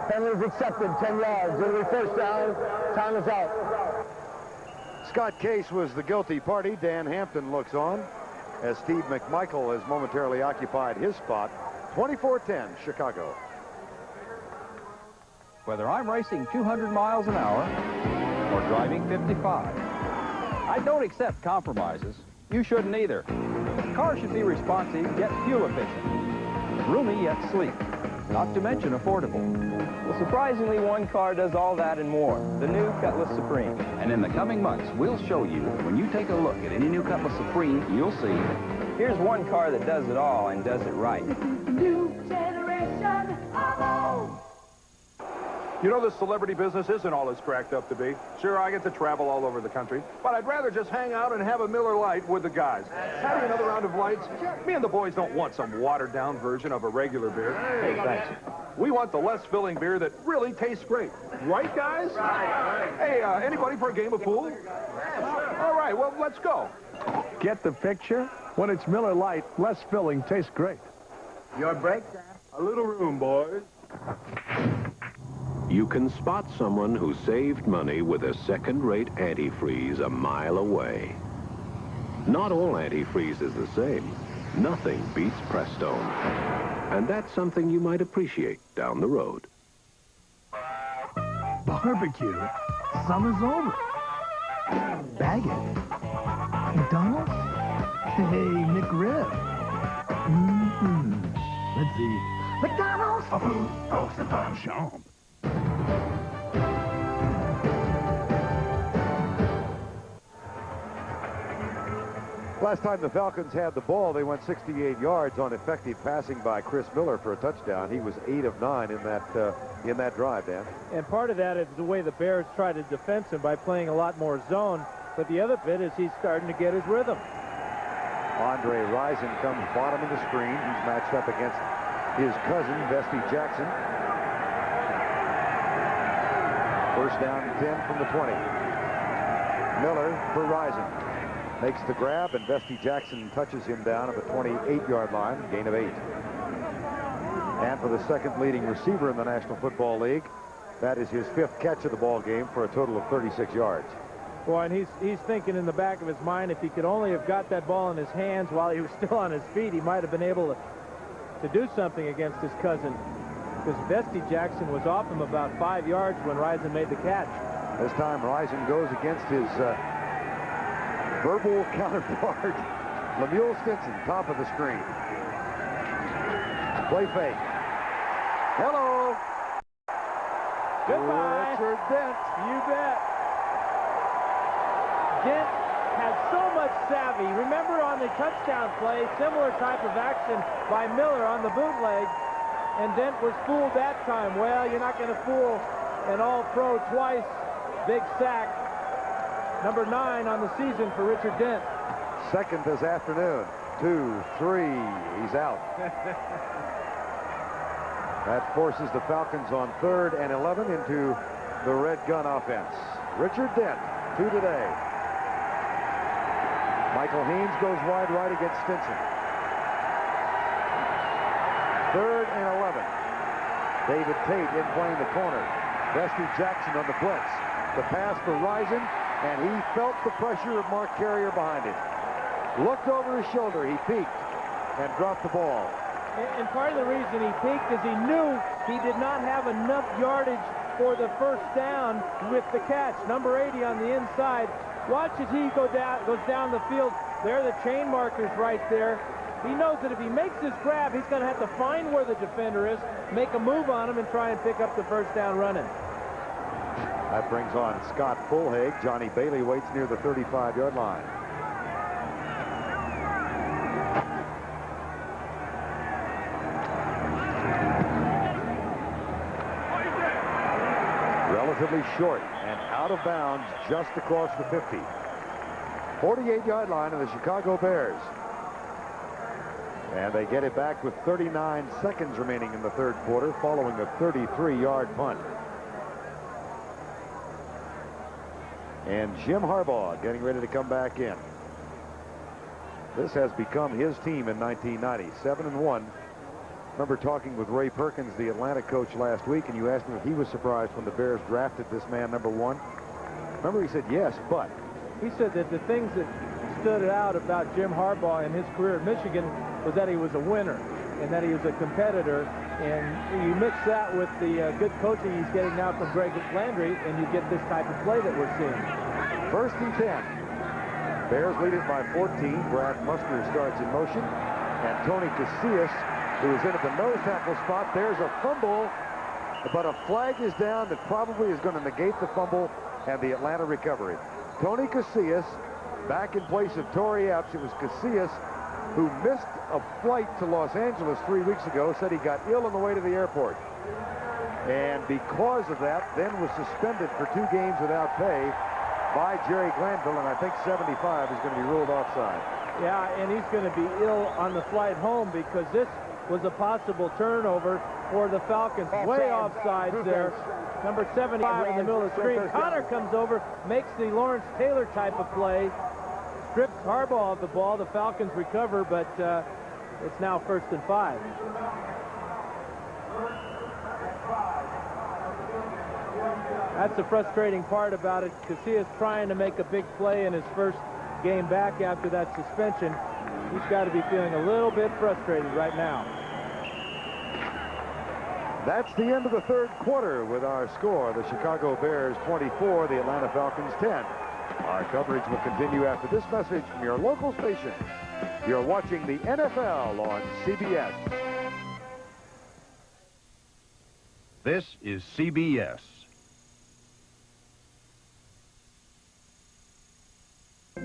Penalty is accepted, 10 yards. It'll be 1st down. Time is out. Scott Case was the guilty party. Dan Hampton looks on as Steve McMichael has momentarily occupied his spot. 24-10, Chicago. Whether I'm racing 200 miles an hour or driving 55, I don't accept compromises. You shouldn't either. The car should be responsive yet fuel efficient, roomy yet sleek, not to mention affordable. Well, surprisingly, one car does all that and more. The new Cutlass Supreme. And in the coming months, we'll show you that when you take a look at any new Cutlass Supreme, you'll see. Here's one car that does it all and does it right. New generation of old. You know, this celebrity business isn't all it's cracked up to be. Sure, I get to travel all over the country, but I'd rather just hang out and have a Miller Lite with the guys. Having another round of lights? Me and the boys don't want some watered-down version of a regular beer. Hey, thanks. We want the less filling beer that really tastes great. Right, guys? Hey, anybody for a game of pool? All right, well, let's go. Get the picture? When it's Miller Lite, less filling tastes great. Your break, Sam. A little room, boys. You can spot someone who saved money with a second-rate antifreeze a mile away. Not all antifreeze is the same. Nothing beats Prestone. And that's something you might appreciate down the road. Barbecue. Summer's over. Bag it. McDonald's? Hey, McRib. Let's see. McDonald's? A food, folks, the fun shop. Last time the Falcons had the ball, they went 68 yards on effective passing by Chris Miller for a touchdown. He was 8 of 9 in that drive, Dan. And part of that is the way the Bears try to defense him by playing a lot more zone. But the other bit is he's starting to get his rhythm. Andre Rison comes bottom of the screen. He's matched up against his cousin, Vesty Jackson. First down and 10 from the 20. Miller for Rison. Makes the grab, and Vesty Jackson touches him down at the 28-yard line, gain of 8. And for the second leading receiver in the National Football League, that is his 5th catch of the ball game for a total of 36 yards. Well, and he's thinking in the back of his mind, if he could only have got that ball in his hands while he was still on his feet, he might have been able to do something against his cousin. Because Vesty Jackson was off him about 5 yards when Rison made the catch. This time Rison goes against his verbal counterpart, Lemuel Stinson, top of the screen. Play fake. Hello. Goodbye. Richard Dent. You bet. Dent had so much savvy. Remember on the touchdown play, similar type of action by Miller on the bootleg, and Dent was fooled that time. Well, you're not going to fool an all-pro twice. Big sack. Number 9 on the season for Richard Dent. Second this afternoon. 2, 3. He's out. That forces the Falcons on 3rd and 11 into the red gun offense. Richard Dent, 2 today. Michael Haynes goes wide right against Stinson. 3rd and 11. David Tate in playing the corner. Vesty Jackson on the blitz. The pass for Rison, and he felt the pressure of Mark Carrier behind him. Looked over his shoulder, he peeked, and dropped the ball. And part of the reason he peeked is he knew he did not have enough yardage for the first down with the catch. Number 80 on the inside. Watch as he goes down the field. There are the chain markers right there. He knows that if he makes this grab, he's going to have to find where the defender is, make a move on him, and try and pick up the first down running. That brings on Scott Fulhag. Johnny Bailey waits near the 35-yard line. Relatively short and out of bounds just across the 50. 48-yard line of the Chicago Bears. And they get it back with 39 seconds remaining in the 3rd quarter following a 33-yard punt. And Jim Harbaugh getting ready to come back in. This has become his team in 1990, 7-1. Remember talking with Ray Perkins, the Atlanta coach, last week, and you asked him if he was surprised when the Bears drafted this man number 1. Remember, he said yes, but he said that the things that stood out about Jim Harbaugh in his career at Michigan was that he was a winner and that he was a competitor. And you mix that with the good coaching he's getting now from Greg Landry, and you get this type of play that we're seeing. 1st and 10. Bears lead it by 14. Brad Muster starts in motion. And Tony Casillas, who is in at the nose tackle spot. There's a fumble, but a flag is down that probably is going to negate the fumble and the Atlanta recovery. Tony Casillas back in place of Torrey Epps. It was Casillas who missed a flight to Los Angeles 3 weeks ago, said he got ill on the way to the airport. And because of that, then was suspended for 2 games without pay by Jerry Glanville, and I think 75 is going to be ruled offside. Yeah, and he's going to be ill on the flight home because this was a possible turnover for the Falcons. Way offside there. Number 75 in the middle of the screen. Connor comes over, makes the Lawrence Taylor type of play. Strips Harbaugh of the ball. The Falcons recover, but It's now 1st and 5. That's the frustrating part about it. Casillas trying to make a big play in his first game back after that suspension. He's got to be feeling a little bit frustrated right now. That's the end of the third quarter with our score. The Chicago Bears 24, the Atlanta Falcons 10. Our coverage will continue after this message from your local station. You're watching the NFL on CBS. This is CBS.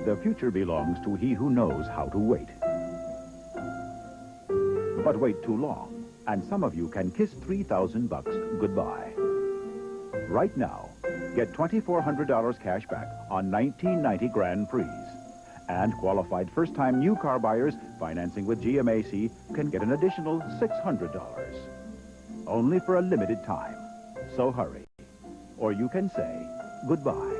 The future belongs to he who knows how to wait. But wait too long, and some of you can kiss $3,000 goodbye. Right now, get $2,400 cash back on 1990 Grand Prix. And qualified first-time new car buyers financing with GMAC can get an additional $600. Only for a limited time. So hurry. Or you can say goodbye.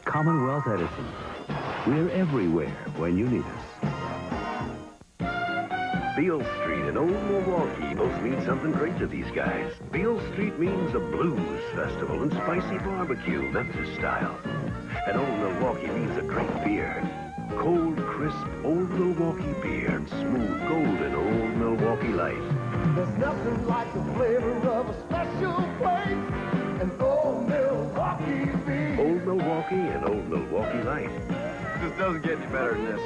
Commonwealth Edison. We're everywhere when you need us. Beale Street in Old Milwaukee both mean something great to these guys. Beale Street means a blues festival and spicy barbecue, Memphis style. And Old Milwaukee means a great beer. Cold, crisp Old Milwaukee beer and smooth, golden Old Milwaukee Light. There's nothing like the flavor of a special place. An Old Milwaukee beer. Old Milwaukee and Old Milwaukee Light. Just doesn't get any better than this.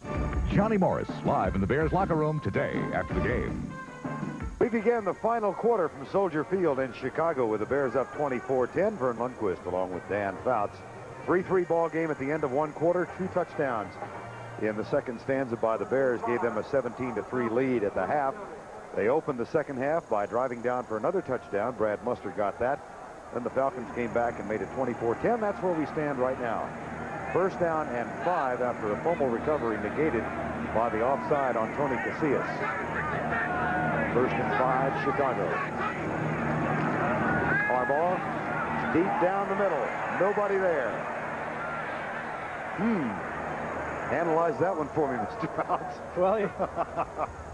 Yeah. Johnny Morris live in the Bears locker room today after the game. We began the final quarter from Soldier Field in Chicago with the Bears up 24-10. Vern Lundquist along with Dan Fouts. 3-3 ball game at the end of one quarter. 2 touchdowns in the second stanza by the Bears gave them a 17-3 lead at the half. They opened the second half by driving down for another touchdown. Brad Mustard got that. Then the Falcons came back and made it 24-10. That's where we stand right now. 1st down and 5 after a fumble recovery negated by the offside on Tony Casillas. 1st and 5, Chicago. Harbaugh, deep down the middle. Nobody there. Analyze that one for me, Mr. Fouts. Well,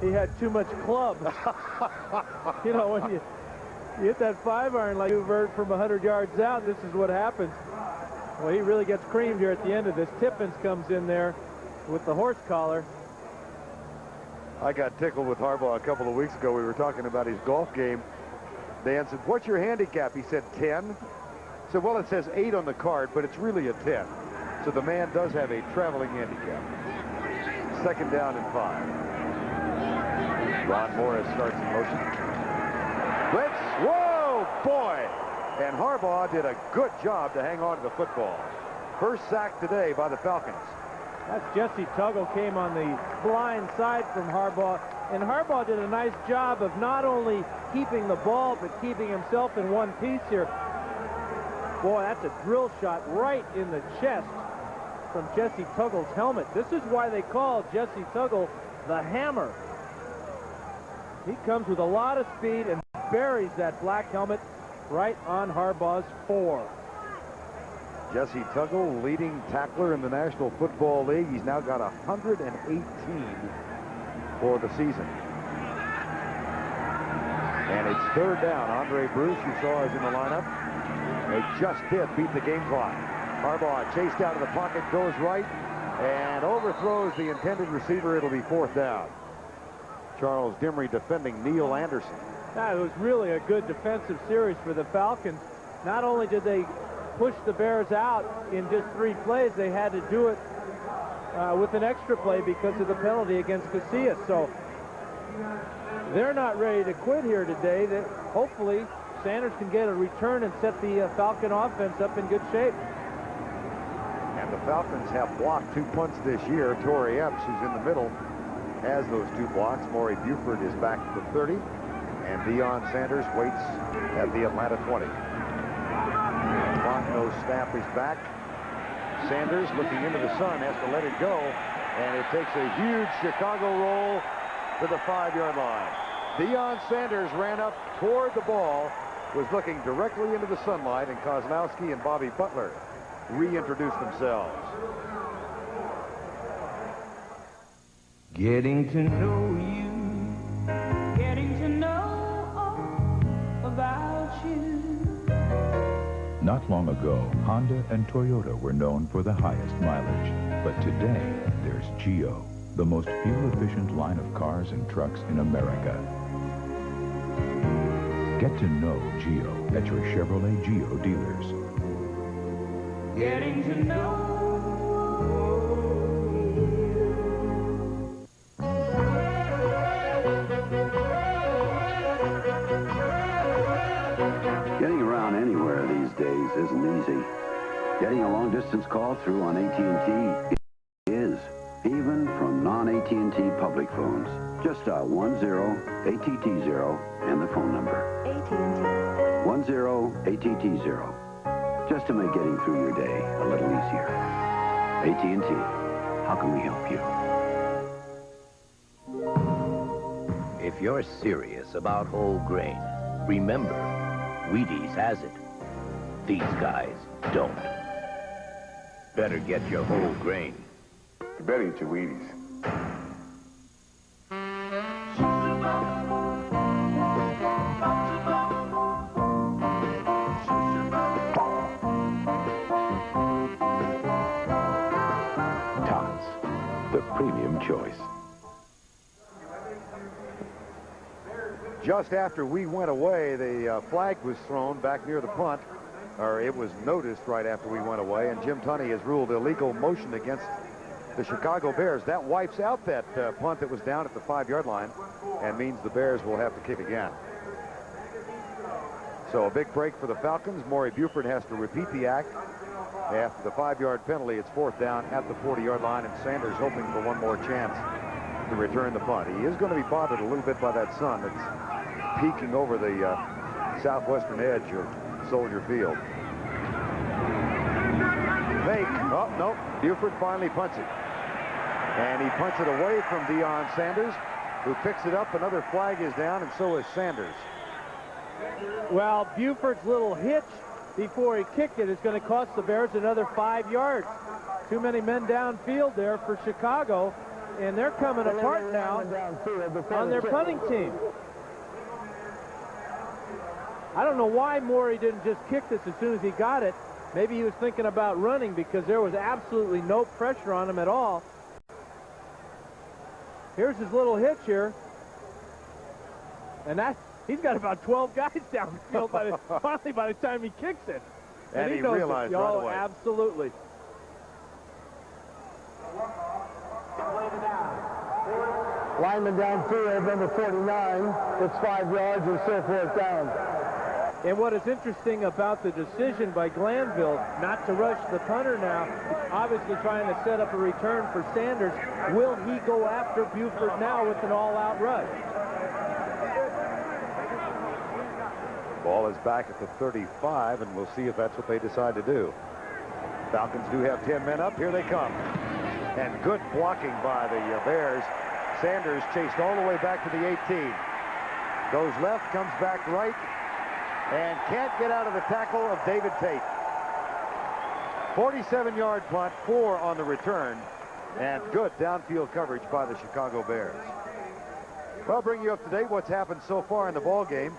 he had too much club. You know, when you hit that 5-iron like you vert from 100 yards out, this is what happens. Well, he really gets creamed here at the end of this. Tippins comes in there with the horse collar. I got tickled with Harbaugh a couple of weeks ago. We were talking about his golf game. Dan said, "What's your handicap?" He said, 10. I said, "Well, it says 8 on the card, but it's really a 10. So the man does have a traveling handicap. 2nd down and 5. Ron Morris starts in motion. Blitz. Whoa, boy. And Harbaugh did a good job to hang on to the football. First sack today by the Falcons. That's Jesse Tuggle came on the blind side from Harbaugh. And Harbaugh did a nice job of not only keeping the ball, but keeping himself in one piece here. Boy, that's a drill shot right in the chest from Jesse Tuggle's helmet. This is why they call Jesse Tuggle the Hammer. He comes with a lot of speed and buries that black helmet right on Harbaugh's 4. Jesse Tuggle, leading tackler in the National Football League. He's now got 118 for the season. And it's 3rd down. Andre Bruce, you saw, is in the lineup. They just did beat the game clock. Harbaugh chased out of the pocket, goes right, and overthrows the intended receiver. It'll be 4th down. Charles Dimry defending Neil Anderson. That was really a good defensive series for the Falcons. Not only did they push the Bears out in just 3 plays, they had to do it with an extra play because of the penalty against Casillas. So they're not ready to quit here today. That hopefully Sanders can get a return and set the Falcon offense up in good shape. And the Falcons have blocked 2 punts this year. Torrey Epps, who's in the middle, has those 2 blocks. Maury Buford is back at the 30, and Deion Sanders waits at the Atlanta 20. Bronco snap is back. Sanders, looking into the sun, has to let it go, and it takes a huge Chicago roll to the 5-yard line. Deion Sanders ran up toward the ball, was looking directly into the sunlight, and Kozlowski and Bobby Butler reintroduced themselves. Getting to know you, getting to know all about you. Not long ago, Honda and Toyota were known for the highest mileage. But today, there's Geo, the most fuel-efficient line of cars and trucks in America. Get to know Geo at your Chevrolet Geo dealers. Getting to know. Getting around anywhere these days isn't easy. Getting a long-distance call through on AT&T is, even from non-AT&T public phones. Just dial 10-ATT-0 and the phone number. AT&T. 10-ATT-0. Just to make getting through your day a little easier. AT&T. How can we help you? If you're serious about whole grain, remember, Wheaties has it. These guys don't. Better get your whole grain. You better eat your Wheaties. Tots, the premium choice. Just after we went away, the flag was thrown back near the punt, or it was noticed right after we went away, and Jim Tunney has ruled illegal motion against the Chicago Bears. That wipes out that punt that was down at the 5-yard line and means the Bears will have to kick again. So a big break for the Falcons. Maury Buford has to repeat the act. After the 5-yard penalty, it's 4th down at the 40-yard line, and Sanders hoping for one more chance to return the punt. He is going to be bothered a little bit by that sun that's peeking over the southwestern edge of Soldier Field. Fake. Oh, no. Buford finally punts it. And he punts it away from Deion Sanders, who picks it up. Another flag is down, and so is Sanders. Well, Buford's little hitch before he kicked it is going to cost the Bears another 5 yards. Too many men downfield there for Chicago, and they're coming apart now on their punting team. I don't know why Maury didn't just kick this as soon as he got it. Maybe he was thinking about running because there was absolutely no pressure on him at all. Here's his little hitch here. And he's got about 12 guys downfield finally by the time he kicks it. And he realized right away. Absolutely. Lineman downfield, number 49. It's 5 yards and still 4th down. And what is interesting about the decision by Glanville not to rush the punter now, obviously trying to set up a return for Sanders. Will he go after Buford now with an all-out rush? Ball is back at the 35, and we'll see if that's what they decide to do. Falcons do have 10 men up. Here they come. And good blocking by the Bears. Sanders chased all the way back to the 18. Goes left, comes back right, and can't get out of the tackle of David Tate. 47-yard punt, 4 on the return, and good downfield coverage by the Chicago Bears. Well, I'll bring you up to date what's happened so far in the ball game.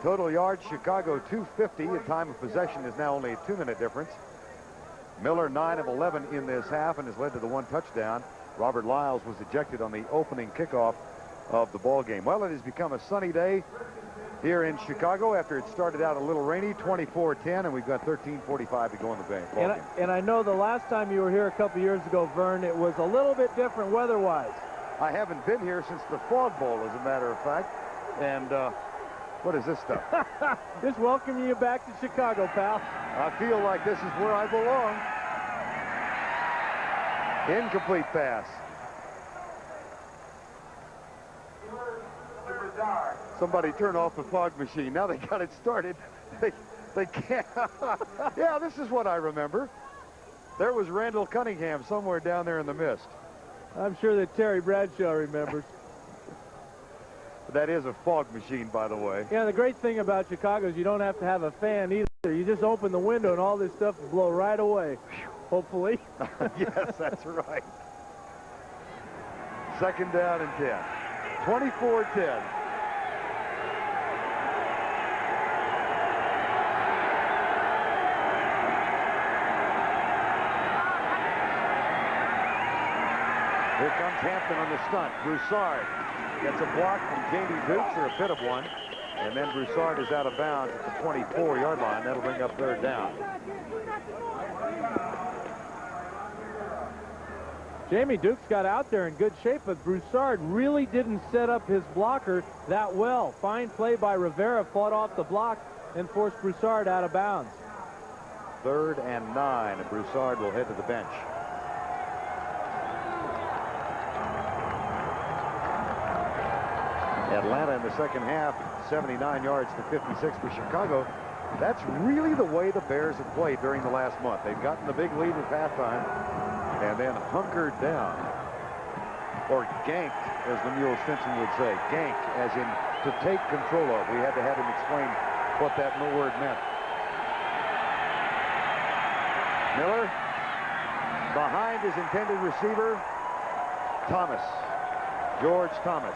Total yards, Chicago 250. The time of possession is now only a 2-minute difference. Miller 9 of 11 in this half and has led to the 1 touchdown. Robert Wiles was ejected on the opening kickoff of the ball game. Well, it has become a sunny day here in Chicago after it started out a little rainy, 24-10, and we've got 13:45 to go in the ball game. And I know the last time you were here a couple years ago, Vern, it was a little bit different weather-wise. I haven't been here since the Fog Bowl, as a matter of fact. And what is this stuff? Just welcoming you back to Chicago, pal. I feel like this is where I belong. Incomplete pass. Somebody turn off the fog machine. Now they got it started. They can't. Yeah, this is what I remember. There was Randall Cunningham somewhere down there in the mist. I'm sure that Terry Bradshaw remembers. That is a fog machine, by the way. Yeah, the great thing about Chicago is you don't have to have a fan either. You just open the window and all this stuff will blow right away, hopefully. Yes, that's right. Second down and 10. 24-10. Here comes Hampton on the stunt. Broussard gets a block from Jamie Dukes, or a bit of one. And then Broussard is out of bounds at the 24-yard line. That'll bring up third down. Jamie Dukes got out there in good shape, but Broussard really didn't set up his blocker that well. Fine play by Rivera, fought off the block and forced Broussard out of bounds. 3rd and 9, and Broussard will head to the bench. Atlanta in the second half, 79 yards to 56 for Chicago. That's really the way the Bears have played during the last month. They've gotten the big lead at halftime and then hunkered down, or ganked, as Lemuel Stinson would say. Gank, as in to take control of. We had to have him explain what that word meant. Miller behind his intended receiver, Thomas, George Thomas.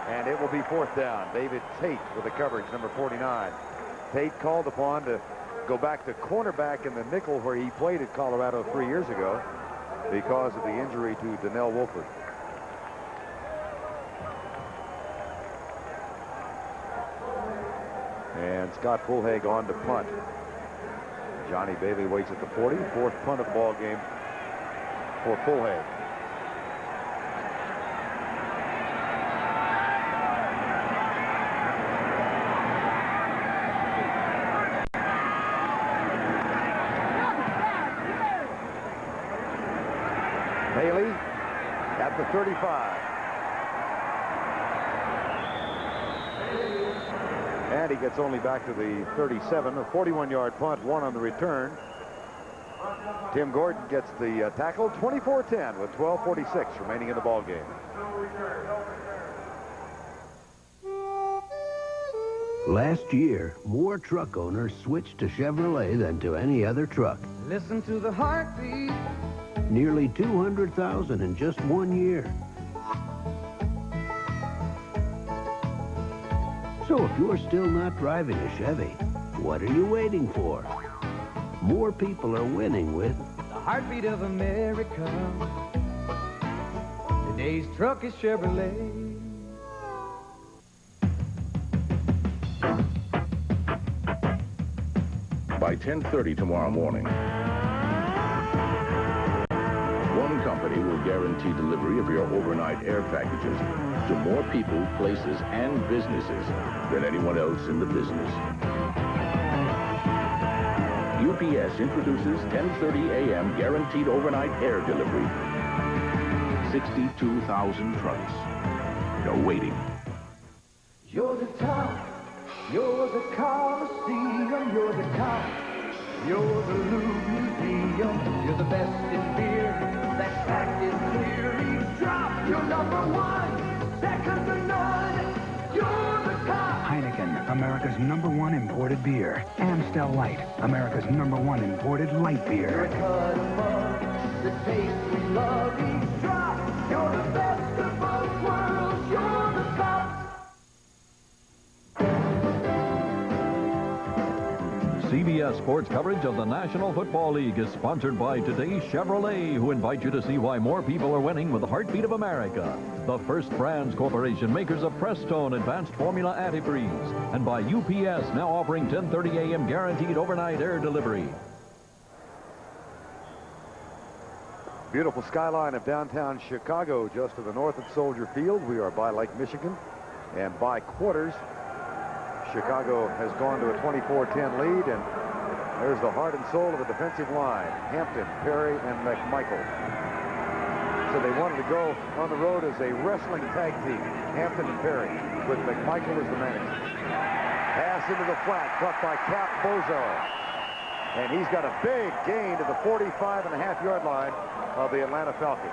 And it will be 4th down. David Tate with the coverage, number 49. Tate called upon to go back to cornerback in the nickel where he played at Colorado 3 years ago because of the injury to Donnell Wolford. And Scott Fulhag on to punt. Johnny Bailey waits at the 40. 4th punt of the ball game for Fulhag. Bailey at the 35. And he gets only back to the 37. A 41-yard punt, 1 on the return. Tim Gordon gets the tackle. 24-10 with 12:46 remaining in the ball game. Last year, more truck owners switched to Chevrolet than to any other truck. Listen to the heartbeat. Nearly 200,000 in just 1 year. So if you're still not driving a Chevy, what are you waiting for? More people are winning with The heartbeat of America. Today's truck is Chevrolet. By 10:30 tomorrow morning, one company will guarantee delivery of your overnight air packages to more people, places, and businesses than anyone else in the business. UPS introduces 10:30 a.m. guaranteed overnight air delivery. 62,000 trucks. You're waiting. You're the top. You're the Coliseum. You're the top. You're the Louvre Museum. You're the best in beer. That fact is clear. Each drop, you're number one. Second to none. You're the top. Heineken, America's #1 imported beer. Amstel Light, America's #1 imported light beer. You're a cut above the taste we love. Each drop, you're the best of both worlds. You're the top. CBS Sports coverage of the National Football League is sponsored by today's Chevrolet, who invite you to see why more people are winning with the heartbeat of America. The First Brands Corporation, makers of Prestone Advanced Formula Antifreeze. And by UPS, now offering 10:30 a.m. guaranteed overnight air delivery. Beautiful skyline of downtown Chicago just to the north of Soldier Field. We are by Lake Michigan and by quarters. Chicago has gone to a 24-10 lead, and there's the heart and soul of the defensive line. Hampton, Perry, and McMichael. So they wanted to go on the road as a wrestling tag team, Hampton and Perry, with McMichael as the manager. Pass into the flat, caught by Cap Bozo. And he's got a big gain to the 45.5-yard line of the Atlanta Falcons.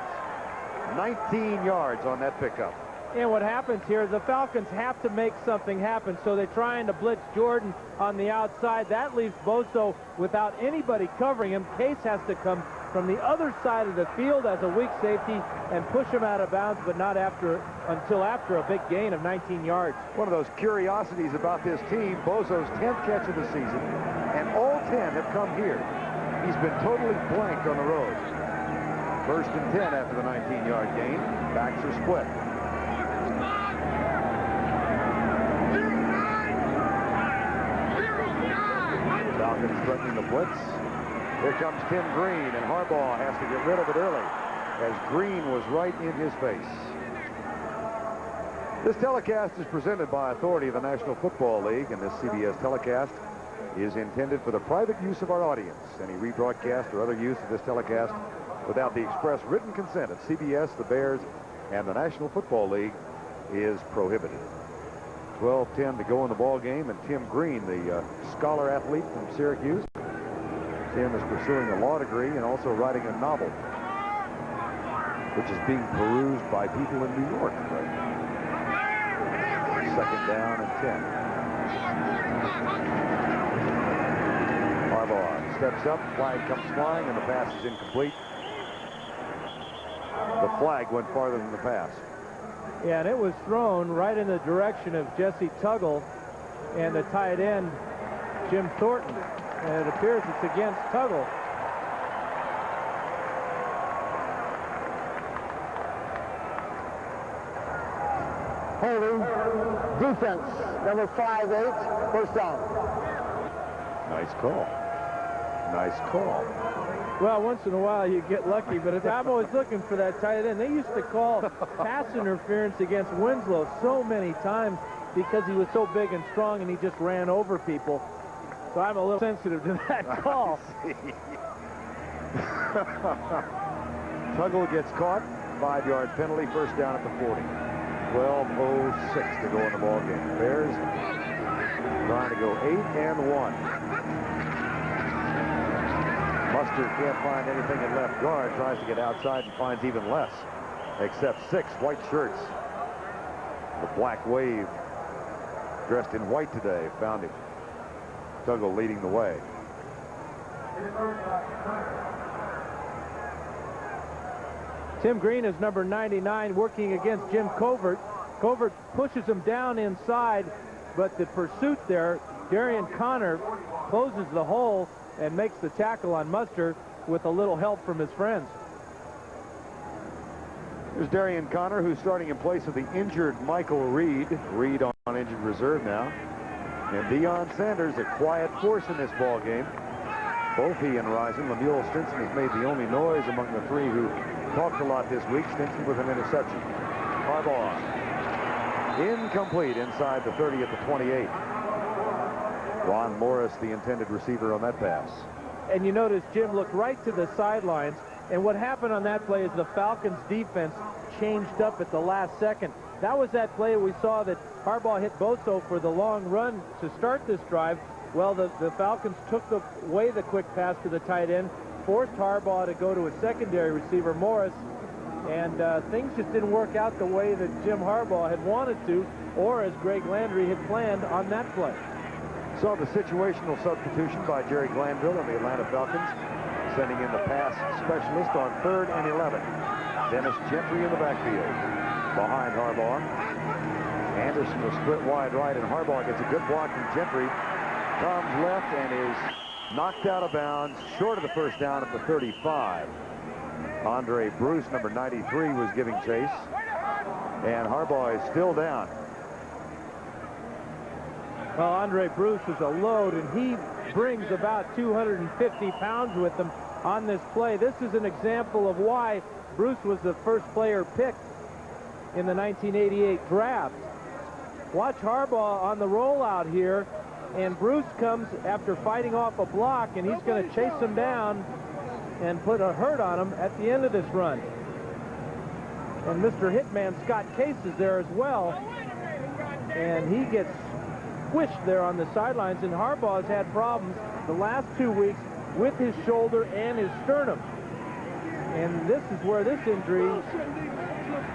19 yards on that pickup. And what happens here is the Falcons have to make something happen, so they're trying to blitz Jordan on the outside. That leaves Bozo without anybody covering him. Case has to come from the other side of the field as a weak safety and push him out of bounds, but not until after a big gain of 19 yards. One of those curiosities about this team, Bozo's 10th catch of the season, and all 10 have come here. He's been totally blank on the road. First and 10 after the 19-yard gain. Backs are split. Falcons threatening the blitz. Here comes Tim Green, and Harbaugh has to get rid of it early as Green was right in his face. This telecast is presented by authority of the National Football League, and this CBS telecast is intended for the private use of our audience. Any rebroadcast or other use of this telecast without the express written consent of CBS, the Bears, and the National Football League is prohibited. 12:10 to go in the ball game, and Tim Green, the scholar athlete from Syracuse, Tim is pursuing a law degree and also writing a novel, which is being perused by people in New York right now. Second down and 10. Harbaugh steps up, flag comes flying, and the pass is incomplete. The flag went farther than the pass. Yeah, and it was thrown right in the direction of Jesse Tuggle and the tight end, Jim Thornton. And it appears it's against Tuggle. Holding, defense, number 5-8, first down. Nice call. Nice call. Well, once in a while you get lucky, but I'm always looking for that tight end. They used to call pass interference against Winslow so many times because he was so big and strong and he just ran over people. So I'm a little sensitive to that call. Tuggle gets caught. 5-yard penalty, first down at the 40. 12:06 to go in the ball game. Bears trying to go 8-1. Mustard can't find anything at left guard, tries to get outside and finds even less, except 6 white shirts. The Black Wave, dressed in white today, found him. Tuggle leading the way. Tim Green is number 99, working against Jim Covert. Covert pushes him down inside, but the pursuit there, Darian Connor closes the hole and makes the tackle on Mustard with a little help from his friends. There's Darian Connor, who's starting in place of the injured Michael Reed. Reed on injured reserve now. And Deion Sanders, a quiet force in this ball game. Both he and Rison. Lemuel Stinson has made the only noise among the three who talked a lot this week. Stinson with an interception. Harbaugh. Incomplete inside the 30 at the 28. Ron Morris, the intended receiver on that pass. And you notice Jim looked right to the sidelines, and what happened on that play is the Falcons defense changed up at the last second. That was that play we saw that Harbaugh hit Bozo for the long run to start this drive. Well, the Falcons took away the quick pass to the tight end, forced Harbaugh to go to a secondary receiver, Morris, and things just didn't work out the way that Jim Harbaugh had wanted to, or as Greg Landry had planned on that play. Saw the situational substitution by Jerry Glanville on the Atlanta Falcons, sending in the pass specialist on 3rd and 11. Dennis Gentry in the backfield behind Harbaugh. Anderson was split wide right, and Harbaugh gets a good block from Gentry. Comes left and is knocked out of bounds, short of the first down at the 35. Andre Bruce, number 93, was giving chase, and Harbaugh is still down. Well, Andre Bruce is a load, and he brings about 250 pounds with him on this play. This is an example of why Bruce was the first player picked in the 1988 draft. Watch Harbaugh on the rollout here, and Bruce comes after fighting off a block, and he's going to chase him down and put a hurt on him at the end of this run. And Mr. Hitman Scott Case is there as well. And he gets squished there on the sidelines. And Harbaugh's had problems the last 2 weeks with his shoulder and his sternum. And this is where this injury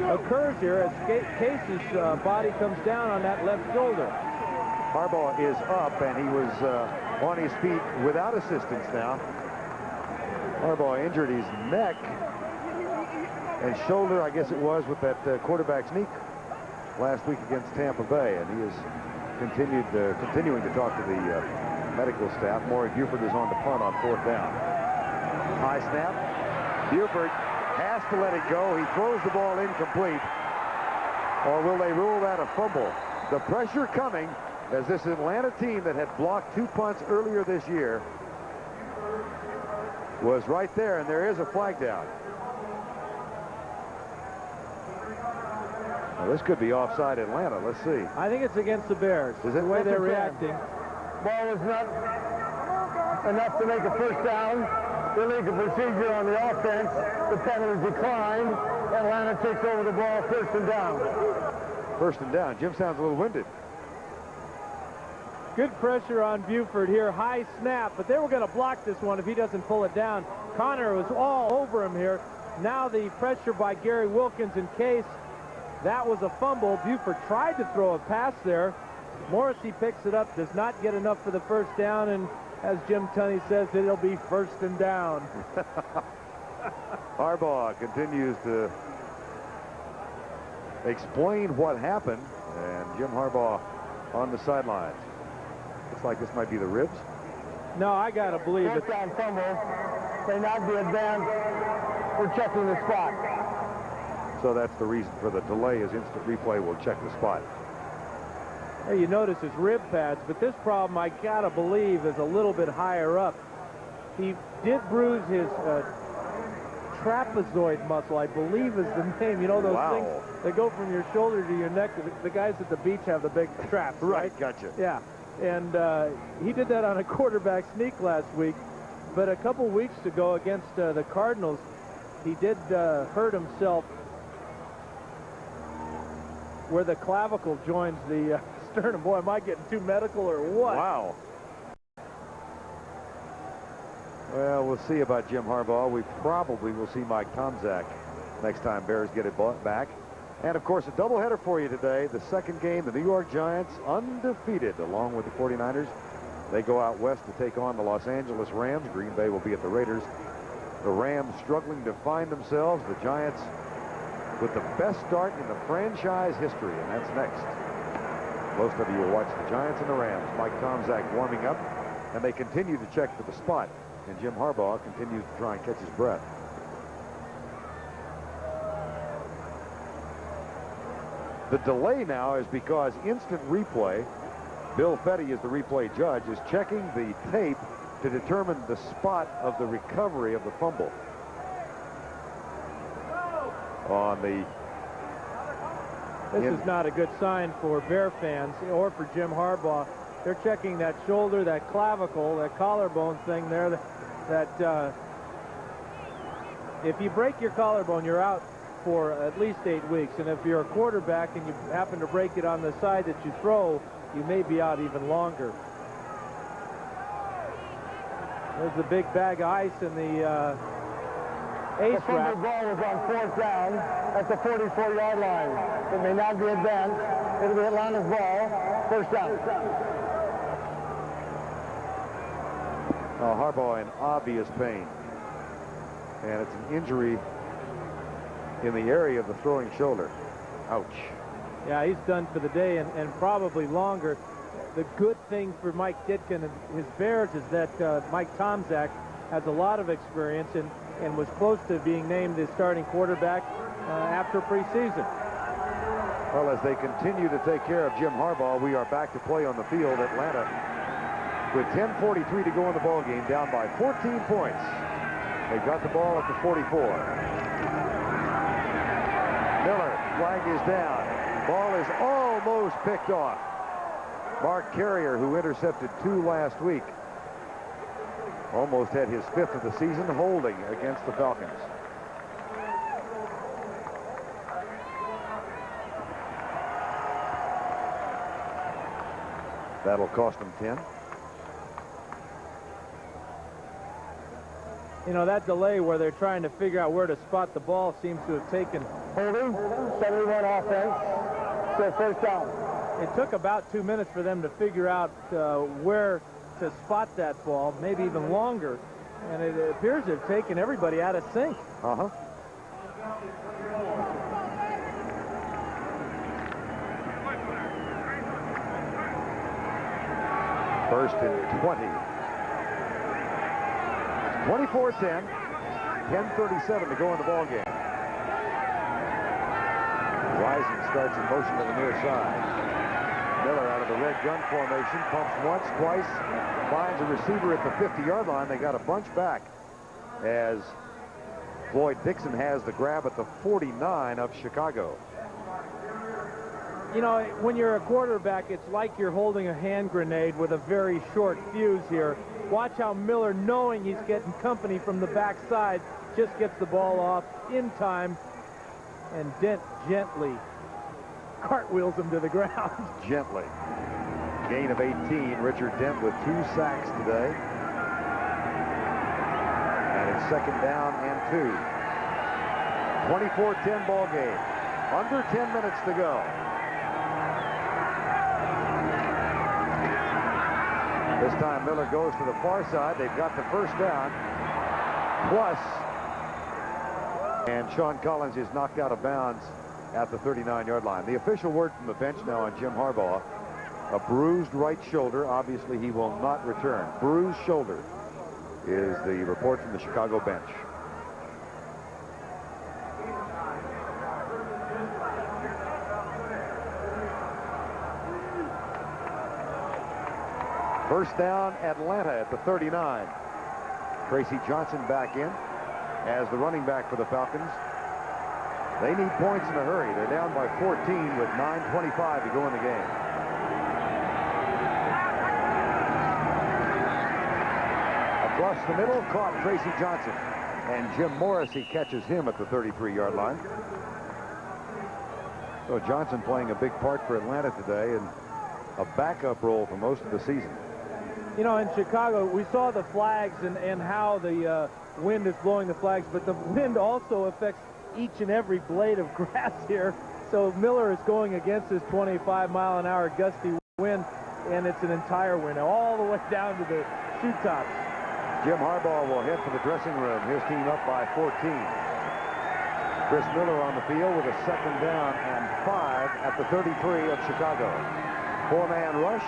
occurs here as Case's body comes down on that left shoulder. Harbaugh is up, and he was on his feet without assistance now. Harbaugh injured his neck and shoulder, I guess it was, with that quarterback sneak last week against Tampa Bay, and he is continuing to talk to the medical staff. Maury Buford is on the punt on 4th down. High snap. Buford has to let it go. He throws the ball incomplete. Or will they rule that a fumble? The pressure coming as this Atlanta team that had blocked 2 punts earlier this year was right there, and there is a flag down. Now, this could be offside Atlanta. Let's see. I think it's against the Bears. Is it the way they're reacting? Ball is not enough to make a first down. Illegal procedure on the offense. The penalty declined. Atlanta takes over the ball, 1st and down. 1st and down. Jim sounds a little winded. Good pressure on Buford here. High snap, but they were going to block this one if he doesn't pull it down. Connor was all over him here. Now the pressure by Gary Wilkins in Case. That was a fumble. Buford tried to throw a pass there. Morrissey picks it up, does not get enough for the 1st down, and as Jim Tunney says, it'll be 1st and down. Harbaugh continues to explain what happened, and Jim Harbaugh on the sidelines. Looks like this might be the ribs. No, I got to believe it. 1st down fumble. May not be advanced. We're checking the spot. So that's the reason for the delay, is instant replay will check the spot. Hey, you notice his rib pads, but this problem, I gotta believe, is a little bit higher up. He did bruise his trapezoid muscle, I believe is the name. You know those things that go from your shoulder to your neck? The guys at the beach have the big traps, right? Gotcha. Yeah, and he did that on a quarterback sneak last week. But a couple weeks ago against the Cardinals, he did hurt himself where the clavicle joins the sternum. Boy, am I getting too medical or what? Wow. Well, we'll see about Jim Harbaugh. We probably will see Mike Tomczak next time Bears get it back. And, of course, a doubleheader for you today. The second game, the New York Giants, undefeated, along with the 49ers. They go out west to take on the Los Angeles Rams. Green Bay will be at the Raiders. The Rams struggling to find themselves. The Giants with the best start in the franchise history, and that's next. Most of you will watch the Giants and the Rams. Mike Tomczak warming up, and they continue to check for the spot, and Jim Harbaugh continues to try and catch his breath. The delay now is because instant replay, Bill Fetty is the replay judge, is checking the tape to determine the spot of the recovery of the fumble. This is not a good sign for Bear fans or for Jim Harbaugh. They're checking that shoulder, that clavicle, that collarbone thing there. That if you break your collarbone, you're out for at least 8 weeks. And if you're a quarterback and you happen to break it on the side that you throw, you may be out even longer. There's the big bag of ice in the ace rack. The ball is on 4th down at the 44-yard line. It may not be advanced. It'll be Atlanta's ball. 1st down. Harbaugh in obvious pain. And it's an injury in the area of the throwing shoulder. Ouch. Yeah, he's done for the day and probably longer. The good thing for Mike Ditka and his Bears is that Mike Tomczak has a lot of experience and was close to being named the starting quarterback after preseason. Well, as they continue to take care of Jim Harbaugh, we are back to play on the field. Atlanta with 10:43 to go in the ball game, down by 14 points. They've got the ball at the 44. Miller, flag is down. Ball is almost picked off. Mark Carrier, who intercepted 2 last week, almost had his 5th of the season, holding against the Falcons. That'll cost them 10. You know, that delay where they're trying to figure out where to spot the ball seems to have taken... Holding, 71 offense, so first down. It took about 2 minutes for them to figure out where to spot that ball, maybe even longer. And it appears to have taken everybody out of sync. Uh-huh. First and 20. 24-10. 10:37 to go in the ball game. Rison starts in motion to the near side. Miller out of the red gun formation, pumps once, twice, finds a receiver at the 50-yard line. They got a bunch back as Floyd Dixon has the grab at the 49 of Chicago. You know, when you're a quarterback, it's like you're holding a hand grenade with a very short fuse here. Watch how Miller, knowing he's getting company from the backside, just gets the ball off in time, and Dent gently cartwheels him to the ground. Gently. Gain of 18. Richard Dent with 2 sacks today. And it's second down and 2. 24-10 ball game. Under 10 minutes to go. This time Miller goes to the far side. They've got the first down. Plus, and Sean Collins is knocked out of bounds at the 39-yard line. The official word from the bench now on Jim Harbaugh. A bruised right shoulder. Obviously, he will not return. Bruised shoulder is the report from the Chicago bench. First down, Atlanta at the 39. Tracy Johnson back in as the running back for the Falcons. They need points in a hurry. They're down by 14 with 9:25 to go in the game. Across the middle, caught Tracy Johnson. And Jim Morrissey catches him at the 33-yard line. So Johnson playing a big part for Atlanta today and a backup role for most of the season. You know, in Chicago, we saw the flags and how the wind is blowing the flags, but the wind also affects each and every blade of grass here. So Miller is going against his 25-mile-an-hour gusty wind, and it's an entire wind all the way down to the shoe tops. Jim Harbaugh will head for the dressing room. His team up by 14. Chris Miller on the field with a second down and 5 at the 33 of Chicago. 4-man rush.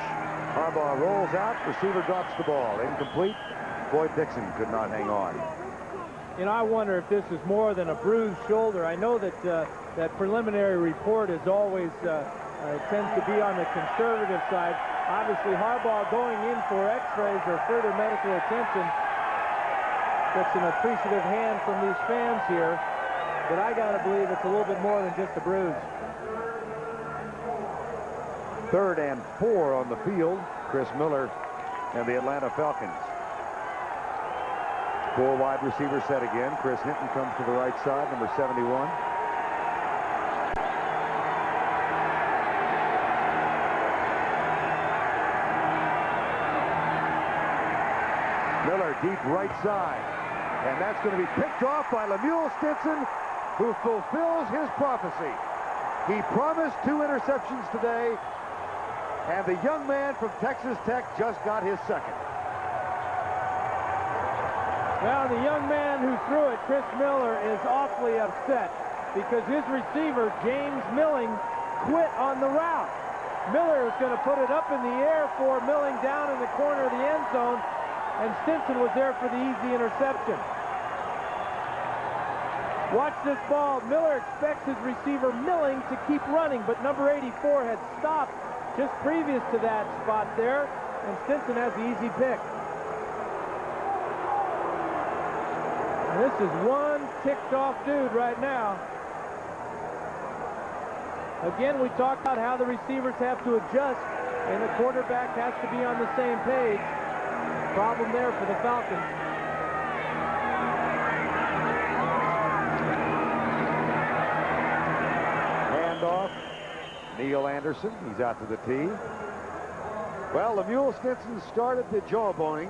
Harbaugh rolls out. Receiver drops the ball. Incomplete. Floyd Dixon could not hang on. You know, I wonder if this is more than a bruised shoulder. I know that that preliminary report is always tends to be on the conservative side. Obviously, Harbaugh going in for x-rays or further medical attention. Gets an appreciative hand from these fans here. But I got to believe it's a little bit more than just a bruise. 3rd and 4 on the field. Chris Miller and the Atlanta Falcons. 4 wide receiver set again. Chris Hinton comes to the right side, number 71. Miller deep right side. And that's going to be picked off by Lemuel Stinson, who fulfills his prophecy. He promised 2 interceptions today, and the young man from Texas Tech just got his second. Well, the young man who threw it, Chris Miller, is awfully upset because his receiver, James Milling, quit on the route. Miller is going to put it up in the air for Milling down in the corner of the end zone, and Stinson was there for the easy interception. Watch this ball. Miller expects his receiver Milling to keep running, but number 84 had stopped just previous to that spot there, and Stinson has the easy pick. And this is one ticked-off dude right now. Again, we talked about how the receivers have to adjust, and the quarterback has to be on the same page. Problem there for the Falcons. Handoff. Neil Anderson, he's out to the tee. Well, Lemuel Stinson started the jawboning.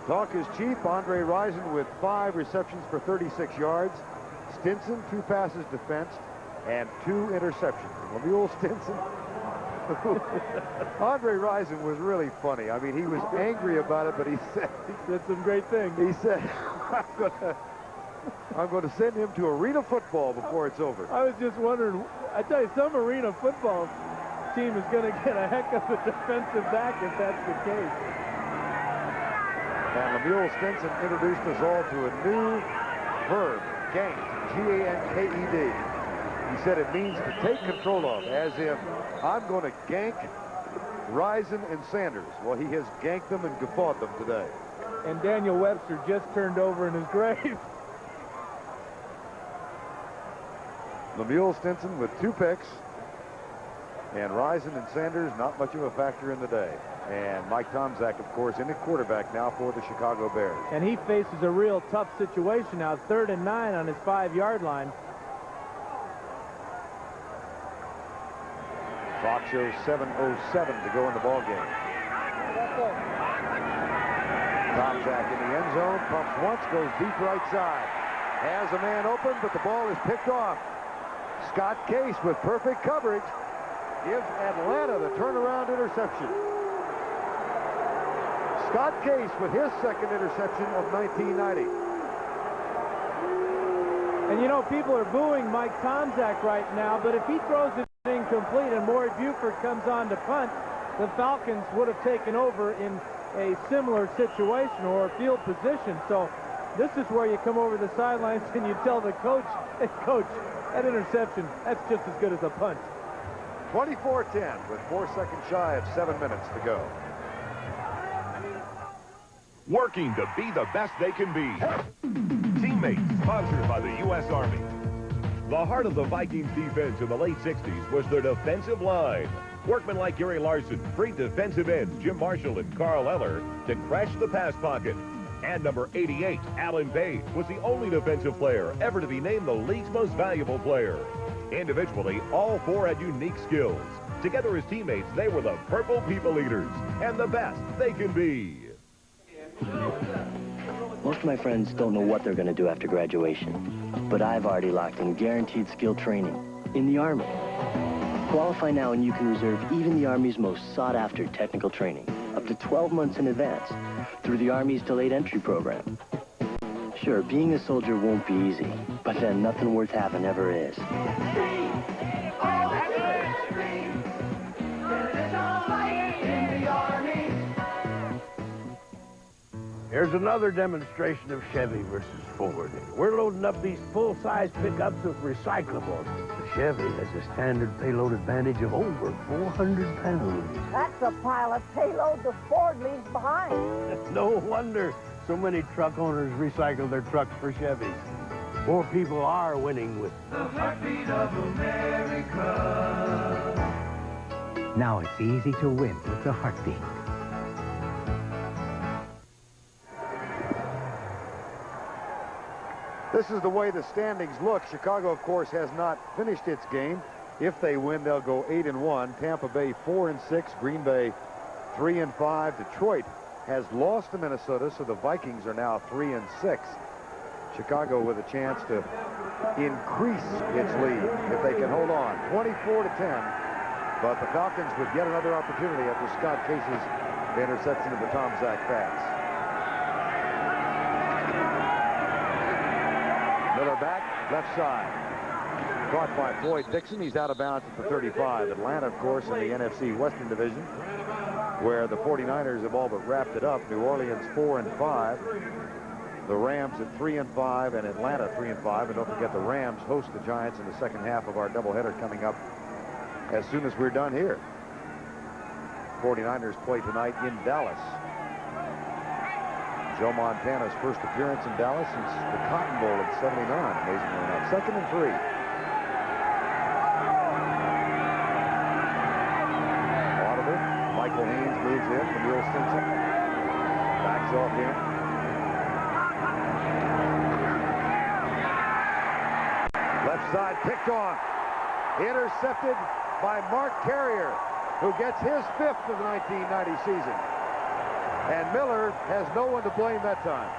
Talk is cheap. Andre Rison with 5 receptions for 36 yards. Stinson, 2 passes defensed and 2 interceptions. Lemuel Stinson. Andre Rison was really funny. I mean, he was angry about it, but he said some great things. He said, I'm going to send him to arena football before it's over. I was just wondering, I tell you, some arena football team is going to get a heck of a defensive back if that's the case. And Lemuel Stinson introduced us all to a new verb, ganked, G-A-N-K-E-D. He said it means to take control of, as if I'm going to gank Rison and Sanders. Well, he has ganked them and guffawed them today. And Daniel Webster just turned over in his grave. Lemuel Stinson with 2 picks. And Rison and Sanders, not much of a factor in the day. And Mike Tomczak, of course, in the quarterback now for the Chicago Bears. And he faces a real tough situation now. 3rd and 9 on his 5-yard line. Clock shows 7:07 to go in the ball game. Tomczak in the end zone, pumps once, goes deep right side. Has a man open, but the ball is picked off. Scott Case with perfect coverage gives Atlanta the turnaround interception. Scott Case with his 2nd interception of 1990. And you know, people are booing Mike Tomczak right now, but if he throws it incomplete and Maury Buford comes on to punt, the Falcons would have taken over in a similar situation or field position. So this is where you come over the sidelines and you tell the coach, hey, coach, that interception, that's just as good as a punt. 24-10 with 4 seconds shy of 7 minutes to go. Working to be the best they can be. Teammates, sponsored by the U.S. Army. The heart of the Vikings defense in the late 60s was their defensive line. Workmen like Gary Larson, great defensive ends Jim Marshall and Carl Eller to crash the pass pocket. And number 88, Alan Page, was the only defensive player ever to be named the league's most valuable player. Individually, all 4 had unique skills. Together as teammates, they were the Purple People Eaters and the best they can be. Most of my friends don't know what they're going to do after graduation, but I've already locked in guaranteed skill training in the Army. Qualify now and you can reserve even the Army's most sought-after technical training up to 12 months in advance through the Army's delayed entry program. Sure, being a soldier won't be easy, but then nothing worth having ever is. Here's another demonstration of Chevy versus Ford. We're loading up these full-size pickups with recyclables. The Chevy has a standard payload advantage of over 400 pounds. That's a pile of payload the Ford leaves behind. No wonder so many truck owners recycle their trucks for Chevys. More people are winning with the heartbeat of America. Now it's easy to win with the heartbeat. This is the way the standings look. Chicago, of course, has not finished its game. If they win, they'll go 8-1. Tampa Bay 4-6. Green Bay 3-5. Detroit has lost to Minnesota, so the Vikings are now 3-6. Chicago with a chance to increase its lead if they can hold on. 24-10. But the Falcons with yet another opportunity after Scott Case's interception of the Tomczak pass. Miller back, left side. Caught by Floyd Dixon. He's out of bounds at the 35. Atlanta, of course, in the NFC Western Division, where the 49ers have all but wrapped it up. New Orleans 4-5. The Rams at 3-5, and Atlanta 3-5. And don't forget, the Rams host the Giants in the second half of our doubleheader coming up as soon as we're done here. 49ers play tonight in Dallas. Joe Montana's first appearance in Dallas since the Cotton Bowl in '79, amazingly enough. 2nd and 3. Audible. Michael Haynes moves in. Lemuel Stinson backs off him. Left side picked off. Intercepted by Mark Carrier. who gets his 5th of the 1990 season. And Miller has no one to blame that time.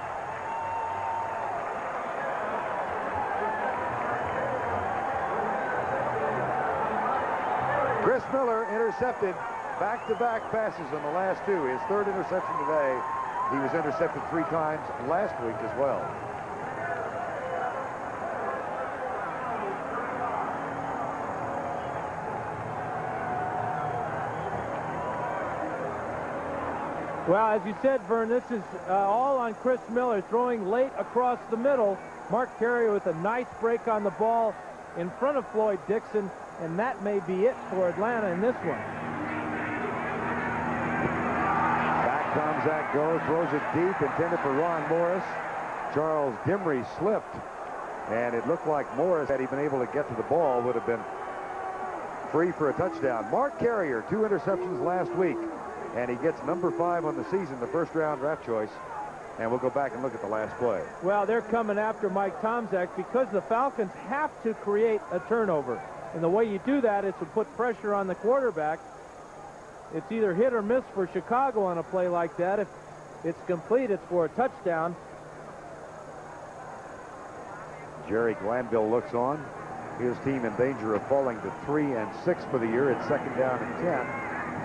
Chris Miller intercepted back-to-back passes on the last 2. His 3rd interception today. He was intercepted 3 times last week as well. Well, as you said, Vern, this is all on Chris Miller, throwing late across the middle. Mark Carrier with a nice break on the ball in front of Floyd Dixon, and that may be it for Atlanta in this one. Back Tomczak goes, throws it deep, intended for Ron Morris. Charles Dimry slipped, and it looked like Morris, had he been able to get to the ball, would have been free for a touchdown. Mark Carrier, 2 interceptions last week, and he gets number 5 on the season, the first-round draft choice. And we'll go back and look at the last play. Well, they're coming after Mike Tomczak because the Falcons have to create a turnover. And the way you do that is to put pressure on the quarterback. It's either hit or miss for Chicago on a play like that. If it's complete, it's for a touchdown. Jerry Glanville looks on. His team in danger of falling to 3 and 6 for the year. It's 2nd down and 10.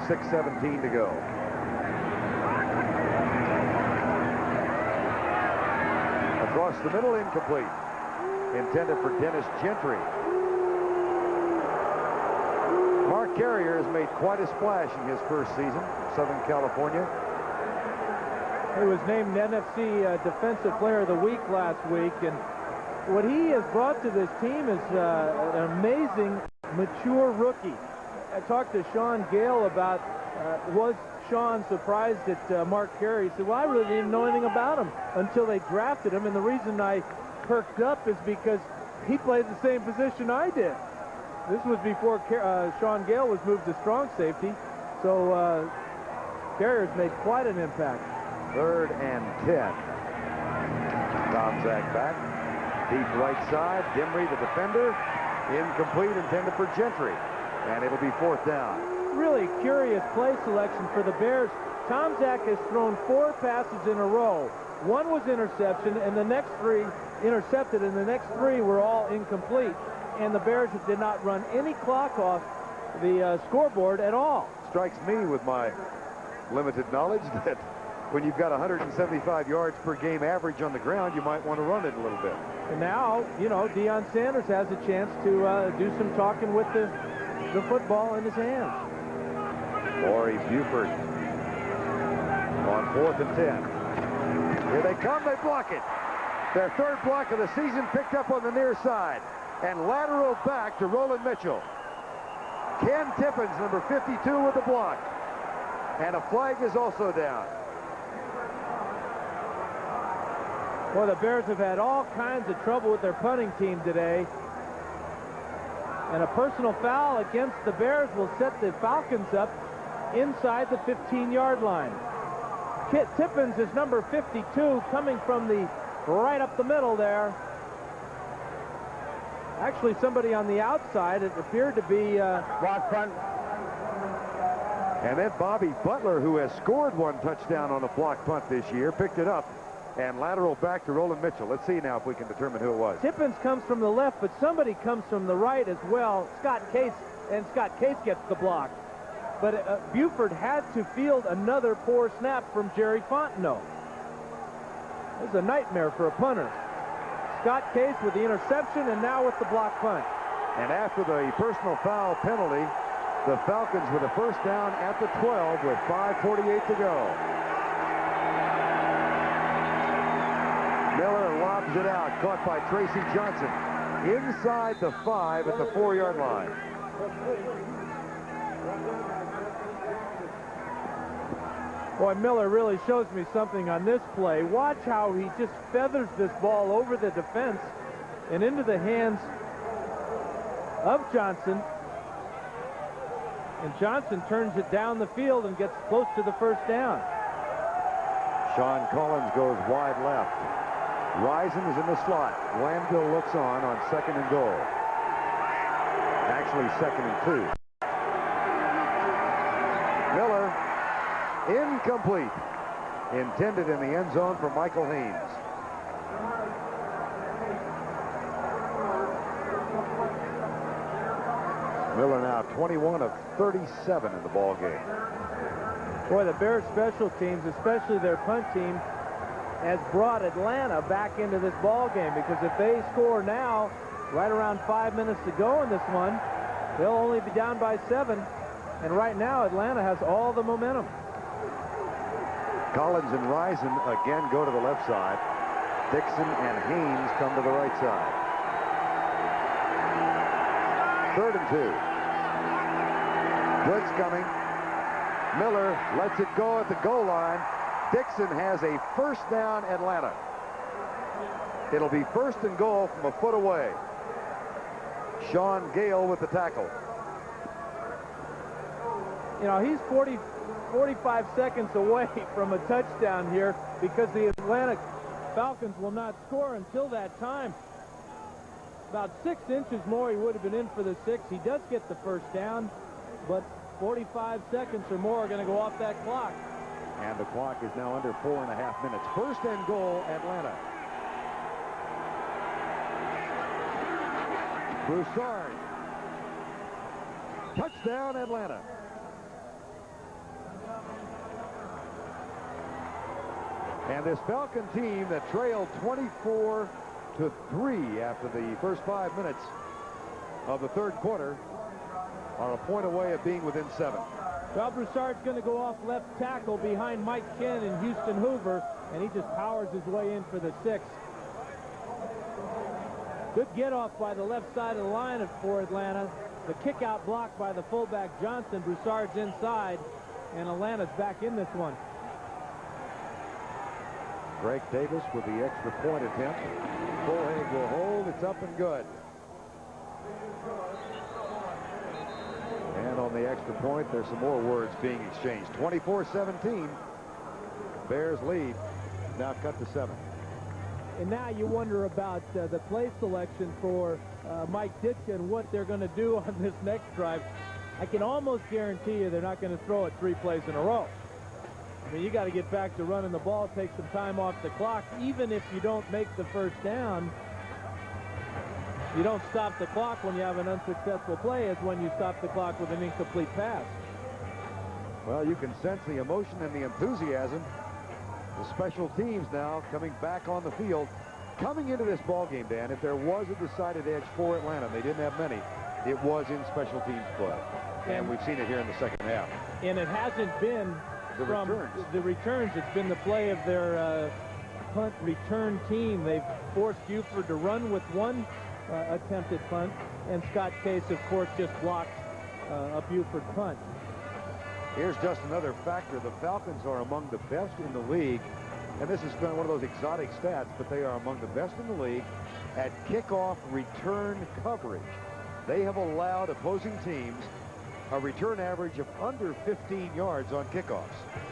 6:17 to go. Across the middle, incomplete. Intended for Dennis Gentry. Mark Carrier has made quite a splash in his first season, Southern California. He was named NFC Defensive Player of the Week last week, and what he has brought to this team is an amazing, mature rookie. I talked to Sean Gale about, was Sean surprised at Mark Carrier? He said, well, I really didn't know anything about him until they drafted him, and the reason I perked up is because he played the same position I did. This was before Sean Gale was moved to strong safety, so Carrier's made quite an impact. 3rd and 10. Tomczak back. Deep right side. Dimry, the defender. Incomplete, intended for Gentry. And it'll be 4th down. Really curious play selection for the Bears. Tomczak has thrown 4 passes in a row. 1 was interception, and the next 3 intercepted, and the next 3 were all incomplete. And the Bears did not run any clock off the scoreboard at all. Strikes me with my limited knowledge that when you've got 175 yards per game average on the ground, you might want to run it a little bit. And now, you know, Deion Sanders has a chance to do some talking with the football in his hands. Laurie Buford on 4th and 10. Here they come, they block it. Their 3rd block of the season, picked up on the near side. And lateral back to Roland Mitchell. Ken Tippins, number 52, with the block. And a flag is also down. Well, the Bears have had all kinds of trouble with their punting team today. And a personal foul against the Bears will set the Falcons up inside the 15-yard line. Tippins is number 52, coming from the right up the middle there. Actually, somebody on the outside. It appeared to be block punt. And then Bobby Butler, who has scored 1 touchdown on a block punt this year, picked it up. And lateral back to Roland Mitchell. Let's see now if we can determine who it was. Tippins comes from the left, but somebody comes from the right as well. Scott Case, and Scott Case gets the block. But Buford had to field another poor snap from Jerry Fontenot. It was a nightmare for a punter. Scott Case with the interception, and now with the block punt. And after the personal foul penalty, the Falcons with a 1st down at the 12 with 5:48 to go. Miller lobs it out, caught by Tracy Johnson. Inside the 5 at the 4-yard line. Boy, Miller really shows me something on this play. Watch how he just feathers this ball over the defense and into the hands of Johnson. And Johnson turns it down the field and gets close to the 1st down. Sean Collins goes wide left. Rison is in the slot. Glanville looks on 2nd and goal. Actually, 2nd and 2. Incomplete. Intended in the end zone for Michael Haynes. Miller now 21 of 37 in the ball game. Boy, the Bears special teams, especially their punt team, has brought Atlanta back into this ball game, because if they score now, right around 5 minutes to go in this one, they'll only be down by 7. And right now, Atlanta has all the momentum. Collins and Rison again go to the left side. Dixon and Haynes come to the right side. 3rd and 2. Blitz coming. Miller lets it go at the goal line. Dixon has a first down, Atlanta. It'll be 1st and goal from a foot away. Sean Gale with the tackle. You know, he's 45 seconds away from a touchdown here, because the Atlanta Falcons will not score until that time. About 6 inches more, he would have been in for the 6. He does get the first down, but 45 seconds or more are going to go off that clock. And the clock is now under 4.5 minutes. 1st and goal, Atlanta. Broussard. Touchdown, Atlanta. And this Falcon team that trailed 24-3 after the first 5 minutes of the 3rd quarter are a point away of being within 7. Well, Broussard's going to go off left tackle behind Mike Ken and Houston Hoover, and he just powers his way in for the 6. Good get off by the left side of the line for Atlanta. The kick out block by the fullback Johnson. Broussard's inside, and Atlanta's back in this one. Greg Davis with the extra point attempt. Bullhead will hold. It's up and good. And on the extra point, there's some more words being exchanged. 24-17. Bears lead. Now cut to 7. And now you wonder about the play selection for Mike Ditka and what they're going to do on this next drive. I can almost guarantee you they're not going to throw it 3 plays in a row. I mean, you got to get back to running the ball, take some time off the clock. Even if you don't make the first down, you don't stop the clock when you have an unsuccessful play, as when you stop the clock with an incomplete pass. Well, you can sense the emotion and the enthusiasm. The special teams now coming back on the field. Coming into this ball game, Dan, if there was a decided edge for Atlanta, they didn't have many, it was in special teams play. And we've seen it here in the second half. And it hasn't been the returns. It's been the play of their punt return team. They've forced Buford to run with one attempted punt, and Scott Case, of course, just blocked a Buford punt. Here's just another factor. The Falcons are among the best in the league, and this is one of those exotic stats, but they are among the best in the league at kickoff return coverage. They have allowed opposing teams a return average of under 15 yards on kickoffs.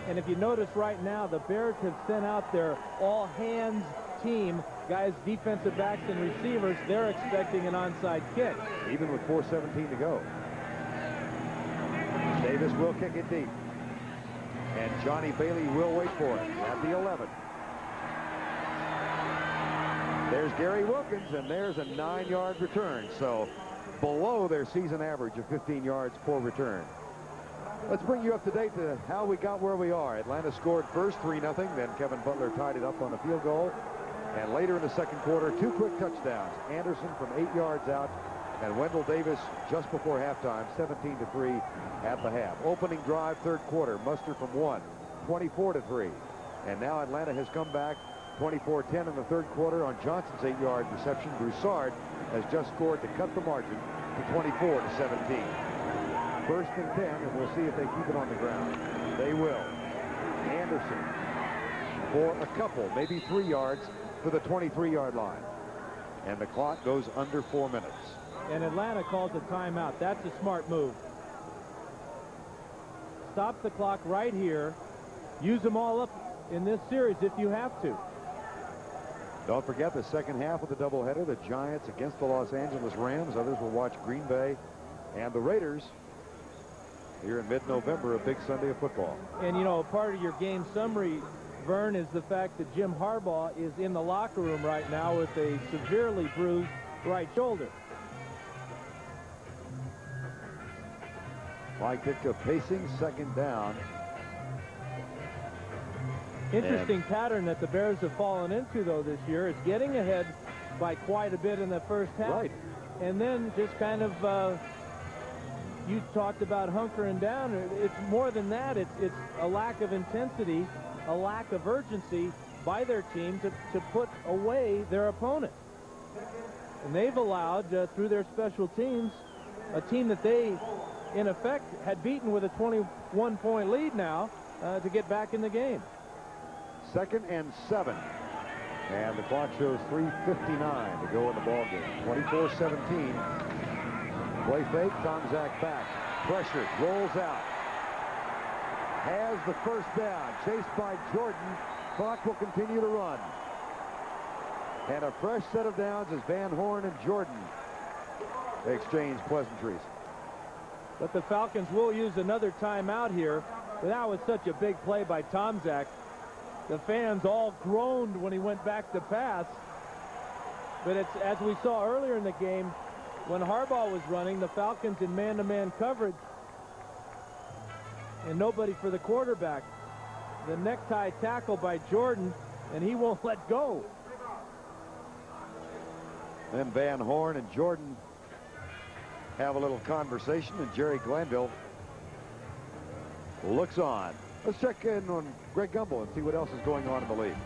And if you notice right now, the Bears have sent out their all-hands team, guys, defensive backs and receivers. They're expecting an onside kick. Even with 4:17 to go. Davis will kick it deep. And Johnny Bailey will wait for it at the 11. There's Gary Wilkins, and there's a 9-yard return. So below their season average of 15 yards per return. Let's bring you up to date to how we got where we are. Atlanta scored first 3-0. Then Kevin Butler tied it up on a field goal. And later in the second quarter, 2 quick touchdowns. Anderson from 8 yards out, and Wendell Davis just before halftime, 17-3 at the half. Opening drive, third quarter, muster from 1, 24-3. And now Atlanta has come back 24-10 in the third quarter on Johnson's 8-yard reception. Broussard has just scored to cut the margin to 24-17. First and 10, and we'll see if they keep it on the ground. They will. Anderson for a couple, maybe 3 yards to the 23-yard line. And the clock goes under 4 minutes. And Atlanta calls a timeout. That's a smart move. Stop the clock right here. Use them all up in this series if you have to. Don't forget the second half of the doubleheader, the Giants against the Los Angeles Rams. Others will watch Green Bay and the Raiders. here in mid-November, a big Sunday of football. And, you know, part of your game summary, Vern, is the fact that Jim Harbaugh is in the locker room right now with a severely bruised right shoulder. Mike Ditka pacing, second down. Interesting pattern that the Bears have fallen into, though, this year is getting ahead by quite a bit in the first half. Right. And then just kind of, you talked about hunkering down. It's more than that. It's a lack of intensity, a lack of urgency by their team to put away their opponent. And they've allowed, through their special teams, a team that they, in effect, had beaten with a 21-point lead now to get back in the game. 2nd and 7. And the clock shows 3:59 to go in the ball game. 24-17. Play fake, Tomczak back. Pressure, rolls out. Has the first down. Chased by Jordan. Clock will continue to run. And a fresh set of downs as Van Horn and Jordan exchange pleasantries. But the Falcons will use another timeout here. But that was such a big play by Tomczak. The fans all groaned when he went back to pass. But it's, as we saw earlier in the game, when Harbaugh was running, the Falcons in man-to-man coverage, and nobody for the quarterback. The necktie tackle by Jordan, and he won't let go. Then Van Horn and Jordan have a little conversation, and Jerry Glanville looks on. Let's check in on Greg Gumbel and see what else is going on in the league.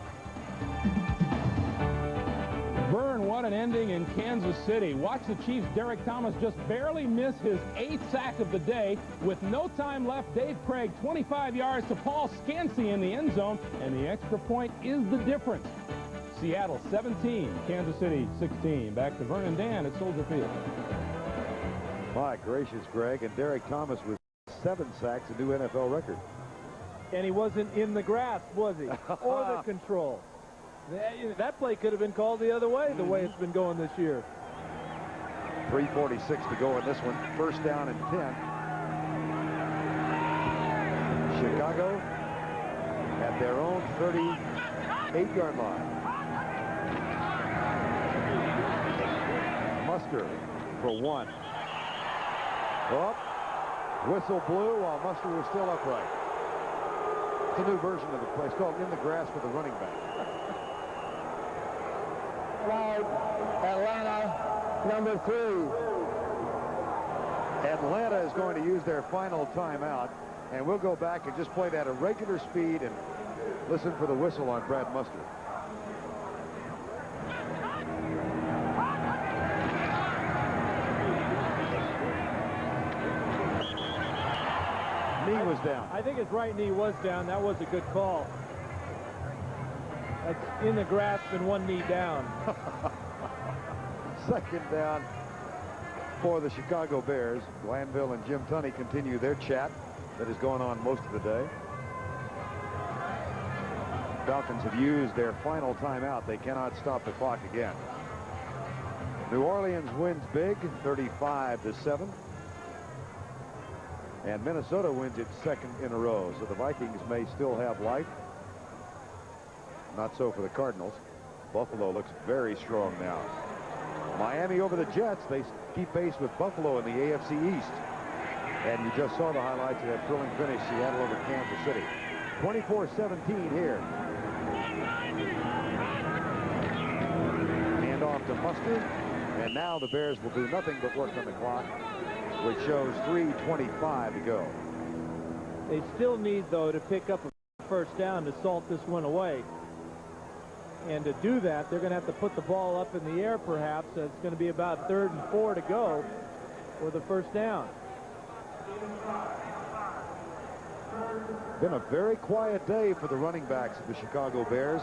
Vern, what an ending in Kansas City. Watch the Chiefs' Derek Thomas just barely miss his 8th sack of the day. With no time left, Dave Craig 25 yards to Paul Scansey in the end zone, and the extra point is the difference. Seattle 17, Kansas City 16. Back to Vern and Dan at Soldier Field. My gracious, Greg, and Derek Thomas with 7 sacks, a new NFL record. And he wasn't in the grasp, was he? Or the control. That play could have been called the other way, the way it's been going this year. 3:46 to go in this one. First down and 10. Chicago at their own 38-yard line. Muster for 1. Up. Whistle blew while Muster was still upright. It's a new version of the play. It's called in the grass with the running back. Atlanta, number 3. Atlanta is going to use their final timeout, and we'll go back and just play that at regular speed and listen for the whistle on Brad Muster. Knee was down. I think his right knee was down. That was a good call. That's in the grasp and one knee down. Second down for the Chicago Bears. Glanville and Jim Tunney continue their chat that is going on most of the day. Falcons have used their final timeout. They cannot stop the clock again. New Orleans wins big, 35-7. And Minnesota wins its 2nd in a row. So the Vikings may still have life. Not so for the Cardinals. Buffalo looks very strong now. Miami over the Jets. They keep pace with Buffalo in the AFC East. And you just saw the highlights of that thrilling finish, Seattle over Kansas City. 24-17 here. Hand off to Muster. And now the Bears will do nothing but work on the clock, which shows 3:25 to go. They still need, though, to pick up a first down to salt this one away. And to do that, they're going to have to put the ball up in the air, perhaps. So it's going to be about 3rd and 4 to go for the first down. Been a very quiet day for the running backs of the Chicago Bears.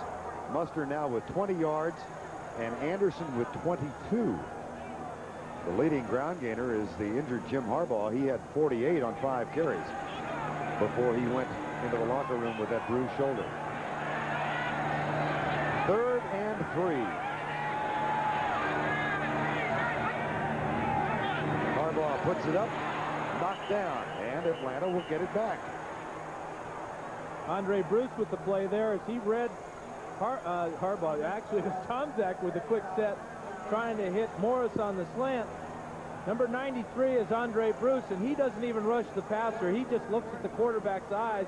Muster now with 20 yards and Anderson with 22. The leading ground gainer is the injured Jim Harbaugh. He had 48 on 5 carries before he went into the locker room with that bruised shoulder. 3rd and 3. Harbaugh puts it up. knocked down, and Atlanta will get it back. Andre Bruce with the play there as he read Harbaugh. Actually, it was Tomczak with a quick set trying to hit Morris on the slant. Number 93 is Andre Bruce, and he doesn't even rush the passer. He just looks at the quarterback's eyes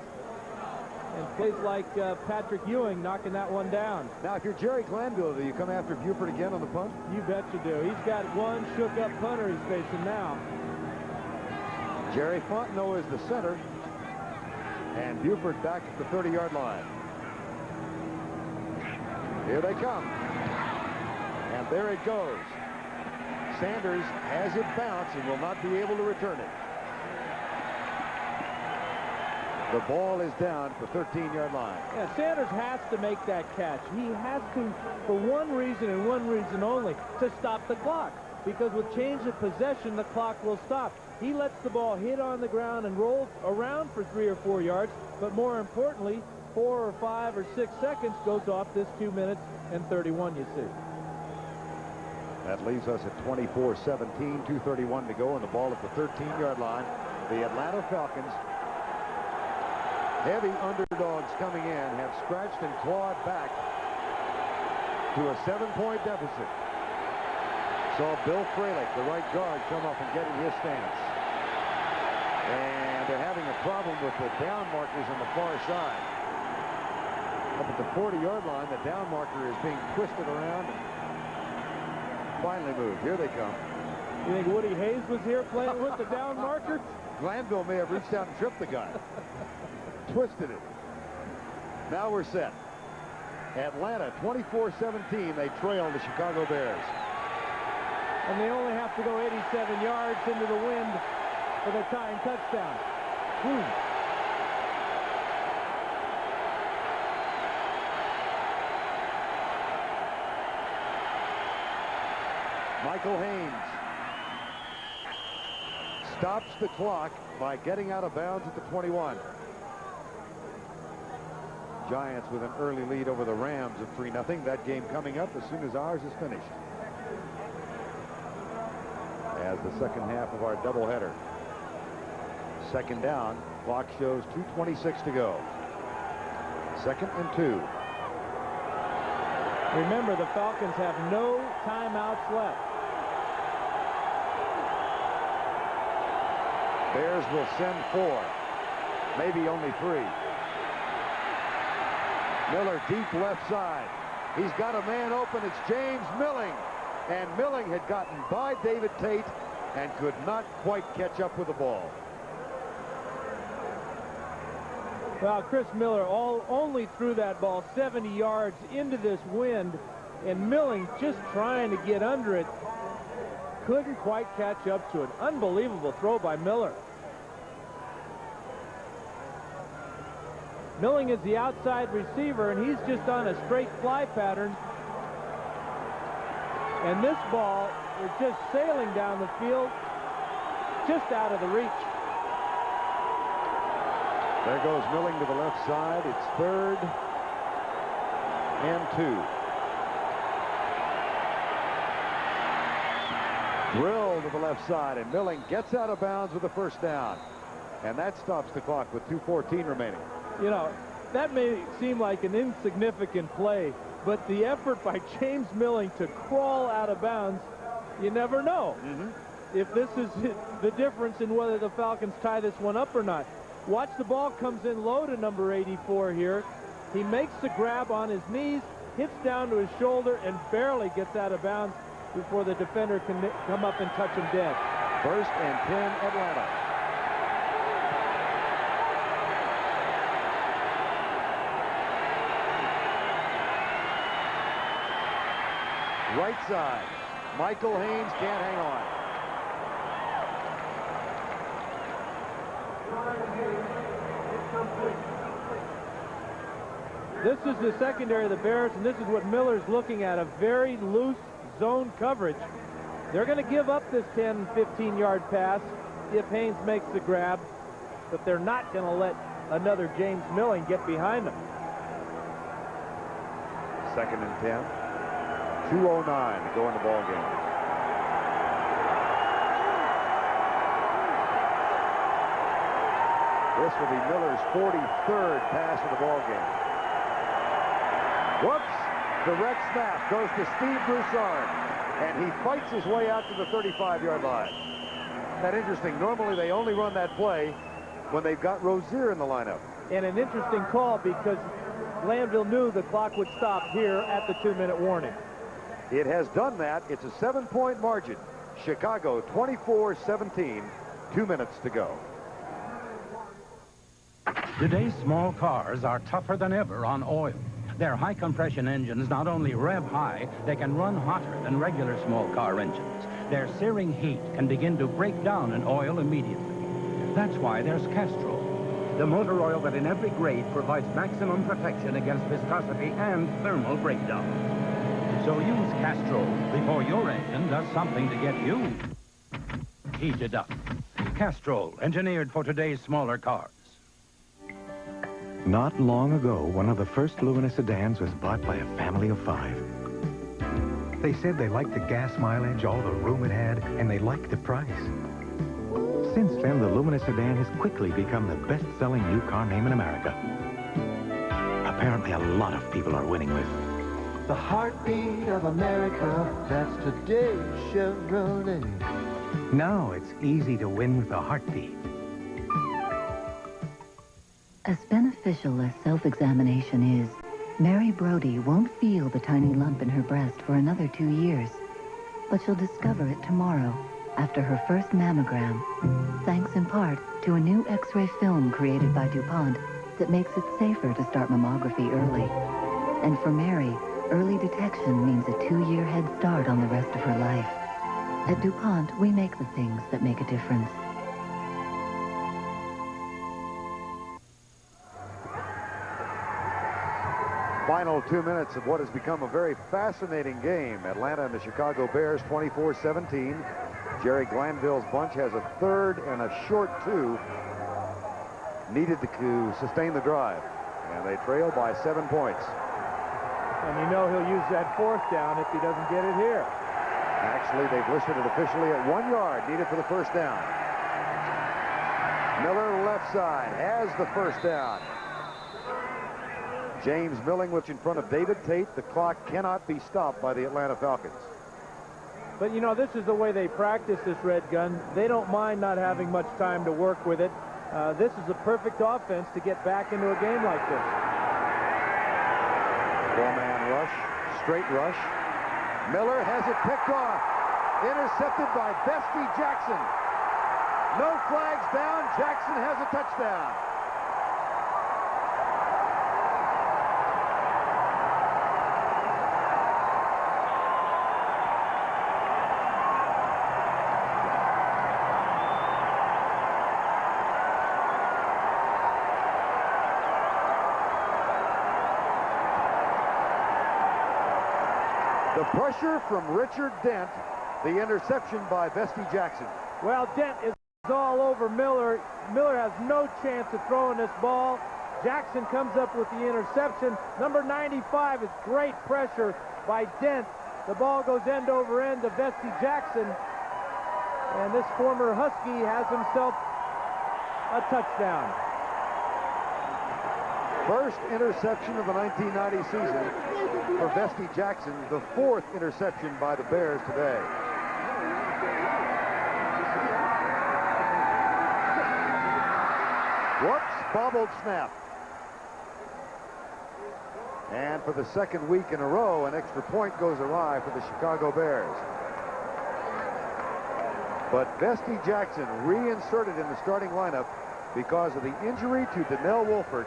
and plays like Patrick Ewing knocking that one down. Now, if you're Jerry Glanville, do you come after Buford again on the punt? You bet you do. He's got one shook-up punter he's facing now. Jerry Fontenot is the center, and Buford back at the 30-yard line. Here they come. And there it goes. Sanders has it bounced and will not be able to return it. The ball is down at the 13-yard line. Yeah, Sanders has to make that catch. He has to, for one reason and one reason only, to stop the clock. Because with change of possession, the clock will stop. He lets the ball hit on the ground and roll around for 3 or 4 yards, but more importantly, 4 or 5 or 6 seconds goes off this 2 minutes and 31, you see. That leaves us at 24-17, 2:31 to go, and the ball at the 13-yard line. The Atlanta Falcons, heavy underdogs coming in, have scratched and clawed back to a 7-point deficit. Saw Bill Fralick, the right guard, come up and get in his stance. And they're having a problem with the down markers on the far side. Up at the 40-yard line, the down marker is being twisted around and finally moved. Here they come. You think Woody Hayes was here playing with the down marker? Glanville may have reached out and tripped the guy. Twisted it. Now we're set. Atlanta, 24-17. They trail the Chicago Bears. And they only have to go 87 yards into the wind for their tying touchdown. Michael Haynes stops the clock by getting out of bounds at the 21. Giants with an early lead over the Rams of 3-0. That game coming up as soon as ours is finished. As the second half of our doubleheader. Second down. Clock shows 2:26 to go. 2nd and 2. Remember, the Falcons have no timeouts left. Bears will send 4. Maybe only 3. Miller deep left side. He's got a man open. It's James Milling. And Milling had gotten by David Tate and could not quite catch up with the ball. Well, Chris Miller only threw that ball 70 yards into this wind, and Milling just trying to get under it. Couldn't quite catch up to it. Unbelievable throw by Miller. Milling is the outside receiver, and he's just on a straight fly pattern. And this ball is just sailing down the field, just out of the reach. There goes Milling to the left side. It's 3rd and 2. Drill to the left side, and Milling gets out of bounds with a first down. And that stops the clock with 2:14 remaining. You know, that may seem like an insignificant play, but the effort by James Milling to crawl out of bounds, you never know if this is the difference in whether the Falcons tie this one up or not. Watch, the ball comes in low to number 84 here. He makes the grab on his knees, hits down to his shoulder, and barely gets out of bounds before the defender can come up and touch him dead. 1st and 10, Atlanta. Right side. Michael Haynes can't hang on. This is the secondary of the Bears, and this is what Miller's looking at, a very loose zone coverage. They're going to give up this 10, 15-yard pass if Haynes makes the grab, but they're not going to let another James Milling get behind them. 2nd and 10. 2:09 to go in the ball game. This will be Miller's 43rd pass of the ball game. Whoops! Direct snap goes to Steve Broussard, and he fights his way out to the 35-yard line. That's interesting. Normally they only run that play when they've got Rozier in the lineup. And an interesting call because Glanville knew the clock would stop here at the 2-minute warning. It has done that. It's a 7-point margin. Chicago 24-17, 2 minutes to go. Today's small cars are tougher than ever on oil. Their high-compression engines not only rev high, they can run hotter than regular small car engines. Their searing heat can begin to break down an oil immediately. That's why there's Castrol, the motor oil that in every grade provides maximum protection against viscosity and thermal breakdown. So use Castrol before your engine does something to get you heated up. Castrol, engineered for today's smaller cars. Not long ago, one of the first luminous sedans was bought by a family of 5. They said they liked the gas mileage, all the room it had, and they liked the price. Since then, the luminous sedan has quickly become the best-selling new car name in America. Apparently, a lot of people are winning with the heartbeat of America. That's today's Chevrolet. Now it's easy to win with a heartbeat. As beneficial as self-examination is, Mary Brody won't feel the tiny lump in her breast for another 2 years. But she'll discover it tomorrow, after her first mammogram, thanks in part to a new X-ray film created by DuPont that makes it safer to start mammography early. And for Mary, early detection means a 2-year head start on the rest of her life. At DuPont, we make the things that make a difference. Final 2 minutes of what has become a very fascinating game. Atlanta and the Chicago Bears 24-17. Jerry Glanville's bunch has a 3rd and a short 2 needed to sustain the drive. And they trail by 7 points. And you know he'll use that 4th down if he doesn't get it here. Actually, they've listed it officially at 1 yard needed for the first down. Miller left side has the first down. James Millingwich in front of David Tate. The clock cannot be stopped by the Atlanta Falcons. But, you know, this is the way they practice this red gun. They don't mind not having much time to work with it. This is a perfect offense to get back into a game like this. 4-man rush, straight rush. Miller has it picked off. Intercepted by Bestie Jackson. No flags down. Jackson has a touchdown. The pressure from Richard Dent, the interception by Bestie Jackson. Well, Dent is all over Miller. Miller has no chance of throwing this ball. Jackson comes up with the interception. Number 95 is great pressure by Dent. The ball goes end over end to Bestie Jackson. And this former Husky has himself a touchdown. First interception of the 1990 season for Bestie Jackson, the 4th interception by the Bears today. Whoops, bobbled snap. And for the 2nd week in a row, an extra point goes awry for the Chicago Bears. But Bestie Jackson reinserted in the starting lineup because of the injury to Donnell Wolford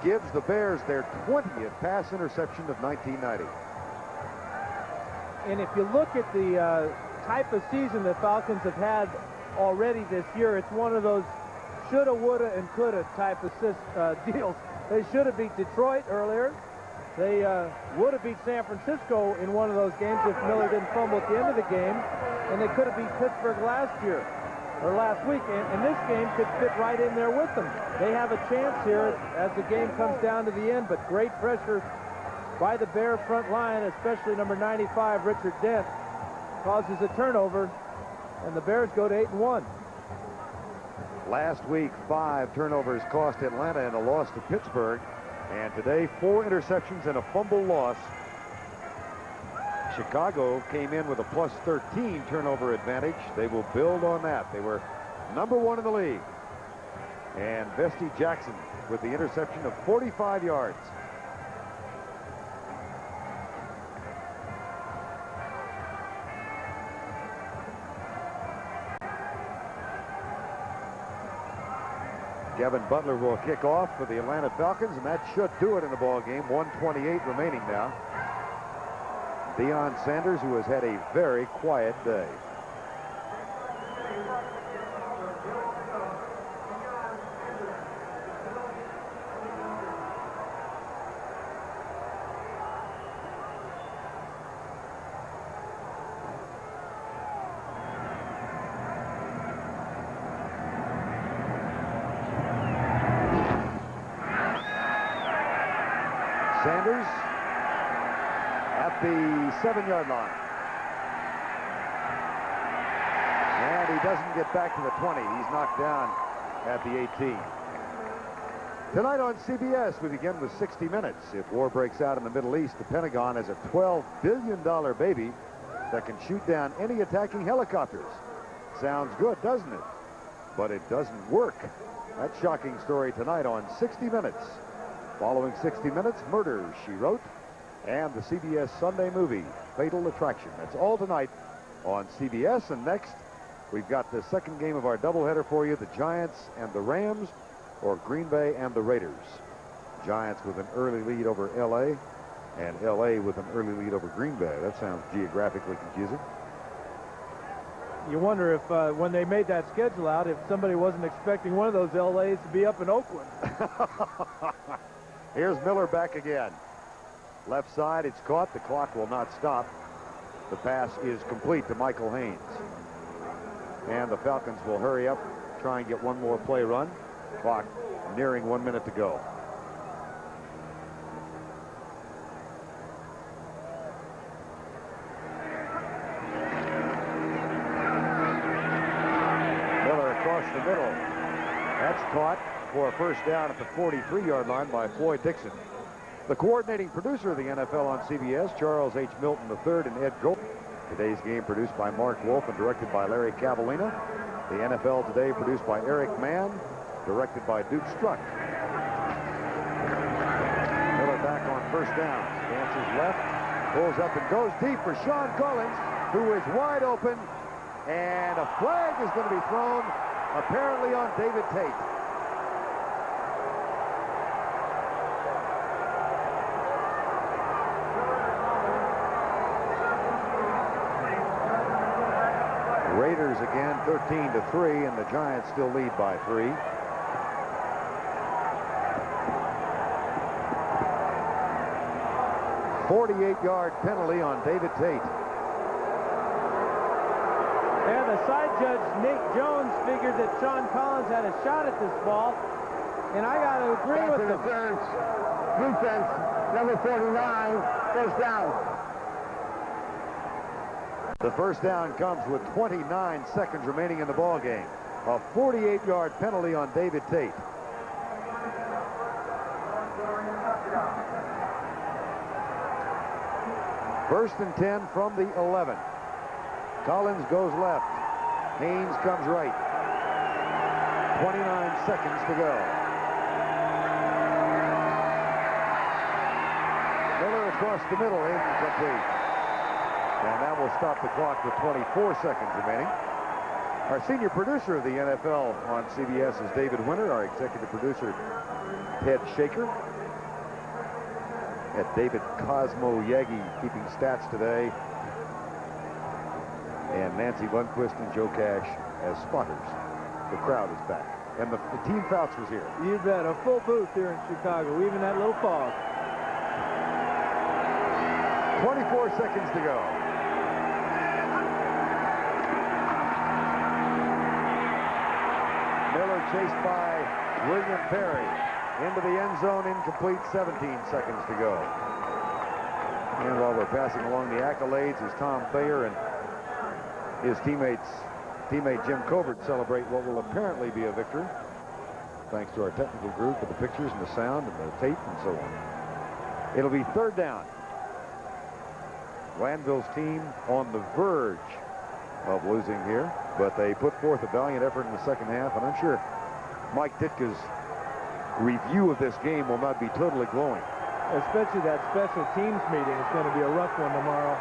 gives the Bears their 20th pass interception of 1990. And if you look at the type of season the Falcons have had already this year, it's one of those shoulda, woulda, and coulda type of deals. They should have beat Detroit earlier. They would have beat San Francisco in one of those games if Miller didn't fumble at the end of the game. And they could have beat Pittsburgh last week. And this game could fit right in there with them. They have a chance here as the game comes down to the end, but great pressure by the Bear front line, especially number 95, Richard Dent, causes a turnover, and the Bears go to 8-1. Last week, 5 turnovers cost Atlanta in a loss to Pittsburgh. And today, 4 interceptions and a fumble loss. Chicago came in with a plus 13 turnover advantage. They will build on that. They were #1 in the league. And Vesty Jackson with the interception of 45 yards. Kevin Butler will kick off for the Atlanta Falcons, and that should do it in the ball game. 1:28 remaining now. Deion Sanders, who has had a very quiet day. Sanders at the 7-yard line. And he doesn't get back to the 20. He's knocked down at the 18. Tonight on CBS, we begin with 60 Minutes. If war breaks out in the Middle East, the Pentagon has a $12 billion baby that can shoot down any attacking helicopters. Sounds good, doesn't it? But it doesn't work. That shocking story tonight on 60 Minutes. Following 60 Minutes, Murder, She Wrote, and the CBS Sunday movie, Fatal Attraction. That's all tonight on CBS. And next, we've got the second game of our doubleheader for you, the Giants and the Rams, or Green Bay and the Raiders. Giants with an early lead over L.A., and L.A. with an early lead over Green Bay. That sounds geographically confusing. You wonder if, when they made that schedule out, if somebody wasn't expecting one of those L.A.s to be up in Oakland. Here's Miller back again. Left side, it's caught. The clock will not stop. The pass is complete to Michael Haynes. And the Falcons will hurry up, try and get one more play run. Clock nearing 1 minute to go. Miller across the middle. That's caught for a first down at the 43-yard line by Floyd Dixon. The coordinating producer of the NFL on CBS, Charles H. Milton III and Ed Gold. Today's game produced by Mark Wolf and directed by Larry Cavallina. The NFL Today produced by Eric Mann, directed by Duke Struck. Miller back on first down. Dances left, pulls up and goes deep for Sean Collins, who is wide open. And a flag is going to be thrown, apparently on David Tate. Raiders again 13-3, and the Giants still lead by 3. "48-yard penalty on David Tate. And the side judge, Nate Jones, figured that Sean Collins had a shot at this ball, and I got to agree with him. Defense, number 49, first down. The first down comes with 29 seconds remaining in the ball game. A 48-yard penalty on David Tate. First and 10 from the 11. Collins goes left. Haynes comes right. 29 seconds to go. Miller across the middle, incomplete. And that will stop the clock with 24 seconds remaining. Our senior producer of the NFL on CBS is David Winter. Our executive producer, Ted Shaker. At David Cosmo Yagi keeping stats today. And Nancy Lundquist and Joe Cash as spotters. The crowd is back. And the team Fouts was here. You bet. A full booth here in Chicago, even that little fog. 24 seconds to go. Miller chased by William Perry into the end zone, incomplete, 17 seconds to go. And while we're passing along the accolades, as Tom Thayer and his teammates teammate Jim Covert celebrate what will apparently be a victory, thanks to our technical group with the pictures and the sound and the tape and so on. It'll be third down. Glanville's team on the verge of losing here, but they put forth a valiant effort in the second half, and I'm sure Mike Ditka's review of this game will not be totally glowing. Especially that special teams meeting is going to be a rough one tomorrow.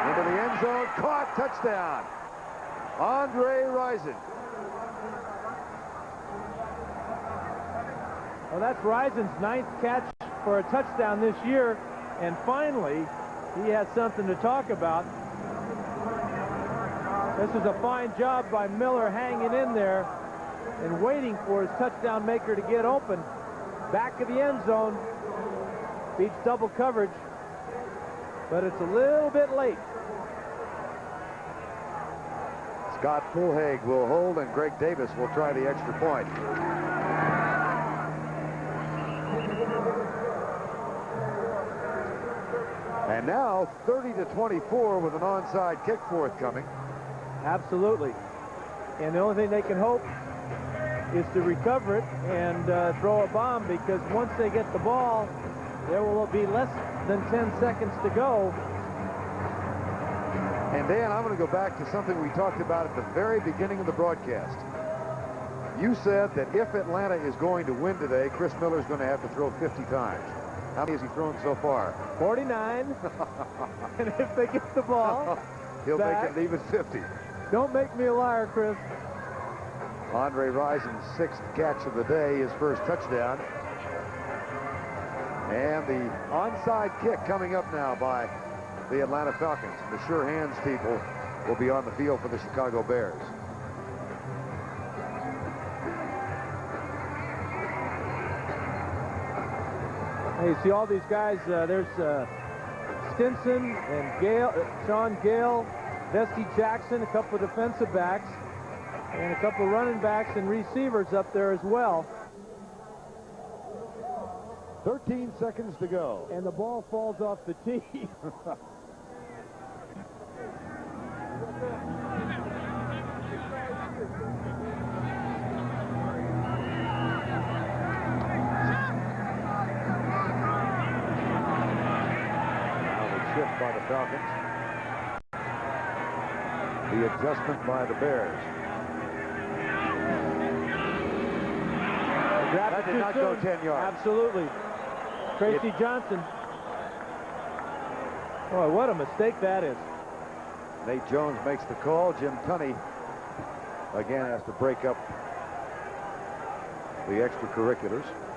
Into the end zone, caught, touchdown. Rison. Well, that's Rison's 9th catch for a touchdown this year, and finally, he has something to talk about. This is a fine job by Miller hanging in there and waiting for his touchdown maker to get open. Back of the end zone, beats double coverage, but it's a little bit late. Scott Fulhaig will hold, and Greg Davis will try the extra point. And now 30-24 with an onside kick forthcoming. Absolutely. And the only thing they can hope is to recover it and throw a bomb, because once they get the ball, there will be less than 10 seconds to go. And Dan, I'm going to go back to something we talked about at the very beginning of the broadcast. You said that if Atlanta is going to win today, Chris Miller's going to have to throw 50 times. How many has he thrown so far? 49. And if they get the ball, he'll back, make it even 50. Don't make me a liar, Chris. Rison's 6th catch of the day, his first touchdown. And the onside kick coming up now by the Atlanta Falcons. The sure hands people will be on the field for the Chicago Bears. Hey, you see all these guys, there's Stinson and Gale, Sean Gale, Vesty Jackson, a couple of defensive backs, and a couple of running backs and receivers up there as well. 13 seconds to go. And the ball falls off the tee. By the Falcons. The adjustment by the Bears. That did not go 10 yards. Absolutely. Tracy Johnson. Boy, what a mistake that is. Nate Jones makes the call. Jim Tunney again has to break up the extracurriculars.